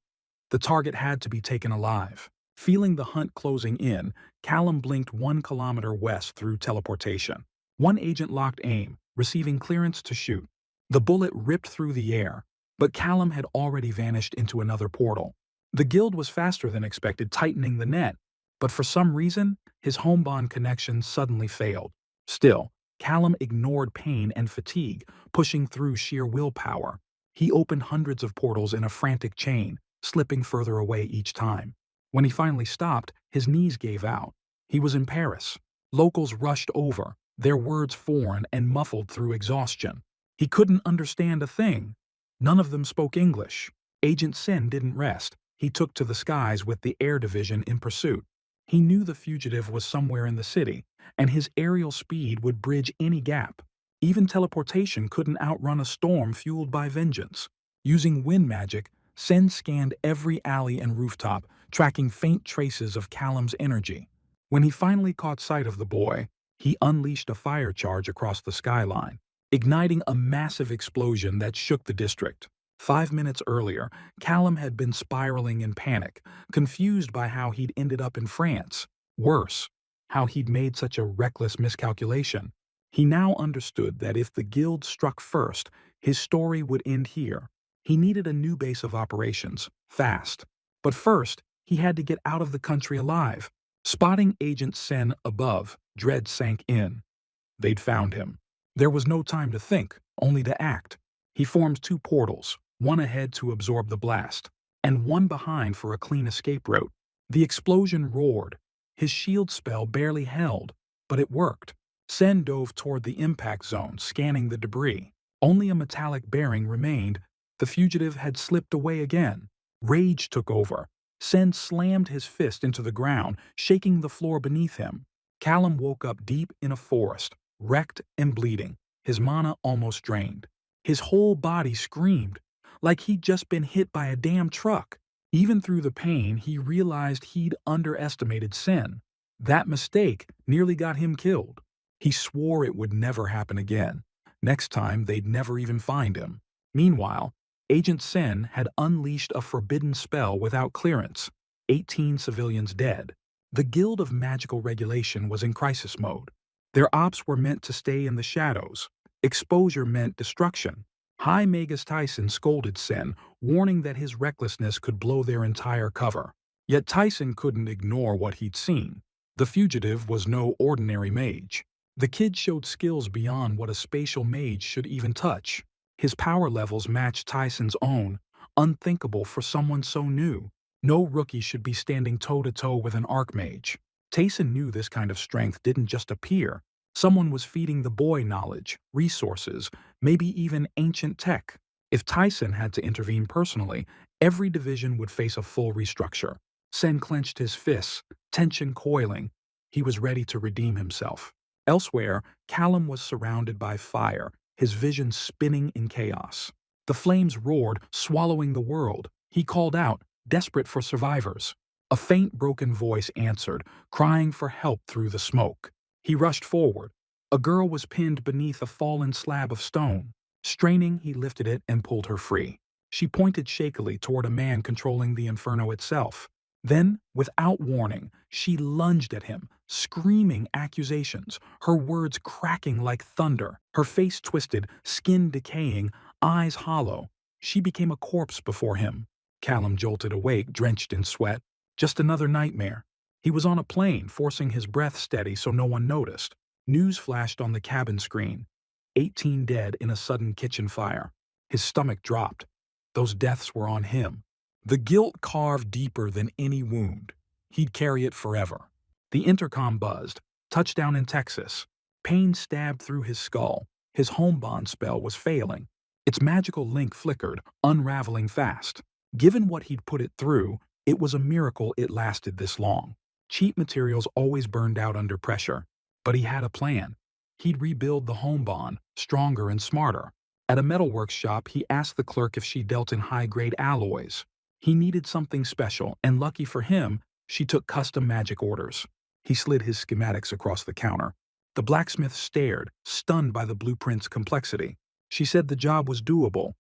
The target had to be taken alive. Feeling the hunt closing in, Callum blinked 1 kilometer west through teleportation. One agent locked aim, receiving clearance to shoot. The bullet ripped through the air, but Callum had already vanished into another portal. The guild was faster than expected, tightening the net, but for some reason, his homebond connection suddenly failed. Still, Callum ignored pain and fatigue, pushing through sheer willpower. He opened hundreds of portals in a frantic chain, slipping further away each time. When he finally stopped, his knees gave out. He was in Paris. Locals rushed over, their words foreign and muffled through exhaustion. He couldn't understand a thing. None of them spoke English. Agent Sen didn't rest. He took to the skies with the air division in pursuit. He knew the fugitive was somewhere in the city, and his aerial speed would bridge any gap. Even teleportation couldn't outrun a storm fueled by vengeance. Using wind magic, Sen scanned every alley and rooftop, tracking faint traces of Callum's energy. When he finally caught sight of the boy, he unleashed a fire charge across the skyline, igniting a massive explosion that shook the district. 5 minutes earlier, Callum had been spiraling in panic, confused by how he'd ended up in France. Worse, how he'd made such a reckless miscalculation. He now understood that if the guild struck first, his story would end here. He needed a new base of operations, fast. But first, he had to get out of the country alive. Spotting Agent Sen above, dread sank in. They'd found him. There was no time to think, only to act. He formed 2 portals, one ahead to absorb the blast, and one behind for a clean escape route. The explosion roared. His shield spell barely held, but it worked. Sen dove toward the impact zone, scanning the debris. Only a metallic bearing remained. The fugitive had slipped away again. Rage took over. Sen slammed his fist into the ground, shaking the floor beneath him. Callum woke up deep in a forest, wrecked and bleeding, his mana almost drained. His whole body screamed, like he'd just been hit by a damn truck. Even through the pain, he realized he'd underestimated Sen. That mistake nearly got him killed. He swore it would never happen again. Next time, they'd never even find him. Meanwhile, Agent Sen had unleashed a forbidden spell without clearance. 18 civilians dead. The Guild of Magical Regulation was in crisis mode. Their ops were meant to stay in the shadows. Exposure meant destruction. High Magus Tyson scolded Sen, warning that his recklessness could blow their entire cover. Yet Tyson couldn't ignore what he'd seen. The fugitive was no ordinary mage. The kid showed skills beyond what a spatial mage should even touch. His power levels matched Tyson's own, unthinkable for someone so new. No rookie should be standing toe-to-toe with an archmage. Tyson knew this kind of strength didn't just appear. Someone was feeding the boy knowledge, resources, maybe even ancient tech. If Tyson had to intervene personally, every division would face a full restructure. Sen clenched his fists, tension coiling. He was ready to redeem himself. Elsewhere, Callum was surrounded by fire, his vision spinning in chaos. The flames roared, swallowing the world. He called out, desperate for survivors. A faint, broken voice answered, crying for help through the smoke. He rushed forward. A girl was pinned beneath a fallen slab of stone. Straining, he lifted it and pulled her free. She pointed shakily toward a man controlling the inferno itself. Then, without warning, she lunged at him, screaming accusations, her words cracking like thunder, her face twisted, skin decaying, eyes hollow. She became a corpse before him. Callum jolted awake, drenched in sweat. Just another nightmare. He was on a plane, forcing his breath steady so no one noticed. News flashed on the cabin screen. 18 dead in a sudden kitchen fire. His stomach dropped. Those deaths were on him. The guilt carved deeper than any wound. He'd carry it forever. The intercom buzzed. Touchdown in Texas. Pain stabbed through his skull. His home bond spell was failing. Its magical link flickered, unraveling fast. Given what he'd put it through, it was a miracle it lasted this long. Cheap materials always burned out under pressure. But he had a plan. He'd rebuild the home bond, stronger and smarter. At a metalworks shop, he asked the clerk if she dealt in high-grade alloys. He needed something special, and lucky for him, she took custom magic orders. He slid his schematics across the counter. The blacksmith stared, stunned by the blueprint's complexity. She said the job was doable,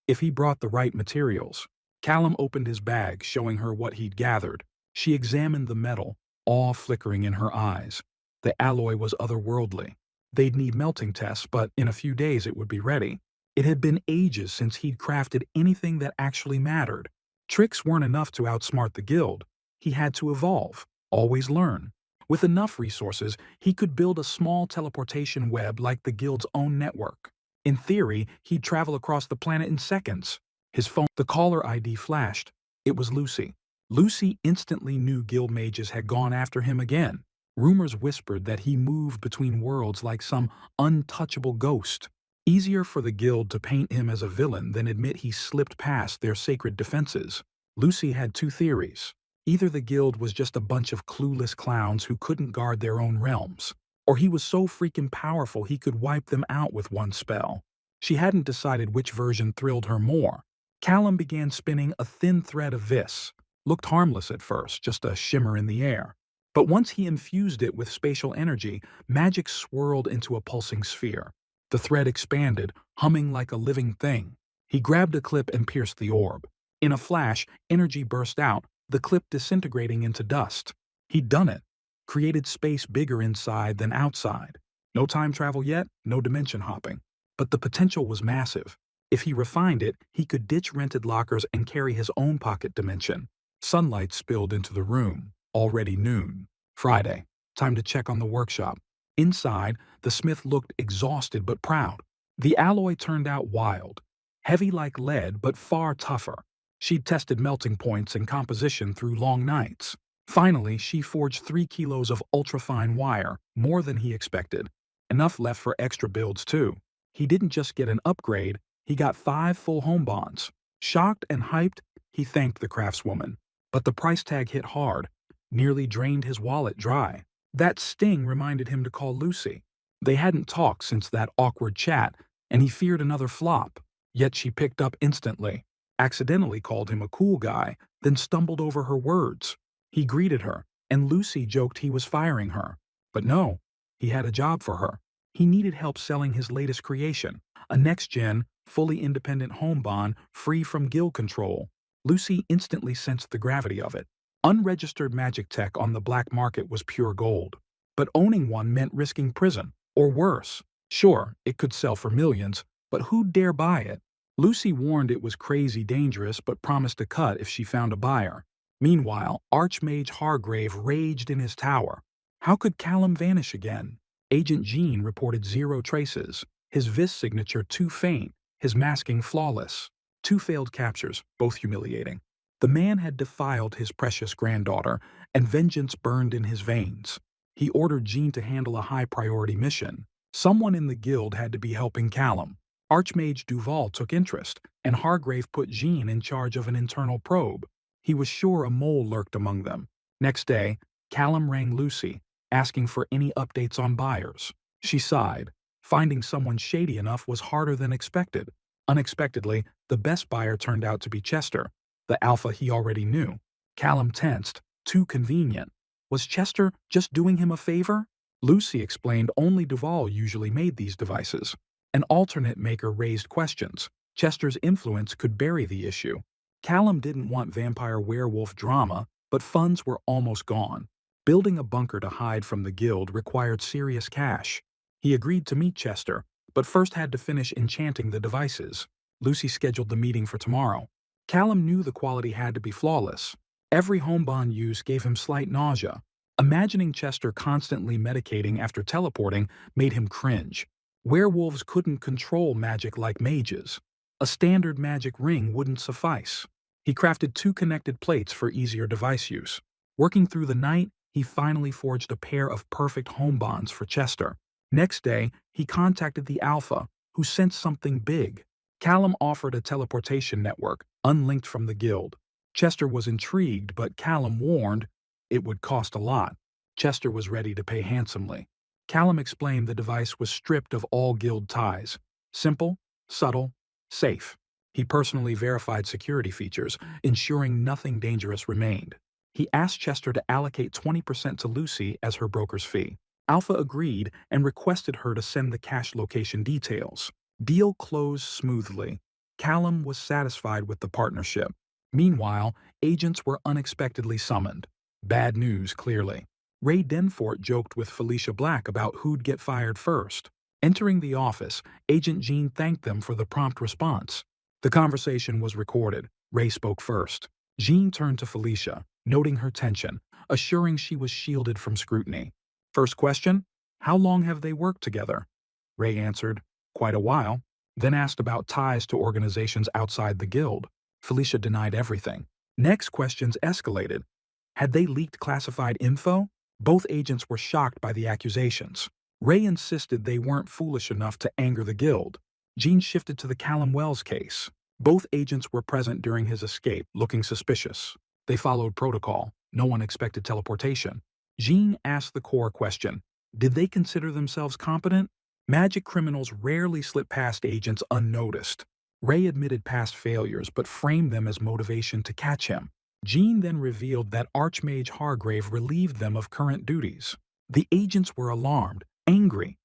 if he brought the right materials. Callum opened his bag, showing her what he'd gathered. She examined the metal, awe flickering in her eyes. The alloy was otherworldly. They'd need melting tests, but in a few days it would be ready. It had been ages since he'd crafted anything that actually mattered. Tricks weren't enough to outsmart the guild. He had to evolve, always learn. With enough resources, he could build a small teleportation web like the guild's own network. In theory, he'd travel across the planet in seconds. His phone, the caller ID flashed. It was Lucy. Lucy instantly knew guild mages had gone after him again. Rumors whispered that he moved between worlds like some untouchable ghost. Easier for the guild to paint him as a villain than admit he slipped past their sacred defenses. Lucy had two theories. Either the guild was just a bunch of clueless clowns who couldn't guard their own realms, or he was so freaking powerful he could wipe them out with one spell. She hadn't decided which version thrilled her more. Callum began spinning a thin thread of vis. Looked harmless at first, just a shimmer in the air. But once he infused it with spatial energy, magic swirled into a pulsing sphere. The thread expanded, humming like a living thing. He grabbed a clip and pierced the orb. In a flash, energy burst out, the clip disintegrating into dust. He'd done it. Created space bigger inside than outside. No time travel yet, no dimension hopping. But the potential was massive. If he refined it, he could ditch rented lockers and carry his own pocket dimension. Sunlight spilled into the room. Already noon. Friday. Time to check on the workshop. Inside, the smith looked exhausted but proud. The alloy turned out wild. Heavy like lead, but far tougher. She'd tested melting points and composition through long nights. Finally, she forged 3 kilos of ultrafine wire, more than he expected. Enough left for extra builds, too. He didn't just get an upgrade, he got 5 full home bonds. Shocked and hyped, he thanked the craftswoman. But the price tag hit hard, nearly drained his wallet dry. That sting reminded him to call Lucy. They hadn't talked since that awkward chat, and he feared another flop. Yet she picked up instantly. accidentally called him a cool guy, then stumbled over her words. He greeted her, and Lucy joked he was firing her. But no, he had a job for her. He needed help selling his latest creation, a next-gen, fully independent home bond free from guild control. Lucy instantly sensed the gravity of it. Unregistered magic tech on the black market was pure gold. But owning one meant risking prison, or worse. Sure, it could sell for millions, but who'd dare buy it? Lucy warned it was crazy dangerous but promised a cut if she found a buyer. Meanwhile, Archmage Hargrave raged in his tower. How could Callum vanish again? Agent Jean reported 0 traces, his Vis signature too faint, his masking flawless. 2 failed captures, both humiliating. The man had defiled his precious granddaughter, and vengeance burned in his veins. He ordered Jean to handle a high-priority mission. Someone in the guild had to be helping Callum. Archmage Duval took interest, and Hargrave put Jean in charge of an internal probe. He was sure a mole lurked among them. Next day, Callum rang Lucy, asking for any updates on buyers. She sighed. Finding someone shady enough was harder than expected. Unexpectedly, the best buyer turned out to be Chester, the alpha he already knew. Callum tensed. Too convenient. Was Chester just doing him a favor? Lucy explained only Duval usually made these devices. An alternate maker raised questions. Chester's influence could bury the issue. Callum didn't want vampire-werewolf drama, but funds were almost gone. Building a bunker to hide from the guild required serious cash. He agreed to meet Chester, but first had to finish enchanting the devices. Lucy scheduled the meeting for tomorrow. Callum knew the quality had to be flawless. Every homebond use gave him slight nausea. Imagining Chester constantly medicating after teleporting made him cringe. Werewolves couldn't control magic like mages. A standard magic ring wouldn't suffice. He crafted 2 connected plates for easier device use. Working through the night, he finally forged a pair of perfect home bonds for Chester. Next day, he contacted the Alpha, who sensed something big. Callum offered a teleportation network, unlinked from the guild. Chester was intrigued, but Callum warned it would cost a lot. Chester was ready to pay handsomely. Callum explained the device was stripped of all guild ties. Simple, subtle, safe. He personally verified security features, ensuring nothing dangerous remained. He asked Chester to allocate 20% to Lucy as her broker's fee. Alpha agreed and requested her to send the cache location details. Deal closed smoothly. Callum was satisfied with the partnership. Meanwhile, agents were unexpectedly summoned. Bad news, clearly. Ray Denfort joked with Felicia Black about who'd get fired first. Entering the office, Agent Jean thanked them for the prompt response. The conversation was recorded. Ray spoke first. Jean turned to Felicia, noting her tension, assuring she was shielded from scrutiny. First question, how long have they worked together? Ray answered, quite a while, then asked about ties to organizations outside the guild. Felicia denied everything. Next questions escalated. Had they leaked classified info? Both agents were shocked by the accusations. Ray insisted they weren't foolish enough to anger the guild. Jean shifted to the Callum Wells case. Both agents were present during his escape, looking suspicious. They followed protocol. No one expected teleportation. Jean asked the core question. Did they consider themselves competent? Magic criminals rarely slip past agents unnoticed. Ray admitted past failures but framed them as motivation to catch him. Jean then revealed that Archmage Hargrave relieved them of current duties. The agents were alarmed, angry.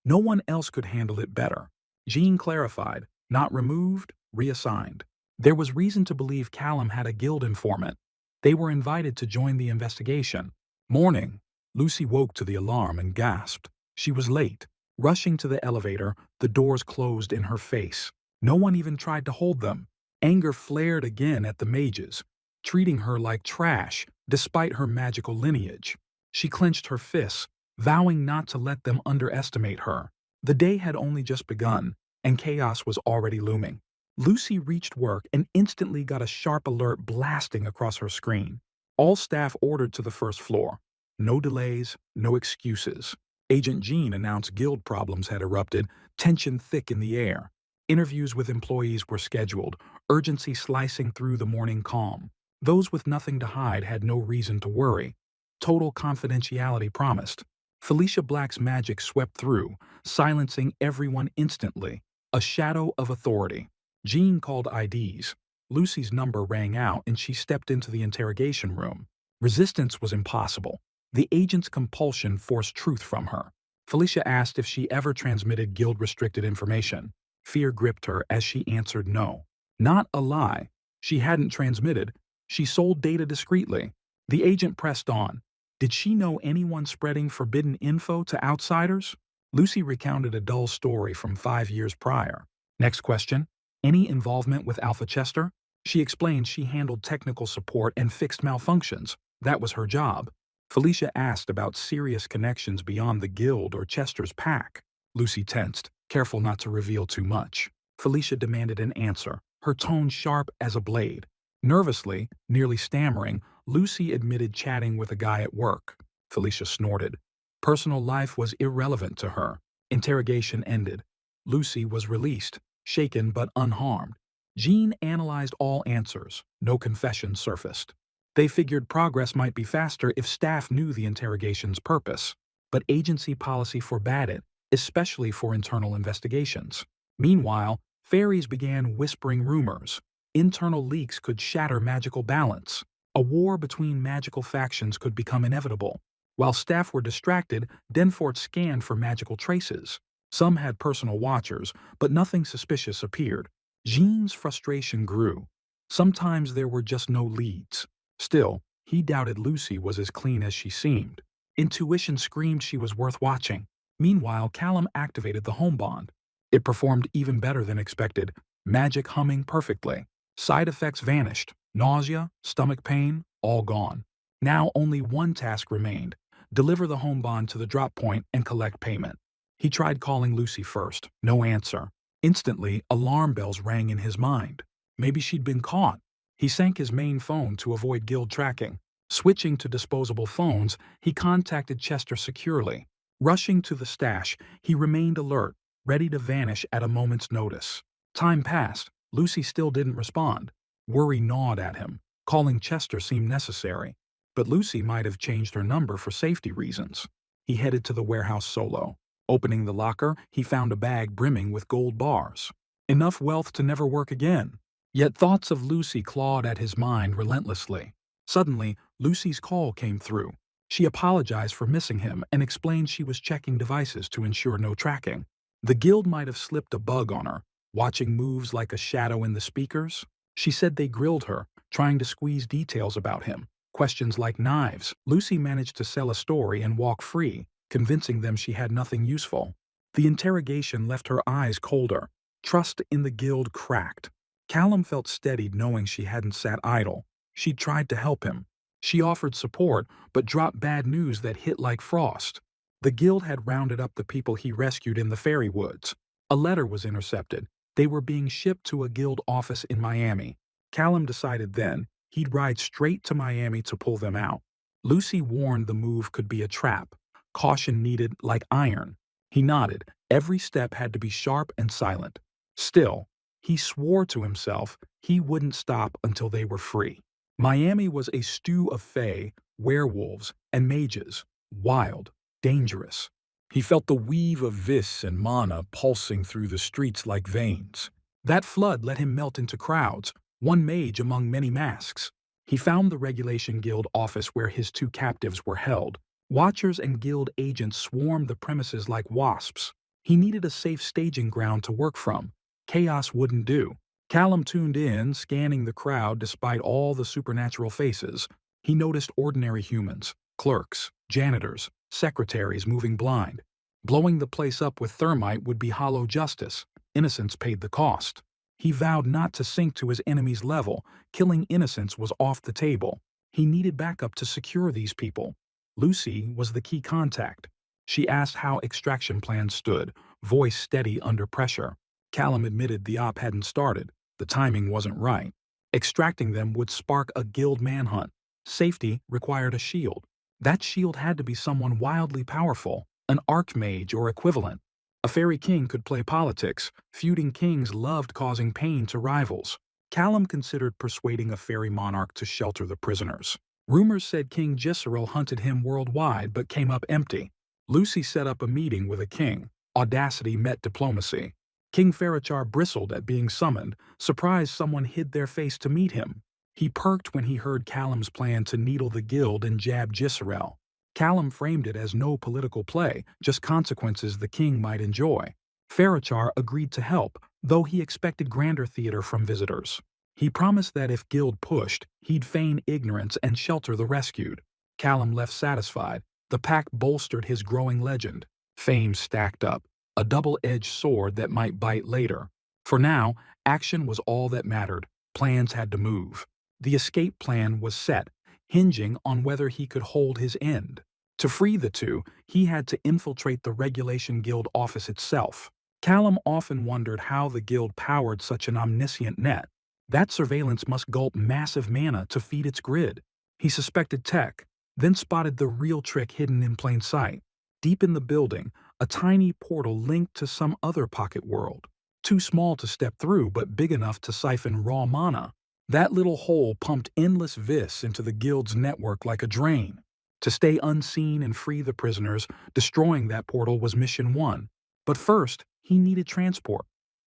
No one else could handle it better. Jean clarified, not removed, reassigned. There was reason to believe Callum had a guild informant. They were invited to join the investigation. Morning. Lucy woke to the alarm and gasped. She was late. Rushing to the elevator, the doors closed in her face. No one even tried to hold them. Anger flared again at the mages, treating her like trash despite her magical lineage. She clenched her fists, vowing not to let them underestimate her. The day had only just begun, and chaos was already looming. Lucy reached work and instantly got a sharp alert blasting across her screen. All staff ordered to the first floor. No delays, no excuses. Agent Jean announced guild problems had erupted, tension thick in the air. Interviews with employees were scheduled, urgency slicing through the morning calm. Those with nothing to hide had no reason to worry. Total confidentiality promised. Felicia Black's magic swept through, silencing everyone instantly. A shadow of authority. Jean called IDs. Lucy's number rang out and she stepped into the interrogation room. Resistance was impossible. The agent's compulsion forced truth from her. Felicia asked if she ever transmitted guild-restricted information. Fear gripped her as she answered no. Not a lie. She hadn't transmitted. She sold data discreetly. The agent pressed on. Did she know anyone spreading forbidden info to outsiders? Lucy recounted a dull story from 5 years prior. Next question. Any involvement with Alpha Chester? She explained she handled technical support and fixed malfunctions. That was her job. Felicia asked about serious connections beyond the guild or Chester's pack. Lucy tensed, careful not to reveal too much. Felicia demanded an answer, her tone sharp as a blade. Nervously, nearly stammering, Lucy admitted chatting with a guy at work. Felicia snorted. Personal life was irrelevant to her. Interrogation ended. Lucy was released, shaken but unharmed. Jean analyzed all answers. No confessions surfaced. They figured progress might be faster if staff knew the interrogation's purpose. But agency policy forbade it, especially for internal investigations. Meanwhile, fairies began whispering rumors. Internal leaks could shatter magical balance. A war between magical factions could become inevitable. While staff were distracted, Denfort scanned for magical traces. Some had personal watchers, but nothing suspicious appeared. Jean's frustration grew. Sometimes there were just no leads. Still, he doubted Lucy was as clean as she seemed. Intuition screamed she was worth watching. Meanwhile, Callum activated the home bond. It performed even better than expected, magic humming perfectly. Side effects vanished. Nausea, stomach pain, all gone. Now only one task remained. Deliver the home bond to the drop point and collect payment. He tried calling Lucy first. No answer. Instantly, alarm bells rang in his mind. Maybe she'd been caught. He sank his main phone to avoid guild tracking. Switching to disposable phones, he contacted Chester securely. Rushing to the stash, he remained alert, ready to vanish at a moment's notice. Time passed. Lucy still didn't respond. Worry gnawed at him. Calling Chester seemed necessary. But Lucy might have changed her number for safety reasons. He headed to the warehouse solo. Opening the locker, he found a bag brimming with gold bars. Enough wealth to never work again. Yet thoughts of Lucy clawed at his mind relentlessly. Suddenly, Lucy's call came through. She apologized for missing him and explained she was checking devices to ensure no tracking. The guild might have slipped a bug on her, watching moves like a shadow in the speakers. She said they grilled her, trying to squeeze details about him. Questions like knives. Lucy managed to sell a story and walk free, convincing them she had nothing useful. The interrogation left her eyes colder. Trust in the guild cracked. Callum felt steadied knowing she hadn't sat idle. She'd tried to help him. She offered support, but dropped bad news that hit like frost. The guild had rounded up the people he rescued in the fairy woods. A letter was intercepted. They were being shipped to a guild office in Miami. Callum decided then he'd ride straight to Miami to pull them out. Lucy warned the move could be a trap. Caution needed like iron. He nodded. Every step had to be sharp and silent. Still, he swore to himself he wouldn't stop until they were free. Miami was a stew of fae, werewolves, and mages. Wild, dangerous. He felt the weave of vis and mana pulsing through the streets like veins. That flood let him melt into crowds, one mage among many masks. He found the Regulation Guild office where his 2 captives were held. Watchers and guild agents swarmed the premises like wasps. He needed a safe staging ground to work from. Chaos wouldn't do. Callum tuned in, scanning the crowd despite all the supernatural faces. He noticed ordinary humans, clerks, janitors, secretaries moving blind. Blowing the place up with thermite would be hollow justice. Innocence paid the cost. He vowed not to sink to his enemy's level. Killing innocents was off the table. He needed backup to secure these people. Lucy was the key contact. She asked how extraction plans stood, voice steady under pressure. Callum admitted the op hadn't started. The timing wasn't right. Extracting them would spark a guild manhunt. Safety required a shield. That shield had to be someone wildly powerful, an archmage or equivalent. A fairy king could play politics. Feuding kings loved causing pain to rivals. Callum considered persuading a fairy monarch to shelter the prisoners. Rumors said King Gisserel hunted him worldwide but came up empty. Lucy set up a meeting with a king. Audacity met diplomacy. King Ferachar bristled at being summoned, surprised someone hid their face to meet him. He perked when he heard Callum's plan to needle the guild and jab Gisserel. Callum framed it as no political play, just consequences the king might enjoy. Ferachar agreed to help, though he expected grander theater from visitors. He promised that if Guild pushed, he'd feign ignorance and shelter the rescued. Callum left satisfied. The pack bolstered his growing legend. Fame stacked up, a double-edged sword that might bite later. For now, action was all that mattered. Plans had to move. The escape plan was set, hinging on whether he could hold his end. To free the two, he had to infiltrate the Regulation Guild office itself. Callum often wondered how the guild powered such an omniscient net. That surveillance must gulp massive mana to feed its grid. He suspected tech, then spotted the real trick hidden in plain sight. Deep in the building, a tiny portal linked to some other pocket world. Too small to step through, but big enough to siphon raw mana. That little hole pumped endless vis into the guild's network like a drain. To stay unseen and free the prisoners, destroying that portal was mission one. But first, he needed transport.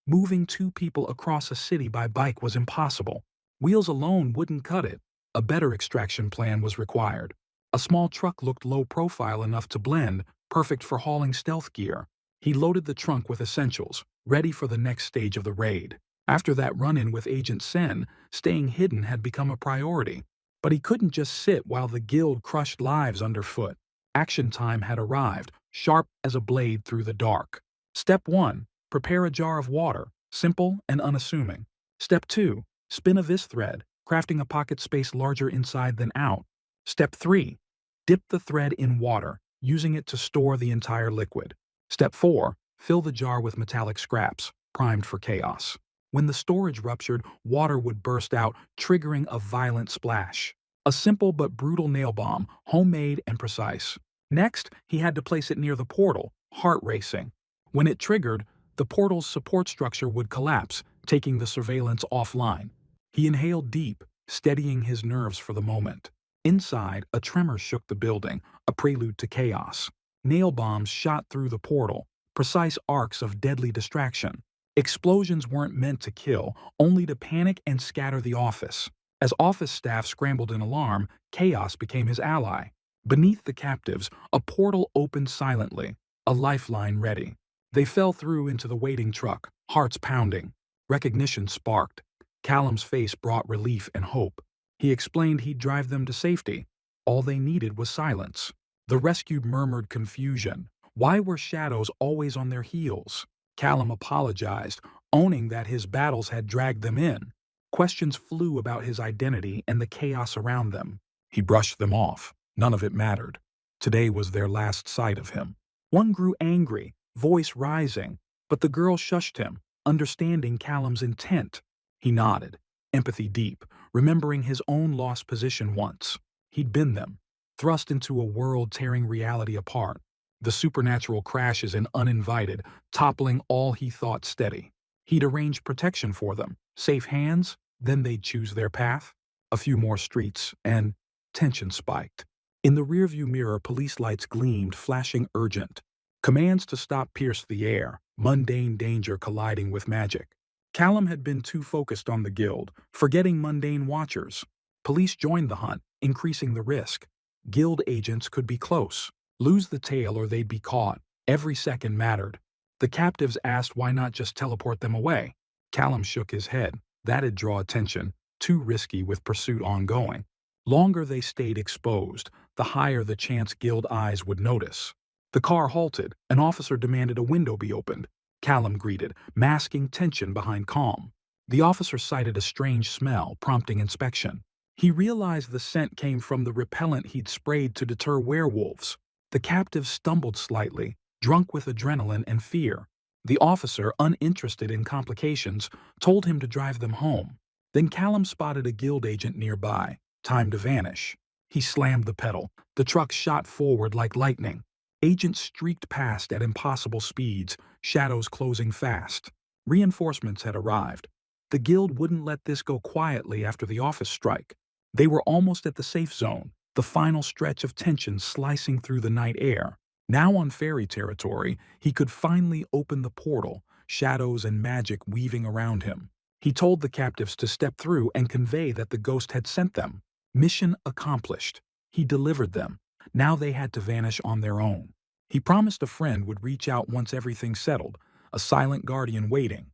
Moving two people across a city by bike was impossible. Wheels alone wouldn't cut it. A better extraction plan was required. A small truck looked low profile enough to blend, perfect for hauling stealth gear. He loaded the trunk with essentials, ready for the next stage of the raid. After that run-in with Agent Sen, staying hidden had become a priority. But he couldn't just sit while the guild crushed lives underfoot. Action time had arrived, sharp as a blade through the dark. Step 1. Prepare a jar of water, simple and unassuming. Step 2. Spin a vis thread, crafting a pocket space larger inside than out. Step 3. Dip the thread in water, using it to store the entire liquid. Step 4. Fill the jar with metallic scraps, primed for chaos. When the storage ruptured, water would burst out, triggering a violent splash. A simple but brutal nail bomb, homemade and precise. Next, he had to place it near the portal, heart racing. When it triggered, the portal's support structure would collapse, taking the surveillance offline. He inhaled deep, steadying his nerves for the moment. Inside, a tremor shook the building, a prelude to chaos. Nail bombs shot through the portal, precise arcs of deadly distraction. Explosions weren't meant to kill, only to panic and scatter the office. As office staff scrambled in alarm, chaos became his ally. Beneath the captives, a portal opened silently, a lifeline ready. They fell through into the waiting truck, hearts pounding. Recognition sparked. Callum's face brought relief and hope. He explained he'd drive them to safety. All they needed was silence. The rescued murmured confusion. Why were shadows always on their heels? Callum apologized, owning that his battles had dragged them in. Questions flew about his identity and the chaos around them. He brushed them off. None of it mattered. Today was their last sight of him. One grew angry, voice rising, but the girl shushed him, understanding Callum's intent. He nodded, empathy deep, remembering his own lost position once. He'd been them, thrust into a world tearing reality apart. The supernatural crashes and uninvited, toppling all he thought steady. He'd arranged protection for them, safe hands, then they'd choose their path. A few more streets, and tension spiked. In the rearview mirror, police lights gleamed, flashing urgent. Commands to stop pierced the air, mundane danger colliding with magic. Callum had been too focused on the guild, forgetting mundane watchers. Police joined the hunt, increasing the risk. Guild agents could be close. Lose the tail or they'd be caught. Every second mattered. The captives asked why not just teleport them away. Callum shook his head. That'd draw attention, too risky with pursuit ongoing. Longer they stayed exposed, the higher the chance guild eyes would notice. The car halted. An officer demanded a window be opened. Callum greeted, masking tension behind calm. The officer cited a strange smell, prompting inspection. He realized the scent came from the repellent he'd sprayed to deter werewolves. The captive stumbled slightly, drunk with adrenaline and fear. The officer, uninterested in complications, told him to drive them home. Then Callum spotted a guild agent nearby. Time to vanish. He slammed the pedal. The truck shot forward like lightning. Agents streaked past at impossible speeds, shadows closing fast. Reinforcements had arrived. The guild wouldn't let this go quietly after the office strike. They were almost at the safe zone, the final stretch of tension slicing through the night air. Now on fairy territory, he could finally open the portal, shadows and magic weaving around him. He told the captives to step through and convey that the ghost had sent them. Mission accomplished. He delivered them. Now they had to vanish on their own. He promised a friend would reach out once everything settled, a silent guardian waiting.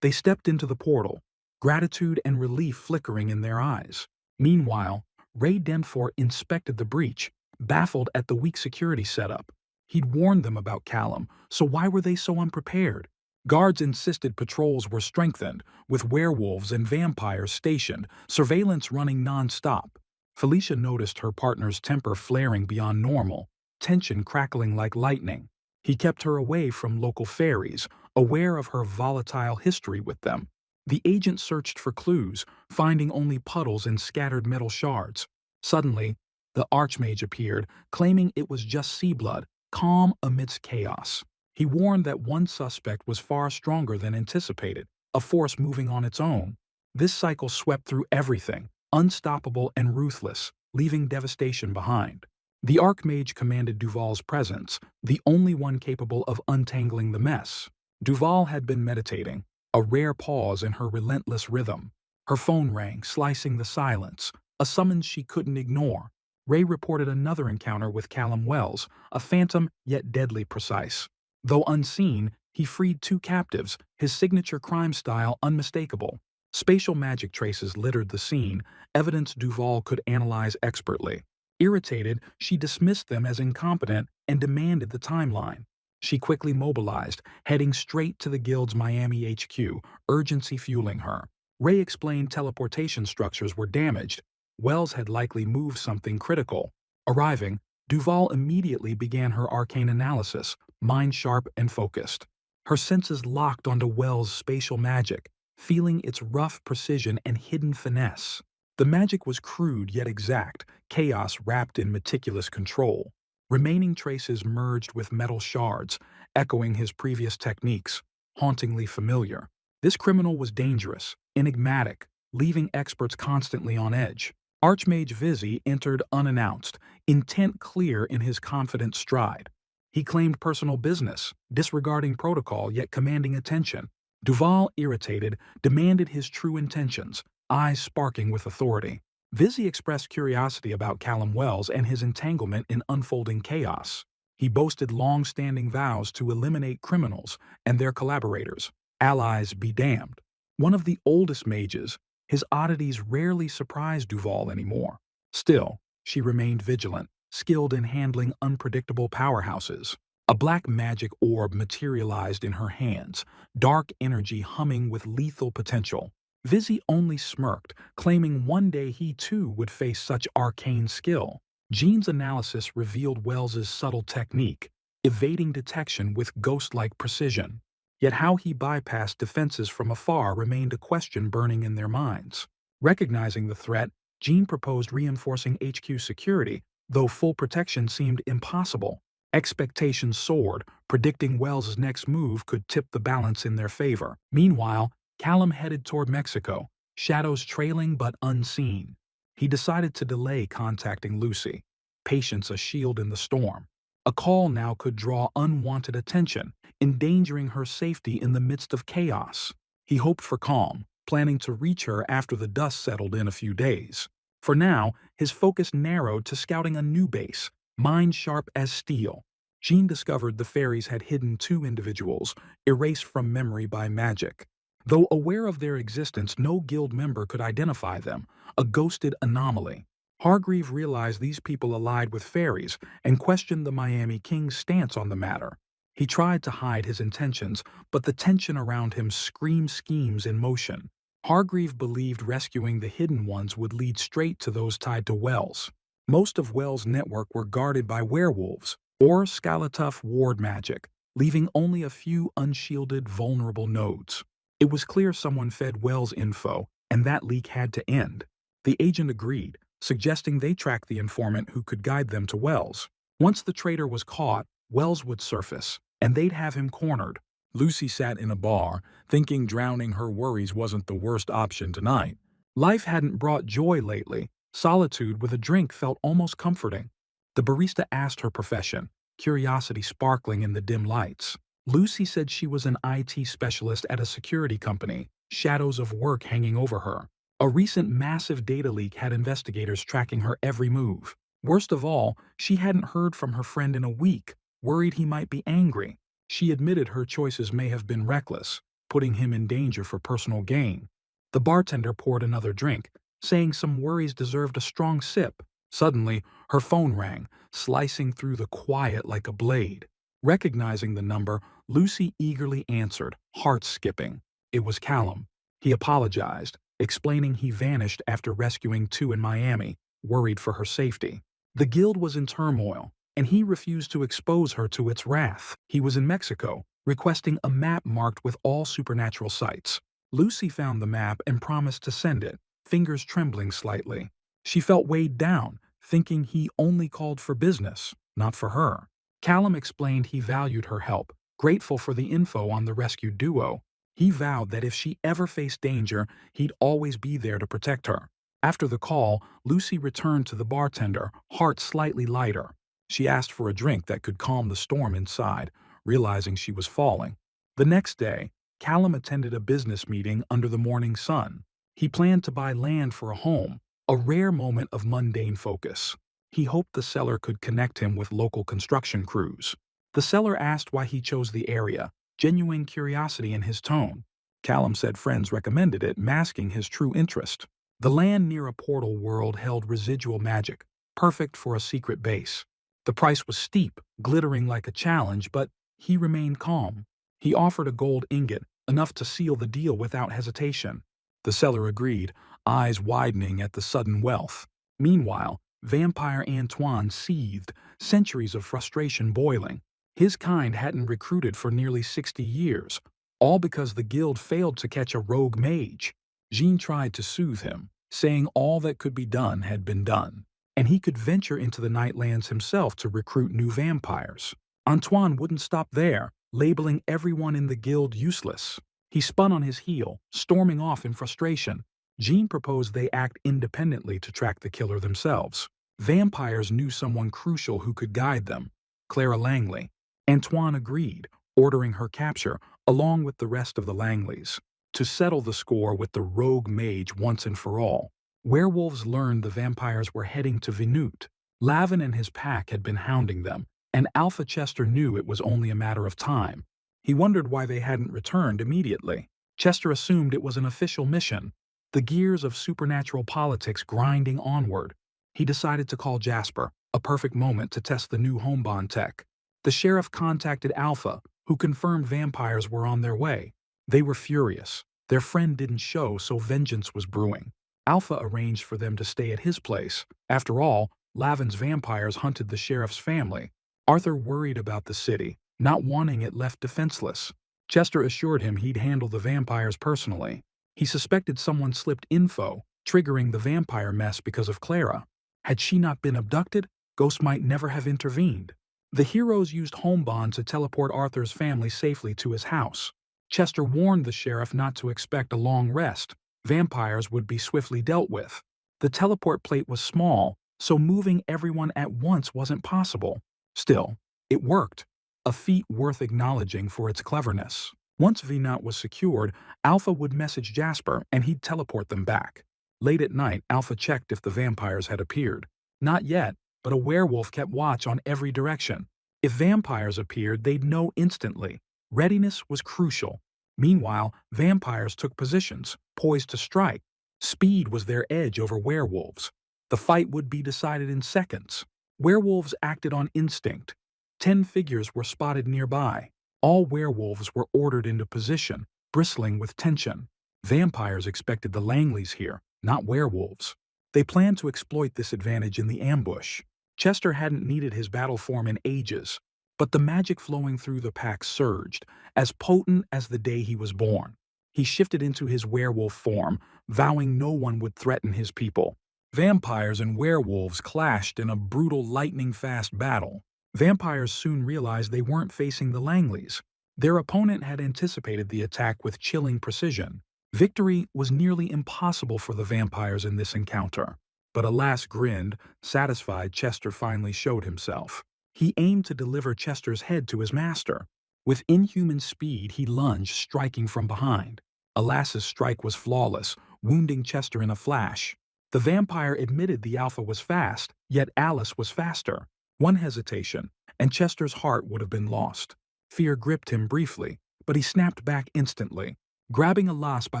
They stepped into the portal, gratitude and relief flickering in their eyes. Meanwhile, Ray Denford inspected the breach, baffled at the weak security setup. He'd warned them about Callum, so why were they so unprepared? Guards insisted patrols were strengthened, with werewolves and vampires stationed, surveillance running non-stop. Felicia noticed her partner's temper flaring beyond normal, tension crackling like lightning. He kept her away from local fairies, aware of her volatile history with them. The agent searched for clues, finding only puddles and scattered metal shards. Suddenly, the Archmage appeared, claiming it was just sea blood, calm amidst chaos. He warned that one suspect was far stronger than anticipated, a force moving on its own. This cycle swept through everything, unstoppable and ruthless, leaving devastation behind. The Archmage commanded Duval's presence, the only one capable of untangling the mess. Duval had been meditating, a rare pause in her relentless rhythm. Her phone rang, slicing the silence, a summons she couldn't ignore. Ray reported another encounter with Callum Wells, a phantom yet deadly precise. Though unseen, he freed 2 captives, his signature crime style unmistakable. Spatial magic traces littered the scene, evidence Duval could analyze expertly. Irritated, she dismissed them as incompetent and demanded the timeline. She quickly mobilized, heading straight to the Guild's Miami HQ, urgency fueling her. Ray explained teleportation structures were damaged. Wells had likely moved something critical. Arriving, Duval immediately began her arcane analysis, mind sharp and focused. Her senses locked onto Wells' spatial magic, feeling its rough precision and hidden finesse. The magic was crude yet exact, chaos wrapped in meticulous control. Remaining traces merged with metal shards, echoing his previous techniques, hauntingly familiar. This criminal was dangerous, enigmatic, leaving experts constantly on edge. Archmage Vizzy entered unannounced, intent clear in his confident stride. He claimed personal business, disregarding protocol yet commanding attention. Duval, irritated, demanded his true intentions, eyes sparking with authority. Vizzy expressed curiosity about Callum Wells and his entanglement in unfolding chaos. He boasted long-standing vows to eliminate criminals and their collaborators. Allies be damned. One of the oldest mages, his oddities rarely surprised Duval anymore. Still, she remained vigilant, skilled in handling unpredictable powerhouses. A black magic orb materialized in her hands, dark energy humming with lethal potential. Vizzy only smirked, claiming one day he too would face such arcane skill. Jean's analysis revealed Wells's subtle technique, evading detection with ghost-like precision. Yet how he bypassed defenses from afar remained a question burning in their minds. Recognizing the threat, Jean proposed reinforcing HQ security, though full protection seemed impossible. Expectations soared, predicting Wells's next move could tip the balance in their favor. Meanwhile, Callum headed toward Mexico, shadows trailing but unseen. He decided to delay contacting Lucy, patience a shield in the storm. A call now could draw unwanted attention, endangering her safety in the midst of chaos. He hoped for calm, planning to reach her after the dust settled in a few days. For now, his focus narrowed to scouting a new base, mind sharp as steel. Jean discovered the fairies had hidden 2 individuals, erased from memory by magic. Though aware of their existence, no guild member could identify them, a ghosted anomaly. Hargreave realized these people allied with fairies and questioned the Miami King's stance on the matter. He tried to hide his intentions, but the tension around him screamed schemes in motion. Hargreave believed rescuing the hidden ones would lead straight to those tied to Wells. Most of Wells' network were guarded by werewolves or Skalatough ward magic, leaving only a few unshielded, vulnerable nodes. It was clear someone fed Wells info, and that leak had to end. The agent agreed, suggesting they track the informant who could guide them to Wells. Once the traitor was caught, Wells would surface, and they'd have him cornered. Lucy sat in a bar, thinking drowning her worries wasn't the worst option tonight. Life hadn't brought joy lately. Solitude with a drink felt almost comforting. The barista asked her profession, curiosity sparkling in the dim lights. Lucy said she was an IT specialist at a security company, shadows of work hanging over her. A recent massive data leak had investigators tracking her every move. Worst of all, she hadn't heard from her friend in a week, worried he might be angry. She admitted her choices may have been reckless, putting him in danger for personal gain. The bartender poured another drink, saying some worries deserved a strong sip. Suddenly, her phone rang, slicing through the quiet like a blade. Recognizing the number, Lucy eagerly answered, heart skipping. It was Callum. He apologized, explaining he vanished after rescuing two in Miami, worried for her safety. The guild was in turmoil, and he refused to expose her to its wrath. He was in Mexico, requesting a map marked with all supernatural sites. Lucy found the map and promised to send it, fingers trembling slightly. She felt weighed down, thinking he only called for business, not for her. Callum explained he valued her help, grateful for the info on the rescued duo. He vowed that if she ever faced danger, he'd always be there to protect her. After the call, Lucy returned to the bartender, heart slightly lighter. She asked for a drink that could calm the storm inside, realizing she was falling. The next day, Callum attended a business meeting under the morning sun. He planned to buy land for a home, a rare moment of mundane focus. He hoped the seller could connect him with local construction crews. The seller asked why he chose the area, genuine curiosity in his tone. Callum said friends recommended it, masking his true interest. The land near a portal world held residual magic, perfect for a secret base. The price was steep, glittering like a challenge, but he remained calm. He offered a gold ingot, enough to seal the deal without hesitation. The seller agreed, eyes widening at the sudden wealth. Meanwhile, Vampire Antoine seethed, centuries of frustration boiling. His kind hadn't recruited for nearly 60 years, all because the guild failed to catch a rogue mage. Jean tried to soothe him, saying all that could be done had been done, and he could venture into the Nightlands himself to recruit new vampires. Antoine wouldn't stop there, labeling everyone in the guild useless. He spun on his heel, storming off in frustration. Jean proposed they act independently to track the killer themselves. Vampires knew someone crucial who could guide them, Clara Langley. Antoine agreed, ordering her capture, along with the rest of the Langleys, to settle the score with the rogue mage once and for all. Werewolves learned the vampires were heading to Venute. Lavin and his pack had been hounding them, and Alpha Chester knew it was only a matter of time. He wondered why they hadn't returned immediately. Chester assumed it was an official mission, the gears of supernatural politics grinding onward. He decided to call Jasper, a perfect moment to test the new homebond tech. The sheriff contacted Alpha, who confirmed vampires were on their way. They were furious. Their friend didn't show, so vengeance was brewing. Alpha arranged for them to stay at his place. After all, Lavin's vampires hunted the sheriff's family. Arthur worried about the city, not wanting it left defenseless. Chester assured him he'd handle the vampires personally. He suspected someone slipped info, triggering the vampire mess because of Clara. Had she not been abducted, Ghost might never have intervened. The heroes used homebond to teleport Arthur's family safely to his house. Chester warned the sheriff not to expect a long rest. Vampires would be swiftly dealt with. The teleport plate was small, so moving everyone at once wasn't possible. Still, it worked, a feat worth acknowledging for its cleverness. Once Venut was secured, Alpha would message Jasper and he'd teleport them back. Late at night, Alpha checked if the vampires had appeared. Not yet, but a werewolf kept watch on every direction. If vampires appeared, they'd know instantly. Readiness was crucial. Meanwhile, vampires took positions, poised to strike. Speed was their edge over werewolves. The fight would be decided in seconds. Werewolves acted on instinct. 10 figures were spotted nearby. All werewolves were ordered into position, bristling with tension. Vampires expected the Langleys here, not werewolves. They planned to exploit this advantage in the ambush. Chester hadn't needed his battle form in ages, but the magic flowing through the pack surged, as potent as the day he was born. He shifted into his werewolf form, vowing no one would threaten his people. Vampires and werewolves clashed in a brutal lightning-fast battle. Vampires soon realized they weren't facing the Langleys. Their opponent had anticipated the attack with chilling precision. Victory was nearly impossible for the vampires in this encounter. But a last grinned, satisfied Chester finally showed himself. He aimed to deliver Chester's head to his master. With inhuman speed, he lunged, striking from behind. Alas's strike was flawless, wounding Chester in a flash. The vampire admitted the Alpha was fast, yet Alice was faster. One hesitation, and Chester's heart would have been lost. Fear gripped him briefly, but he snapped back instantly. Grabbing Alas by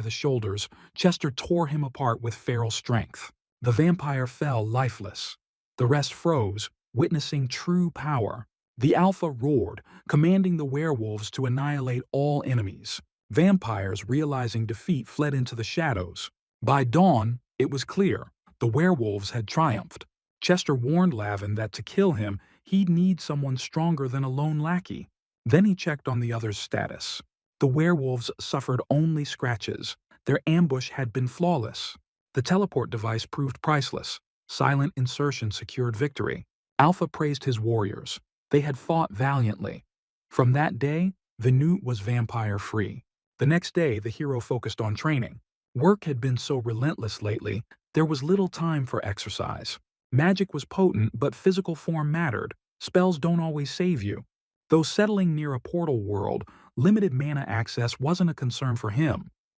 the shoulders, Chester tore him apart with feral strength. The vampire fell lifeless. The rest froze, witnessing true power. The Alpha roared, commanding the werewolves to annihilate all enemies. Vampires, realizing defeat, fled into the shadows. By dawn, it was clear. The werewolves had triumphed. Chester warned Lavin that to kill him, he'd need someone stronger than a lone lackey. Then he checked on the other's status. The werewolves suffered only scratches. Their ambush had been flawless. The teleport device proved priceless. Silent insertion secured victory. Alpha praised his warriors. They had fought valiantly. From that day, Venut was vampire-free. The next day, the hero focused on training. Work had been so relentless lately, there was little time for exercise. Magic was potent, but physical form mattered. Spells don't always save you. Though settling near a portal world, limited mana access wasn't a concern for him.